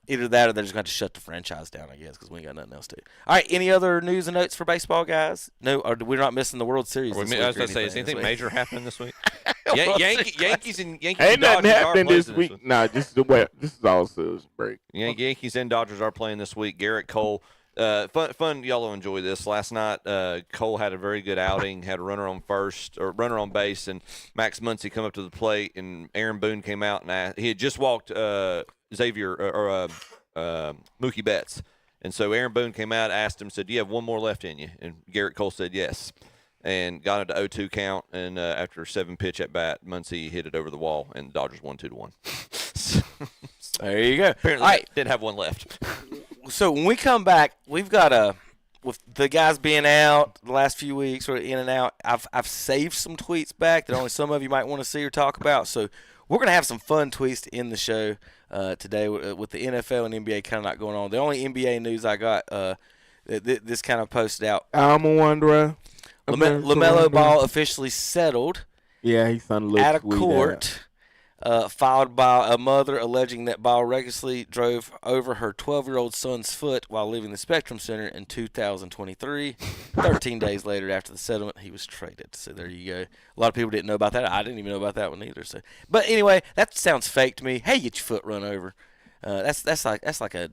Speaker 8: either that or they're just going to shut the franchise down, I guess, because we ain't got nothing else to do. All right, any other news and notes for baseball, guys? No, or we're not missing the World Series.
Speaker 10: I was going to say, is anything major happening this week? Yankees and
Speaker 12: Ain't
Speaker 10: Dodgers
Speaker 12: nothing happening this
Speaker 10: playing
Speaker 12: week. Nah, this is all serious break.
Speaker 10: Yankees and Dodgers are playing this week. Garrett Cole. Fun. Y'all will enjoy this. Last night, Cole had a very good outing. Had a runner on first or runner on base, and Max Muncy come up to the plate, and Aaron Boone came out and he had just walked Xavier or Mookie Betts, and so Aaron Boone came out, asked him, said, "Do you have one more left in you?" And Garrett Cole said yes, and got into 0-2 count. And after a 7-pitch at bat, Muncy hit it over the wall, and the Dodgers won 2-1.
Speaker 8: There you go.
Speaker 10: Apparently,
Speaker 8: All right.
Speaker 10: didn't have one left.
Speaker 8: So when we come back, we've got with the guys being out the last few weeks or in and out, I've saved some tweets back that only some of you might want to see or talk about. So we're going to have some fun tweets to end the show today with the NFL and NBA kind of not going on. The only NBA news I got, this kind of posted out.
Speaker 12: I'm a wanderer.
Speaker 8: LaMelo Ball officially settled.
Speaker 12: Yeah, he's
Speaker 8: out of court. Filed by a mother alleging that Ball recklessly drove over her 12-year-old son's foot while leaving the Spectrum Center in 2023. 13 days later after the settlement, he was traded. So there you go. A lot of people didn't know about that. I didn't even know about that one either. So, but anyway, that sounds fake to me. Hey, get your foot run over. That's like a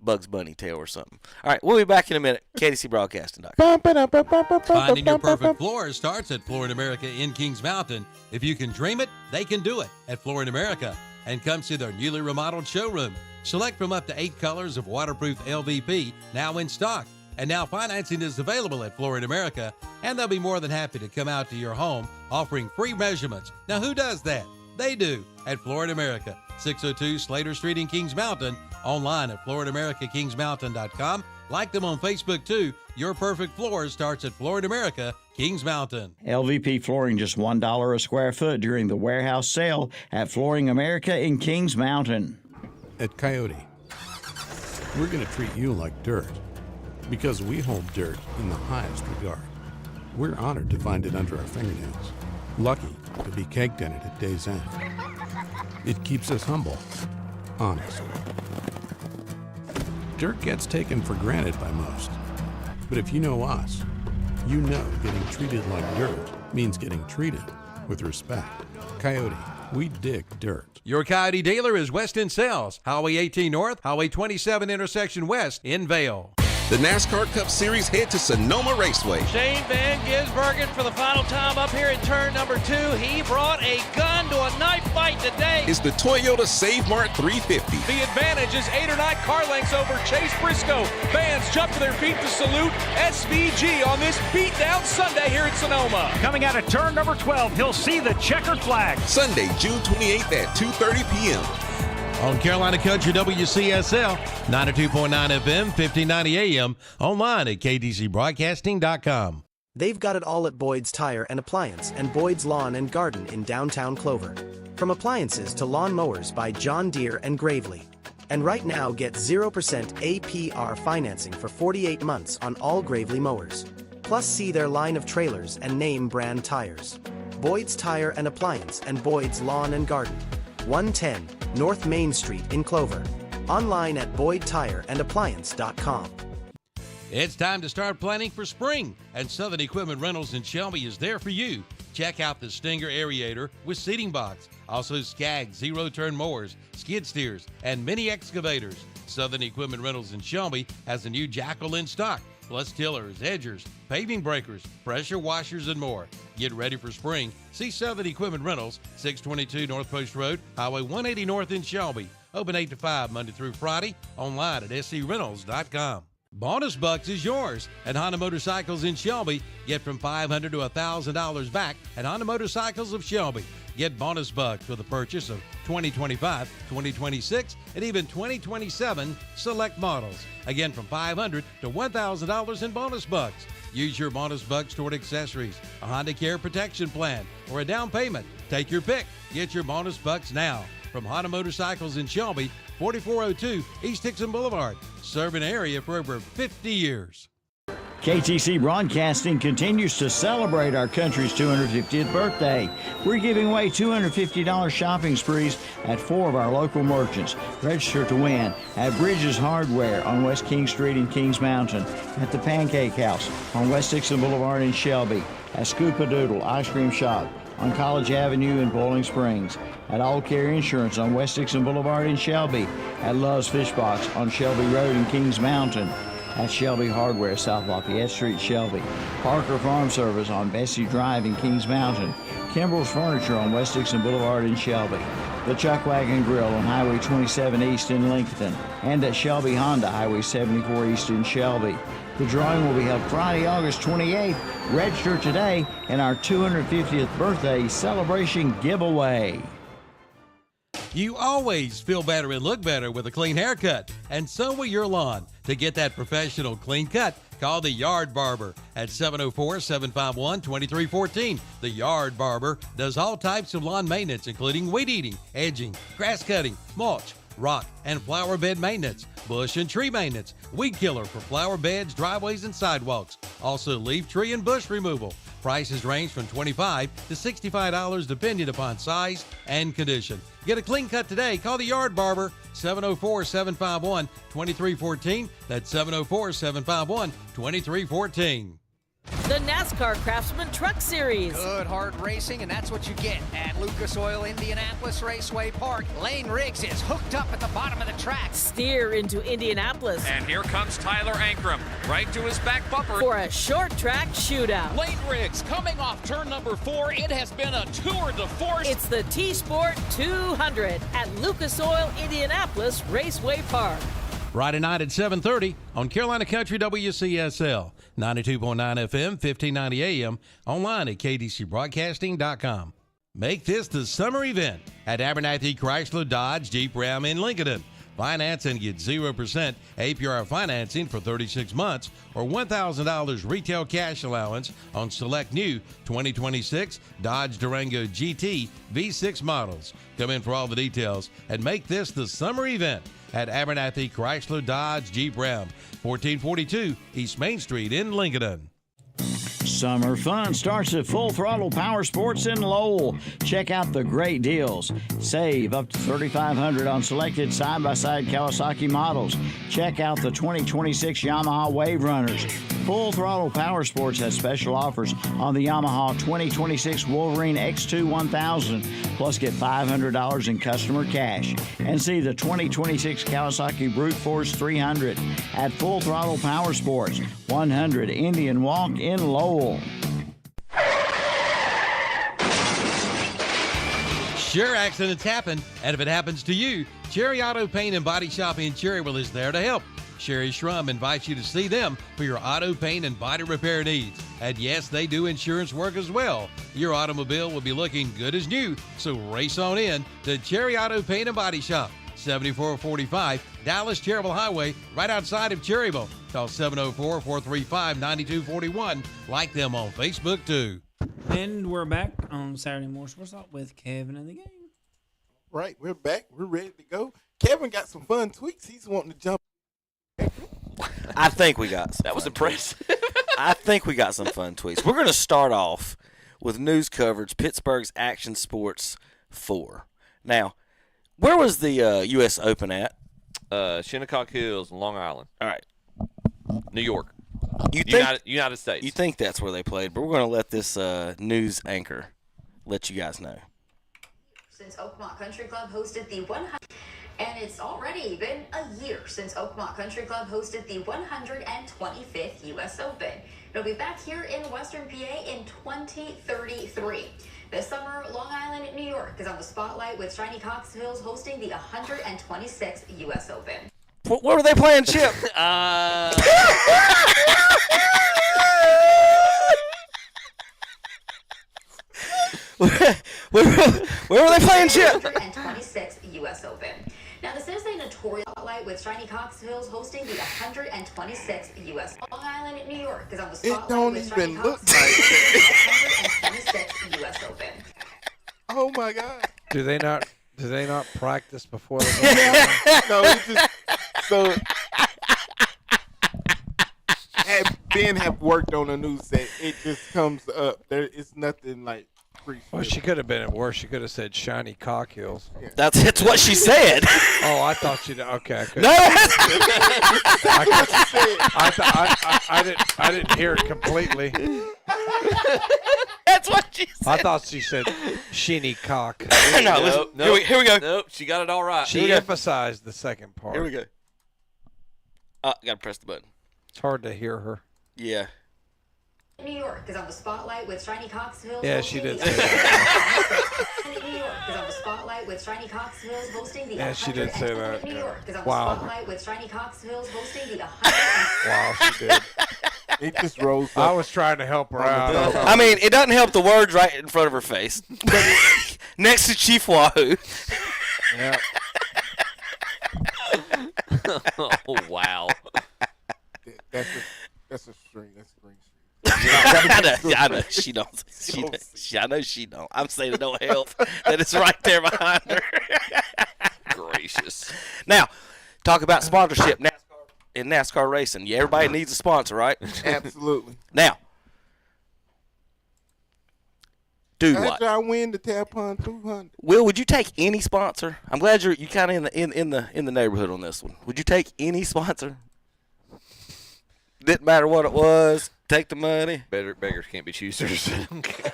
Speaker 8: Bugs Bunny tale or something. All right, we'll be back in a minute. KDCBroadcasting.com.
Speaker 1: Finding your perfect floor starts at Floor in America in Kings Mountain. If you can dream it, they can do it at Floor in America. And come see their newly remodeled showroom. Select from up to 8 colors of waterproof LVP now in stock. And now financing is available at Floor in America. And they'll be more than happy to come out to your home offering free measurements. Now, who does that? They do at Floor in America. 602 Slater Street in Kings Mountain. Online at FloorInAmericaKingsMountain.com. Like them on Facebook, too. Your perfect floor starts at Floor in America, Kings Mountain.
Speaker 13: LVP flooring just $1 a square foot during the warehouse sale at Flooring America in Kings Mountain.
Speaker 16: At Coyote, we're going to treat you like dirt because we hold dirt in the highest regard. We're honored to find it under our fingernails, lucky to be caked in it at day's end. It keeps us humble, honest. Dirt gets taken for granted by most. But if you know us, you know getting treated like dirt means getting treated with respect. Coyote, we dig dirt.
Speaker 1: Your Coyote dealer is Weston Sales, Highway 18 North, Highway 27 intersection west in Vail.
Speaker 2: The NASCAR Cup Series head to Sonoma Raceway.
Speaker 22: Shane Van Gisbergen for the final time up here in turn number 2. He brought a gun to a knife fight today.
Speaker 2: It's the Toyota Save Mart 350.
Speaker 22: The advantage is 8 or 9 car lengths over Chase Briscoe. Fans jump to their feet to salute SVG on this beatdown Sunday here at Sonoma.
Speaker 23: Coming out of turn number 12, he'll see the checkered flag.
Speaker 2: Sunday, June 28th at 2:30 p.m.
Speaker 1: On Carolina Country WCSL, 92.9 FM, 1590 AM, online at KDCBroadcasting.com.
Speaker 24: They've got it all at Boyd's Tire and Appliance and Boyd's Lawn and Garden in downtown Clover. From appliances to lawn mowers by John Deere and Gravely. And right now, get 0% APR financing for 48 months on all Gravely mowers. Plus, see their line of trailers and name brand tires. Boyd's Tire and Appliance and Boyd's Lawn and Garden. 110 North Main Street in Clover. Online at BoydTireandAppliance.com.
Speaker 1: It's time to start planning for spring, and Southern Equipment Rentals in Shelby is there for you. Check out the Stinger Aerator with seating box. Also Skag zero-turn mowers, skid steers, and mini excavators. Southern Equipment Rentals in Shelby has a new Jackal in stock, plus tillers, edgers, paving breakers, pressure washers, and more. Get ready for spring. See Southern Equipment Rentals, 622 North Post Road, Highway 180 North in Shelby. Open 8 to 5 Monday through Friday. Online at screntals.com. Bonus Bucks is yours at Honda Motorcycles in Shelby. Get from $500 to $1,000 back at Honda Motorcycles of Shelby. Get Bonus Bucks with a purchase of 2025, 2026, and even 2027 select models. Again, from $500 to $1,000 in Bonus Bucks. Use your Bonus Bucks toward accessories, a Honda Care protection plan, or a down payment. Take your pick. Get your Bonus Bucks now. From Honda Motorcycles in Shelby, 4402 East Dixon Boulevard. Serving an area for over 50 years.
Speaker 13: KTC Broadcasting continues to celebrate our country's 250th birthday. We're giving away $250 shopping sprees at 4 of our local merchants. Register to win at Bridges Hardware on West King Street in Kings Mountain, at the Pancake House on West Dixon Boulevard in Shelby, at Scoopadoodle Ice Cream Shop on College Avenue in Boiling Springs, at All Care Insurance on West Dixon Boulevard in Shelby, at Love's Fish Box on Shelby Road in Kings Mountain, at Shelby Hardware, South Lafayette Street, Shelby, Parker Farm Service on Bessie Drive in Kings Mountain, Kimball's Furniture on West Dixon Boulevard in Shelby, the Chuck Wagon Grill on Highway 27 East in Lincoln, and at Shelby Honda, Highway 74 East in Shelby. The drawing will be held Friday, August 28th. Register today in our 250th birthday celebration giveaway.
Speaker 1: You always feel better and look better with a clean haircut, and so will your lawn. To get that professional clean cut, call the Yard Barber at 704-751-2314. The Yard Barber does all types of lawn maintenance, including weed eating, edging, grass cutting, mulch, rock and flower bed maintenance, bush and tree maintenance, weed killer for flower beds, driveways, and sidewalks. Also leaf, tree, and bush removal. Prices range from $25 to $65 depending upon size and condition. Get a clean cut today. Call the Yard Barber, 704-751-2314. That's 704-751-2314.
Speaker 3: The NASCAR Craftsman Truck Series.
Speaker 4: Good hard racing, and that's what you get at Lucas Oil Indianapolis Raceway Park. Lane Riggs is hooked up at the bottom of the track.
Speaker 3: Steer into Indianapolis.
Speaker 22: And here comes Tyler Ankrum, right to his back bumper.
Speaker 3: For a short track shootout.
Speaker 22: Lane Riggs coming off turn number 4. It has been a tour de force.
Speaker 3: It's the T-Sport 200 at Lucas Oil Indianapolis Raceway Park.
Speaker 1: Friday night at 7:30 on Carolina Country WCSL, 92.9 FM, 1590 AM, online at kdcbroadcasting.com. Make this the summer event at Abernathy Chrysler Dodge Jeep Ram in Lincoln. Finance and get 0% APR financing for 36 months or $1,000 retail cash allowance on select new 2026 Dodge Durango GT V6 models. Come in for all the details and make this the summer event at Abernathy Chrysler Dodge Jeep Ram, 1442 East Main Street in Lincoln.
Speaker 13: Summer fun starts at Full Throttle Power Sports in Lowell. Check out the great deals. Save up to $3,500 on selected side-by-side Kawasaki models. Check out the 2026 Yamaha Wave Runners. Full Throttle Power Sports has special offers on the Yamaha 2026 Wolverine X2 1000. Plus get $500 in customer cash. And see the 2026 Kawasaki Brute Force 300 at Full Throttle Power Sports, 100 Indian Walk in Lowell.
Speaker 1: Sure, accidents happen, and if it happens to you, Cherry Auto Paint and Body Shop in Cherryville is there to help. Sherry Schrum invites you to see them for your auto paint and body repair needs. And yes, they do insurance work as well. Your automobile will be looking good as new, so race on in to Cherry Auto Paint and Body Shop, 7445 Dallas Cherryville Highway, right outside of Cherryville. Call 704-435-9241. Like them on Facebook, too.
Speaker 7: And we're back on Saturday Morning Sports Talk with Kevin and the gang.
Speaker 12: Right, we're back. We're ready to go. Kevin got some fun tweets. He's wanting to jump.
Speaker 8: I think we got some.
Speaker 6: That was impressive.
Speaker 8: I think we got some fun tweets. We're going to start off with news coverage, Pittsburgh's Action Sports 4. Now, where was the U.S. Open at?
Speaker 10: Shinnecock Hills, Long Island.
Speaker 8: All right.
Speaker 10: New York.
Speaker 8: United States. You think that's where they played, but we're going to let this news anchor let you guys know.
Speaker 6: Since Oakmont Country Club hosted the 100, and it's already been a year since Oakmont Country Club hosted the 125th U.S. Open. It'll be back here in Western PA in 2033. This summer, Long Island, New York is on the spotlight with Shiny Cox Hills hosting the 126th U.S. Open.
Speaker 8: What were they playing, Chip? Where were they playing, Chip?
Speaker 6: 126th U.S. Open. Now, this is a notorious spotlight with Shiny Cox Hills hosting the 126th U.S. Long Island, New York is on the spotlight with Shiny Cox Hills hosting the 126th U.S. Open.
Speaker 12: Oh my God!
Speaker 9: Do they not practice before the
Speaker 12: No, it's just so. Ben have worked on a new set. It just comes up. It's nothing like.
Speaker 9: Well, she could have been worse. She could have said Shiny Cock Hills.
Speaker 12: Yeah.
Speaker 8: That's what she said.
Speaker 9: Oh, I thought she did. Okay, I couldn't.
Speaker 8: No.
Speaker 9: I didn't hear it completely.
Speaker 8: That's what she said.
Speaker 9: I thought she said Shiny Cock.
Speaker 8: No, here we go.
Speaker 22: Nope, she got it all right.
Speaker 9: She emphasized the second part.
Speaker 8: Here we go. Gotta press the button.
Speaker 9: It's hard to hear her.
Speaker 8: Yeah.
Speaker 6: New York is on the spotlight with Shiny Cox Hills.
Speaker 9: Yeah, she did.
Speaker 6: New York is on the spotlight with Shiny Cox Hills hosting the.
Speaker 9: Yeah, she did say that.
Speaker 6: New York is on the
Speaker 9: Wow.
Speaker 6: spotlight with Shiny Cox Hills hosting the.
Speaker 9: Wow, she did.
Speaker 12: It just rose up.
Speaker 9: I was trying to help her out.
Speaker 8: I mean, it doesn't help the words right in front of her face. Next to Chief Wahoo.
Speaker 9: Yeah.
Speaker 22: Oh, wow.
Speaker 12: That's a string. That's a string.
Speaker 8: I know she don't. I know she don't. I'm saying it don't help that it's right there behind her.
Speaker 22: Gracious.
Speaker 8: Now, talk about sponsorship in NASCAR racing. Yeah, everybody needs a sponsor, right?
Speaker 12: Absolutely.
Speaker 8: Now, dude, what?
Speaker 12: After I win the Tapon 200.
Speaker 8: Will, would you take any sponsor? I'm glad you kind of in the neighborhood on this one. Would you take any sponsor? Didn't matter what it was. Take the money.
Speaker 22: Beggars can't be choosers.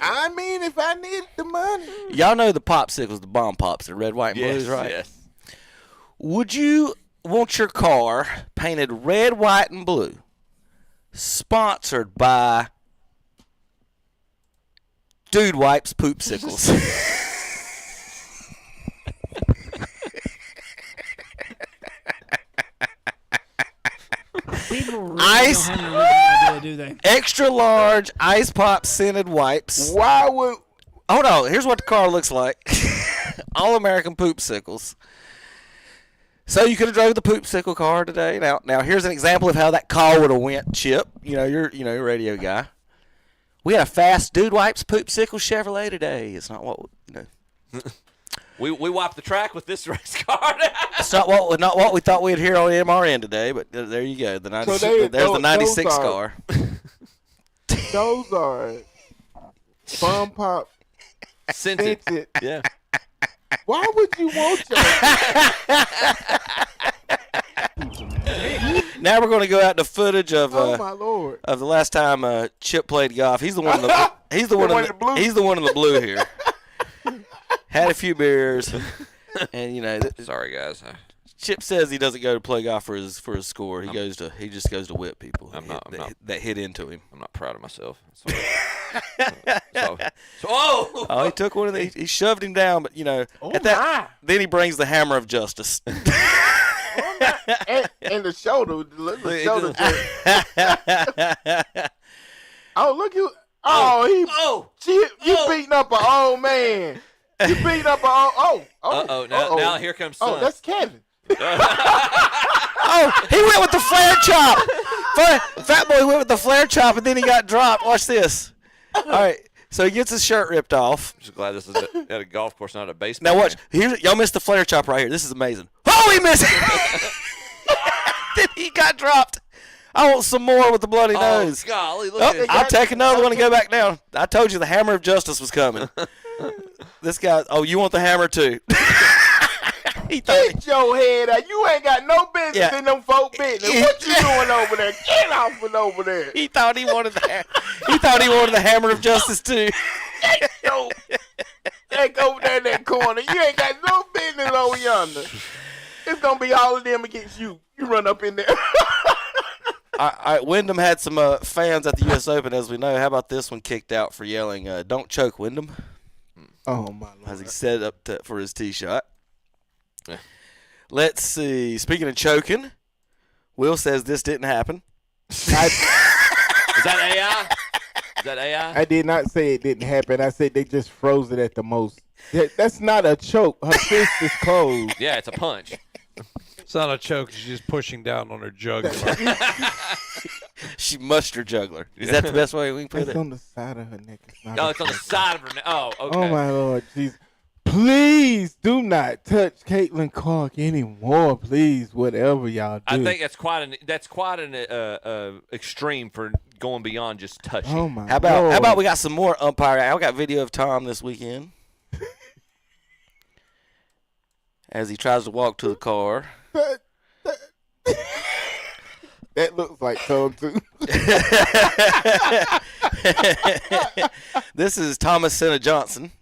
Speaker 12: I mean, if I need the money.
Speaker 8: Y'all know the popsicles, the bomb pops, the red, white, and blues, right?
Speaker 22: Yes.
Speaker 8: Would you want your car painted red, white, and blue, sponsored by Dude Wipes Poopsicles?
Speaker 7: People really
Speaker 8: Ice,
Speaker 7: don't have an idea, do they?
Speaker 8: extra large ice pop scented wipes.
Speaker 12: Why would?
Speaker 8: Hold on. Here's what the car looks like. All American Poopsicles. So you could have drove the Poopsicle car today. Now here's an example of how that call would have went. Chip, you're a radio guy. We had a fast Dude Wipes Poopsicle Chevrolet today. It's not what
Speaker 22: We wiped the track with this race car.
Speaker 8: It's not what we thought we'd hear on MRN today, but there you go. The 96, there's the 96 car.
Speaker 12: Those are bomb pop
Speaker 22: Scented. Yeah.
Speaker 12: Why would you want that?
Speaker 8: Now we're going to go out to footage of
Speaker 12: Oh my Lord.
Speaker 8: of the last time Chip played golf. He's the one in the he's the one in the blue here. Had a few beers, and
Speaker 22: Sorry, guys.
Speaker 8: Chip says he doesn't go to play golf for his score. He just goes to whip people. That hit into him.
Speaker 22: I'm not proud of myself.
Speaker 8: Oh, he took one of these. He shoved him down, but then he brings the hammer of justice.
Speaker 12: and the shoulder. Oh, look you. Oh, you beating up an old man. You beating up an old.
Speaker 22: Now here comes son.
Speaker 12: Oh, that's Kevin.
Speaker 8: Oh, he went with the flare chop. Fat boy went with the flare chop, and then he got dropped. Watch this. All right, so he gets his shirt ripped off.
Speaker 22: I'm just glad this is at a golf course, not a baseball.
Speaker 8: Now watch. Y'all missed the flare chop right here. This is amazing. Oh, he missed it. Then he got dropped. I want some more with the bloody nose.
Speaker 22: Golly, look at
Speaker 8: I'll take another one and go back down. I told you the hammer of justice was coming. This guy. Oh, you want the hammer too?
Speaker 12: Get your head out. You ain't got no business in them folk business. What you doing over there? Get off from over there.
Speaker 8: He thought he wanted the hammer of justice too.
Speaker 12: Yo, take over there in that corner. You ain't got no business over yonder. It's gonna be all of them against you. You run up in there.
Speaker 8: Wyndham had some fans at the U.S. Open, as we know. How about this one kicked out for yelling, "Don't choke, Wyndham."
Speaker 12: Oh, my Lord.
Speaker 8: As he set up for his tee shot. Yeah. Let's see. Speaking of choking, Will says this didn't happen.
Speaker 5: Is that AI? Is that AI?
Speaker 12: I did not say it didn't happen. I said they just froze it at the most. That's not a choke. Her fist is closed.
Speaker 5: Yeah, it's a punch.
Speaker 9: It's not a choke. She's just pushing down on her jugular.
Speaker 8: She mushed her jugular. Is that the best way we can put it?
Speaker 12: It's on the side of her neck. It's not
Speaker 5: It's on the side of her neck. Oh, okay.
Speaker 12: Oh, my Lord. Jeez. Please do not touch Caitlin Clark anymore. Please, whatever y'all do.
Speaker 5: I think that's quite an extreme for going beyond just touching.
Speaker 12: Oh, my
Speaker 8: How about we got some more umpiring? I got video of Tom this weekend as he tries to walk to the car.
Speaker 12: That looks like Tom, too.
Speaker 8: This is Thomas Senna Johnson.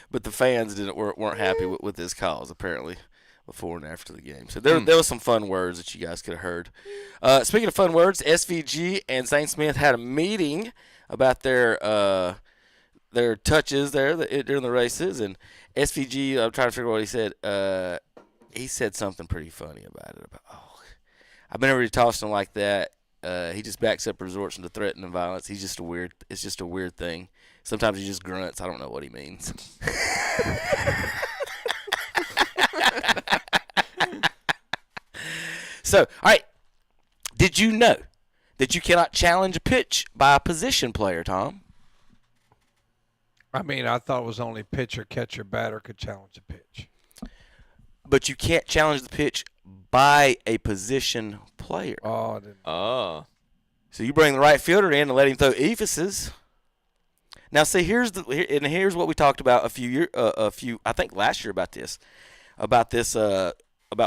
Speaker 8: But the fans weren't happy with his calls, apparently, before and after the game. So there was some fun words that you guys could have heard. Speaking of fun words, SVG and Zane Smith had a meeting about their touches there during the races, and SVG, I'm trying to figure out what he said. He said something pretty funny about it. I've been already tossing him like that. He just backs up resorts into threatening and violence. It's just a weird thing. Sometimes he just grunts. I don't know what he means. So, all right. Did you know that you cannot challenge a pitch by a position player, Tom?
Speaker 9: I mean, I thought it was only pitcher, catcher, batter could challenge a pitch.
Speaker 8: But you can't challenge the pitch by a position player.
Speaker 9: Oh, I didn't.
Speaker 5: Oh.
Speaker 8: So you bring the right fielder in and let him throw epheses. Now, see, here's what we talked about a few I think last year about this, about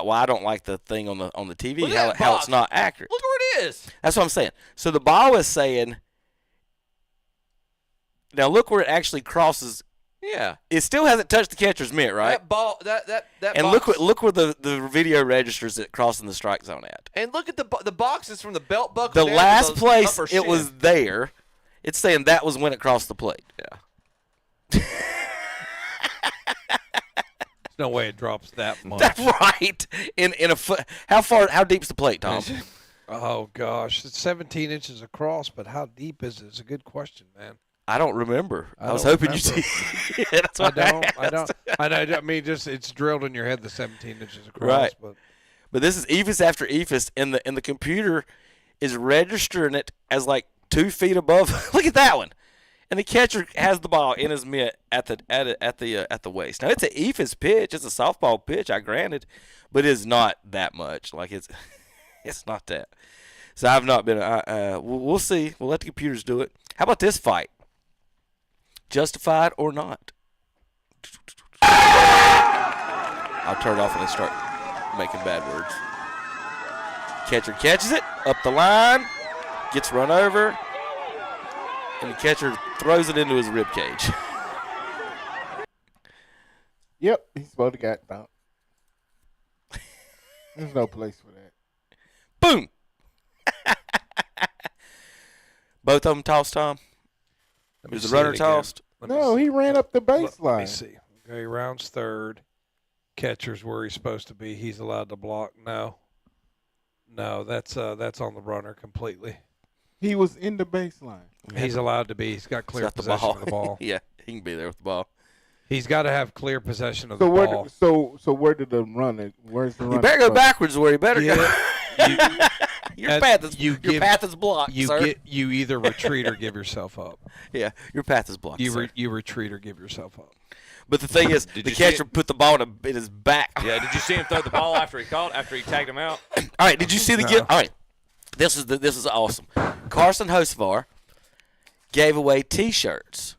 Speaker 8: why I don't like the thing on the TV, how it's not accurate.
Speaker 5: Look where it is.
Speaker 8: That's what I'm saying. So the ball is saying. Now look where it actually crosses.
Speaker 5: Yeah.
Speaker 8: It still hasn't touched the catcher's mitt, right?
Speaker 5: That ball, that
Speaker 8: and
Speaker 5: box.
Speaker 8: look where the video registers it crossing the strike zone at.
Speaker 5: And look at the boxes from the belt buckle.
Speaker 8: The
Speaker 5: down
Speaker 8: last
Speaker 5: to
Speaker 8: place
Speaker 5: upper
Speaker 8: it was
Speaker 5: shin.
Speaker 8: there. It's saying that was when it crossed the plate.
Speaker 5: Yeah.
Speaker 9: There's no way it drops that much.
Speaker 8: That's right. In a foot. How deep's the plate, Tom?
Speaker 9: Oh gosh, it's 17 inches across, but how deep is it? It's a good question, man.
Speaker 8: I don't remember. I was
Speaker 9: don't
Speaker 8: hoping you
Speaker 9: remember.
Speaker 8: did. That's what
Speaker 9: I don't. I mean, just it's drilled in your head the 17 inches across.
Speaker 8: Right.
Speaker 9: But
Speaker 8: this is ephus after ephus, and the computer is registering it as like 2 feet above. Look at that one. And the catcher has the ball in his mitt at the waist. Now it's an ephus pitch. It's a softball pitch. I granted, but it's not that much. Like it's not that. So I've not been. We'll see. We'll let the computers do it. How about this fight? Justified or not? I'll turn it off when they start making bad words. Catcher catches it up the line, gets run over, and the catcher throws it into his rib cage.
Speaker 12: Yep, he's supposed to got bounced. There's no place for that.
Speaker 8: Boom. Both of them tossed, Tom? Was the runner tossed?
Speaker 12: No, he ran up the baseline.
Speaker 9: Let me see. Okay, rounds third. Catcher's where he's supposed to be. He's allowed to block. No, that's on the runner completely.
Speaker 12: He was in the baseline.
Speaker 9: He's allowed to be. He's got clear possession of the ball.
Speaker 8: Yeah, he can be there with the ball.
Speaker 9: He's got to have clear possession of the ball.
Speaker 12: So where did the runner? Where's the runner?
Speaker 8: You better go backwards where you better go. Your path is blocked, sir.
Speaker 9: You either retreat or give yourself up.
Speaker 8: Yeah, your path is blocked, sir.
Speaker 9: You retreat or give yourself up.
Speaker 8: But the thing is, the catcher put the ball in his back.
Speaker 5: Yeah, did you see him throw the ball after he tagged him out?
Speaker 8: All right, did you see the get? All right, this is awesome. Carson Hocevar gave away T-shirts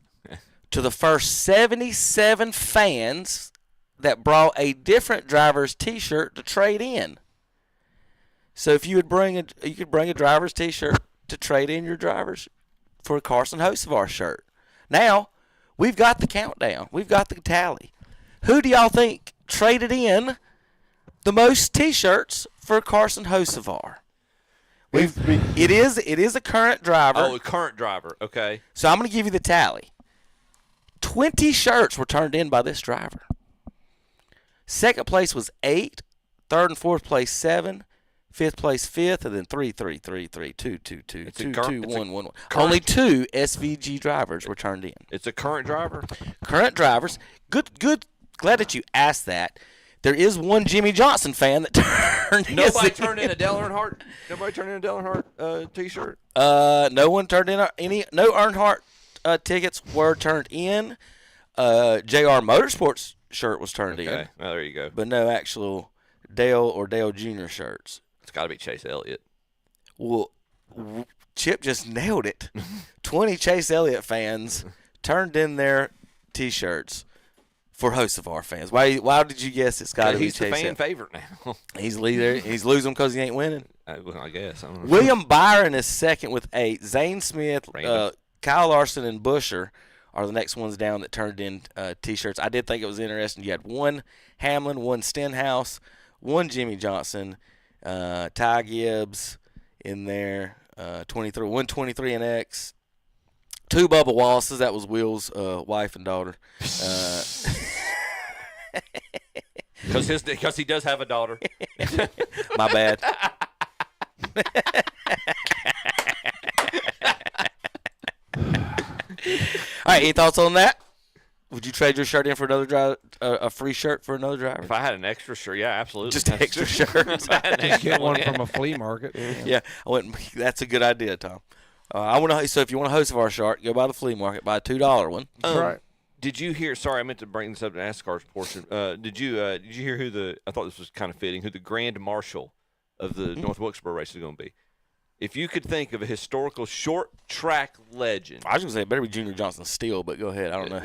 Speaker 8: to the first 77 fans that brought a different driver's T-shirt to trade in. So if you could bring a driver's T-shirt to trade in your driver's for a Carson Hocevar shirt. Now, we've got the countdown. We've got the tally. Who do y'all think traded in the most T-shirts for Carson Hocevar? It is a current driver.
Speaker 10: Oh, a current driver. Okay.
Speaker 8: So I'm going to give you the tally. 20 shirts were turned in by this driver. Second place was 8. Third and fourth place 7. Fifth place 5th, and then 3, 2, 2, 1, 1. Only 2 SVG drivers were turned in.
Speaker 10: It's a current driver?
Speaker 8: Current drivers. Good. Glad that you asked that. There is one Jimmy Johnson fan that turned
Speaker 10: Nobody turned in a Dale Earnhardt? Nobody turned in a Dale Earnhardt T-shirt?
Speaker 8: No one turned in any. No Earnhardt tickets were turned in. JR Motorsports shirt was turned in.
Speaker 10: Okay. Well, there you go.
Speaker 8: But no actual Dale or Dale Jr. shirts.
Speaker 10: It's got to be Chase Elliott.
Speaker 8: Well, Chip just nailed it. 20 Chase Elliott fans turned in their T-shirts for Hocevar fans. Why did you guess it's got to be Chase Elliott?
Speaker 10: He's the fan favorite now.
Speaker 8: He's losing because he ain't winning.
Speaker 10: Well, I guess. I don't know.
Speaker 8: William Byron is second with 8. Zane Smith, Kyle Larson, and Busher are the next ones down that turned in T-shirts. I did think it was interesting. You had one Hamlin, one Stenhouse, one Jimmy Johnson, Ty Gibbs in there, 23, 123 and X, 2 Bubba Wallaces. That was Will's wife and daughter.
Speaker 10: Because he does have a daughter.
Speaker 8: My bad. All right, any thoughts on that? Would you trade your shirt in for another driver, a free shirt for another driver?
Speaker 10: If I had an extra shirt, yeah, absolutely.
Speaker 8: Just an extra shirt.
Speaker 9: Get one from a flea market.
Speaker 8: Yeah, that's a good idea, Tom. So if you want a Hocevar shirt, go by the flea market, buy a $2 one.
Speaker 9: Right.
Speaker 10: Did you hear? Sorry, I meant to bring this up to NASCAR's portion. Did you hear who I thought this was kind of fitting. Who the Grand Marshal of the North Wilkesboro race is going to be? If you could think of a historical short track legend.
Speaker 8: I was going to say it better be Junior Johnson Steele, but go ahead. I don't know.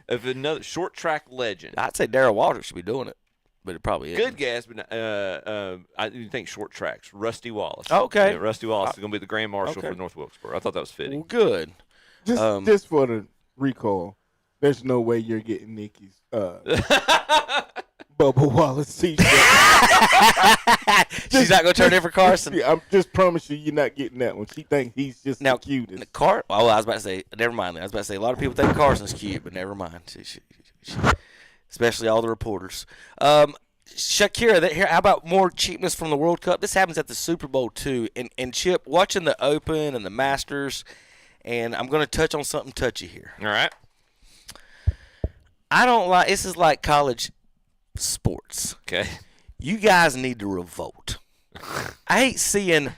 Speaker 10: Of another short track legend.
Speaker 8: I'd say Darrell Walters should be doing it, but it probably isn't.
Speaker 10: Good guess, but I didn't think short tracks. Rusty Wallace.
Speaker 8: Okay.
Speaker 10: Yeah, Rusty Wallace is going to be the Grand Marshal for North Wilkesboro. I thought that was fitting.
Speaker 8: Well, good.
Speaker 12: Just for the recall, there's no way you're getting Nikki's Bubba Wallace T-shirt.
Speaker 8: She's not going to turn in for Carson.
Speaker 12: I just promise you're not getting that one. She thinks he's just the cutest.
Speaker 8: I was about to say, never mind. I was about to say, a lot of people think Carson's cute, but never mind. She, especially all the reporters. Shakira, how about more cheapness from the World Cup? This happens at the Super Bowl, too. And Chip, watching the Open and the Masters, and I'm going to touch on something touchy here.
Speaker 10: All right.
Speaker 8: I don't like – this is like college sports.
Speaker 10: Okay.
Speaker 8: You guys need to revolt. I hate seeing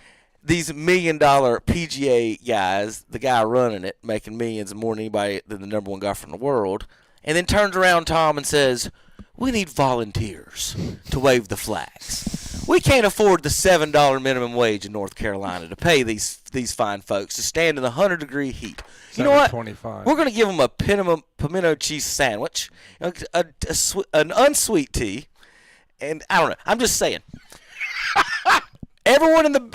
Speaker 8: these $1 million PGA guys, the guy running it, making millions more than anybody than the number one golfer in the world, and then turns around, Tom, and says, we need volunteers to wave the flags. We can't afford the $7 minimum wage in North Carolina to pay these fine folks to stand in the 100-degree heat. You know what? We're going to give them a pimento cheese sandwich, an unsweet tea, and I don't know. I'm just saying. Everyone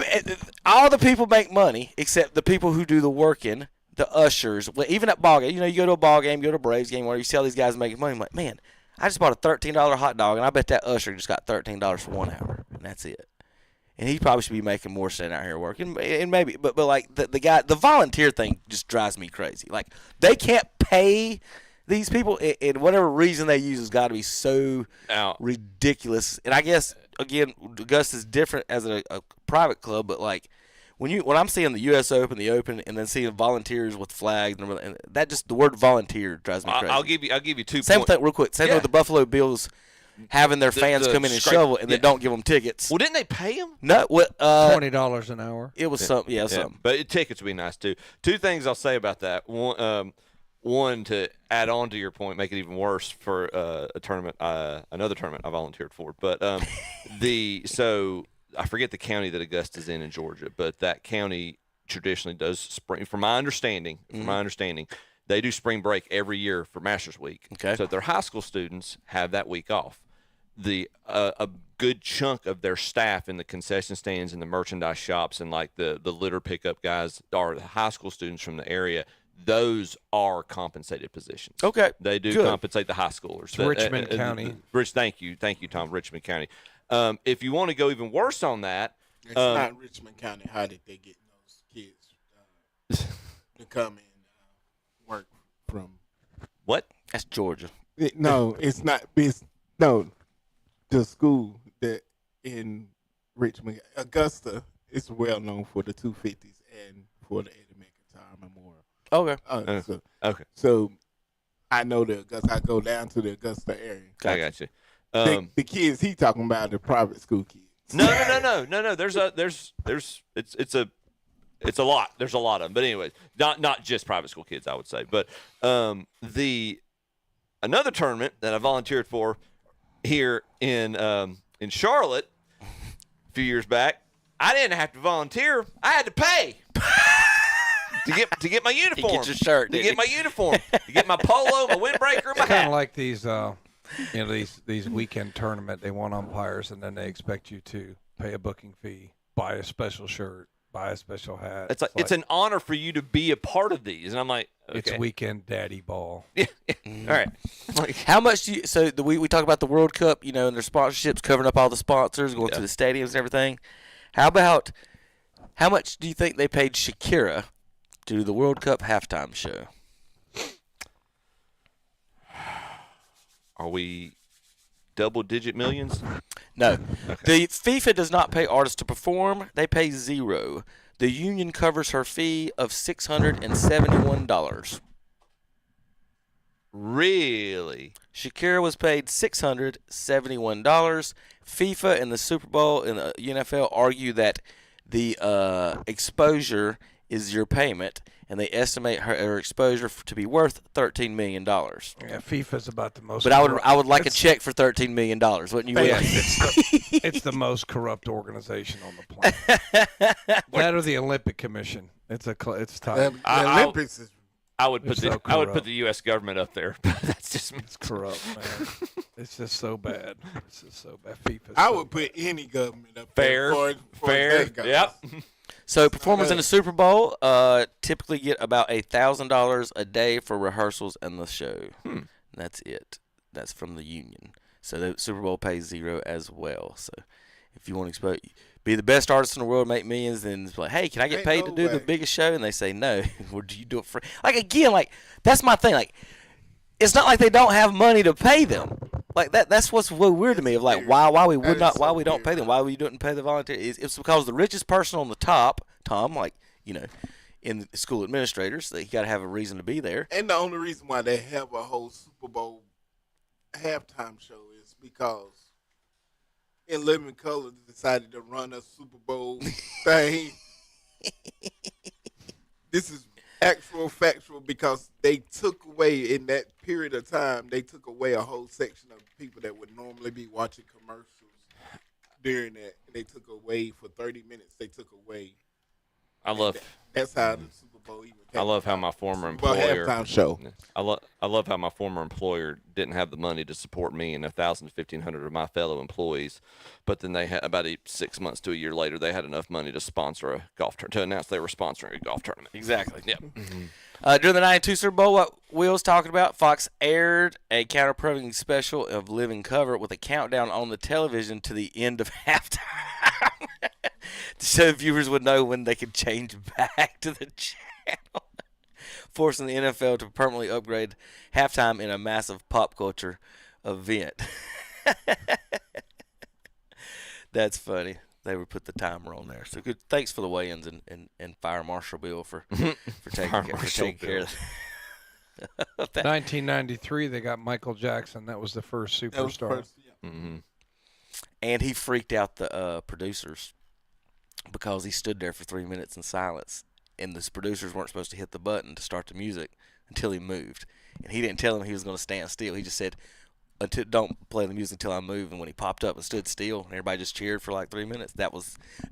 Speaker 8: all the people make money except the people who do the working, the ushers. Even at ball game, you go to a ball game, you go to a Braves game, where you see all these guys making money. I'm like, man, I just bought a $13 hot dog, and I bet that usher just got $13 for 1 hour, and that's it. And he probably should be making more standing out here working, and maybe, but like the guy, the volunteer thing just drives me crazy. Like they can't pay these people, and whatever reason they use has got to be so ridiculous. And I guess again, Augusta is different as a private club, but like when I'm seeing the U.S. Open, the Open, and then seeing volunteers with flags, and that just the word volunteer drives me crazy.
Speaker 10: I'll give you 2
Speaker 8: Same
Speaker 10: points.
Speaker 8: thing, real quick. Same thing with the Buffalo Bills. Having their fans come in and shovel, and they don't give them tickets.
Speaker 10: Well, didn't they pay them?
Speaker 8: No,
Speaker 9: $20 an hour.
Speaker 8: It was something, something.
Speaker 10: But tickets would be nice too. 2 things I'll say about that. One to add on to your point, make it even worse for a tournament, another tournament I volunteered for. But so I forget the county that Augusta's in Georgia, but that county traditionally does spring. From my understanding, they do spring break every year for Masters Week.
Speaker 8: Okay.
Speaker 10: So their high school students have that week off. A good chunk of their staff in the concession stands and the merchandise shops and like the litter pickup guys are the high school students from the area. Those are compensated positions.
Speaker 8: Okay.
Speaker 10: They do
Speaker 8: Good.
Speaker 10: compensate the high schoolers.
Speaker 9: It's Richmond County.
Speaker 10: Thank you, Tom. Richmond County. If you want to go even worse on that,
Speaker 12: it's not Richmond County. How did they get those kids to come and work from?
Speaker 10: What?
Speaker 8: That's Georgia.
Speaker 12: No, it's not. The school that in Richmond, Augusta, is well known for the 250s and for the Eddie McIntyre Memorial.
Speaker 8: Okay.
Speaker 10: Okay.
Speaker 12: So I know the Augusta. I go down to the Augusta area.
Speaker 10: I got you.
Speaker 12: The kids he talking about the private school kids.
Speaker 10: No. There's a lot. There's a lot of them. But anyways, not just private school kids, I would say. But another tournament that I volunteered for here in Charlotte a few years back, I didn't have to volunteer. I had to pay to get my uniform.
Speaker 8: Get your shirt.
Speaker 10: To get my uniform. To get my polo, my windbreaker, my
Speaker 9: Kind
Speaker 10: hat.
Speaker 9: of like these, these weekend tournament. They want umpires, and then they expect you to pay a booking fee, buy a special shirt, buy a special hat.
Speaker 10: It's an honor for you to be a part of these, and I'm like, okay.
Speaker 9: It's weekend daddy ball.
Speaker 10: Yeah. All right.
Speaker 8: How much do you? So we talk about the World Cup, and their sponsorships covering up all the sponsors, going to the stadiums and everything. How much do you think they paid Shakira to do the World Cup halftime show?
Speaker 10: Are we double-digit millions?
Speaker 8: No. The FIFA does not pay artists to perform. They pay $0. The union covers her fee of $671.
Speaker 10: Really?
Speaker 8: Shakira was paid $671. FIFA and the Super Bowl and the NFL argue that the exposure is your payment, and they estimate her exposure to be worth $13 million.
Speaker 9: Yeah, FIFA's about the most.
Speaker 8: But I would like a check for $13 million, wouldn't you?
Speaker 9: Yeah, it's the most corrupt organization on the planet. That or the Olympic Commission. It's tight.
Speaker 12: The Olympics is.
Speaker 10: I would put the U.S. government up there. That's just me.
Speaker 9: It's corrupt, man. It's just so bad. It's just so bad. FIFA's
Speaker 12: I would put any government up there.
Speaker 10: Fair. Yep.
Speaker 8: So performers in the Super Bowl typically get about $1,000 a day for rehearsals and the show. That's it. That's from the union. So the Super Bowl pays $0 as well. So if you want to be the best artist in the world, make millions, then it's like, hey, can I get paid to do the biggest show? And they say no. Or do you do it for that's my thing. Like, it's not like they don't have money to pay them. Like that's what's weird to me. Of like why we don't pay them? Why we don't pay the volunteers? It's because the richest person on the top, Tom, in the school administrators, they got to have a reason to be there.
Speaker 12: And the only reason why they have a whole Super Bowl halftime show is because In Living Color decided to run a Super Bowl thing. This is factual, because they took away, in that period of time, they took away a whole section of people that would normally be watching commercials during that. They took away for 30 minutes. They took away. That's how the Super Bowl even came.
Speaker 10: I love how my former employer.
Speaker 12: Halftime show.
Speaker 10: I love how my former employer didn't have the money to support me and 1,000 to 1,500 of my fellow employees, but then they had about 6 months to a year later, they had enough money to sponsor a golf tournament, to announce they were sponsoring a golf tournament.
Speaker 8: Exactly.
Speaker 10: Yep.
Speaker 8: During the '92 Super Bowl, what Will's talking about, Fox aired a counter-programming special of Living Cover with a countdown on the television to the end of halftime, so viewers would know when they could change back to the channel, forcing the NFL to permanently upgrade halftime in a massive pop culture event. That's funny. They would put the timer on there. So good. Thanks for the weigh-ins and Fire Marshal Bill for taking care of that.
Speaker 9: 1993, they got Michael Jackson. That was the first superstar.
Speaker 8: And he freaked out the producers because he stood there for 3 minutes in silence, and the producers weren't supposed to hit the button to start the music until he moved. And he didn't tell them he was going to stand still. He just said, don't play the music until I move. And when he popped up and stood still, and everybody just cheered for like 3 minutes,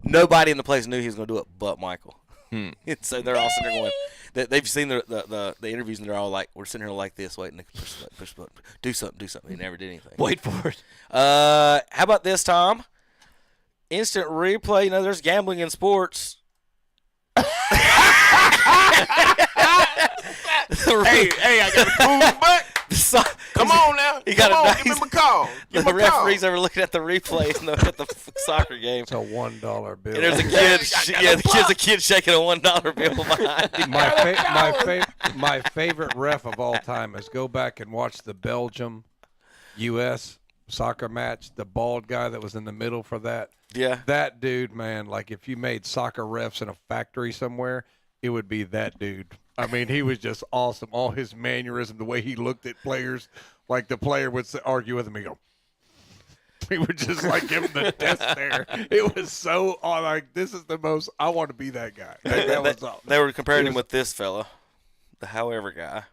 Speaker 8: nobody in the place knew he was going to do it but Michael.
Speaker 10: Hmm.
Speaker 8: And so they're all sitting there going, they've seen the interviews, and they're all like, we're sitting here like this, waiting to push the button. Do something. They never did anything.
Speaker 10: Wait for it.
Speaker 8: How about this, Tom? Instant replay. You know, there's gambling in sports.
Speaker 12: Hey, I got to prove butt. Come on now. Give him a call. Give
Speaker 8: The
Speaker 12: him a call.
Speaker 8: referees are looking at the replay at the soccer game.
Speaker 9: It's a $1 bill.
Speaker 8: And there's a kid. There's a kid shaking a $1 bill behind him.
Speaker 9: My favorite ref of all time is go back and watch the Belgium-U.S. soccer match. The bald guy that was in the middle for that.
Speaker 8: Yeah.
Speaker 9: That dude, man. Like if you made soccer refs in a factory somewhere, it would be that dude. I mean, he was just awesome. All his mannerism, the way he looked at players, like the player would argue with him, he go. He would just like give him the death stare. It was so like this is the most. I want to be that guy. That was awesome.
Speaker 8: They were comparing him with this fella, the however guy.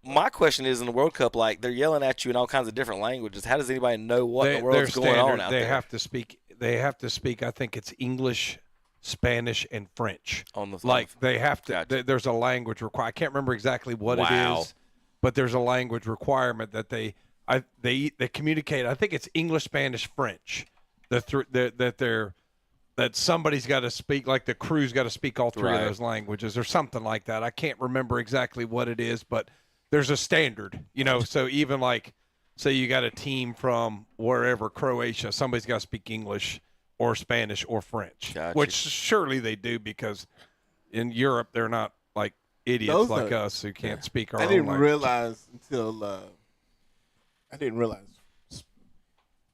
Speaker 8: My question is, in the World Cup, like they're yelling at you in all kinds of different languages. How does anybody know what in the world's going on out there?
Speaker 9: They have to speak. They have to speak. I think it's English, Spanish, and French. They have to.
Speaker 8: Gotcha.
Speaker 9: There's a language requirement. I can't remember exactly what it is, but there's a language requirement that they communicate. I think it's English, Spanish, French. That somebody's got to speak. Like the crew's got to speak all three of those languages or something like that. I can't remember exactly what it is, but there's a standard. You know, so even like say you got a team from wherever, Croatia, somebody's got to speak English or Spanish or French, which surely they do because in Europe they're not like idiots like us who can't speak our own language.
Speaker 12: I didn't realize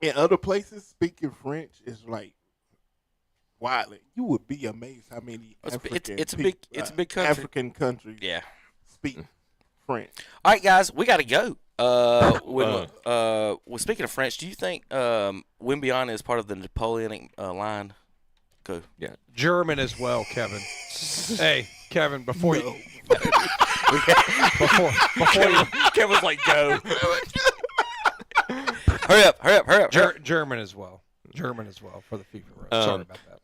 Speaker 12: in other places speaking French is like widely. You would be amazed how many
Speaker 8: it's a big country.
Speaker 12: African countries speak French.
Speaker 8: All right, guys, we got to go. Speaking of French, do you think Wimbiana is part of the Napoleonic line? Go.
Speaker 10: Yeah.
Speaker 9: German as well, Kevin. Hey, Kevin, before you
Speaker 10: Kevin's like, go.
Speaker 8: Hurry up.
Speaker 9: German as well for the FIFA ref. Sorry about that.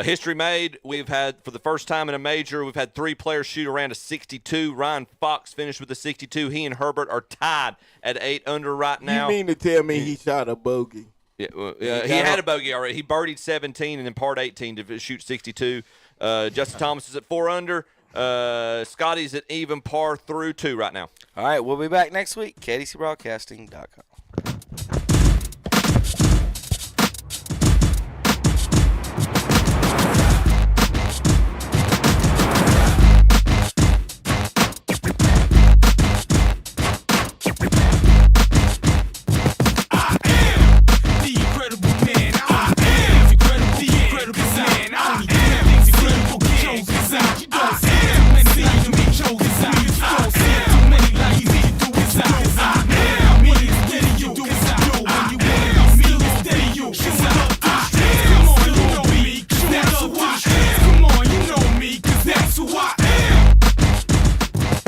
Speaker 10: History made. We've had, for the first time in a major, we've had 3 players shoot around a 62. Ryan Fox finished with a 62. He and Herbert are tied at 8 under right now.
Speaker 12: You mean to tell me he shot a bogey?
Speaker 10: Yeah, he had a bogey already. He birdied 17 and then parred 18 to shoot 62. Justin Thomas is at 4 under. Scotty's at even par through 2 right now.
Speaker 8: All right, we'll be back next week. KDCBroadcasting.com.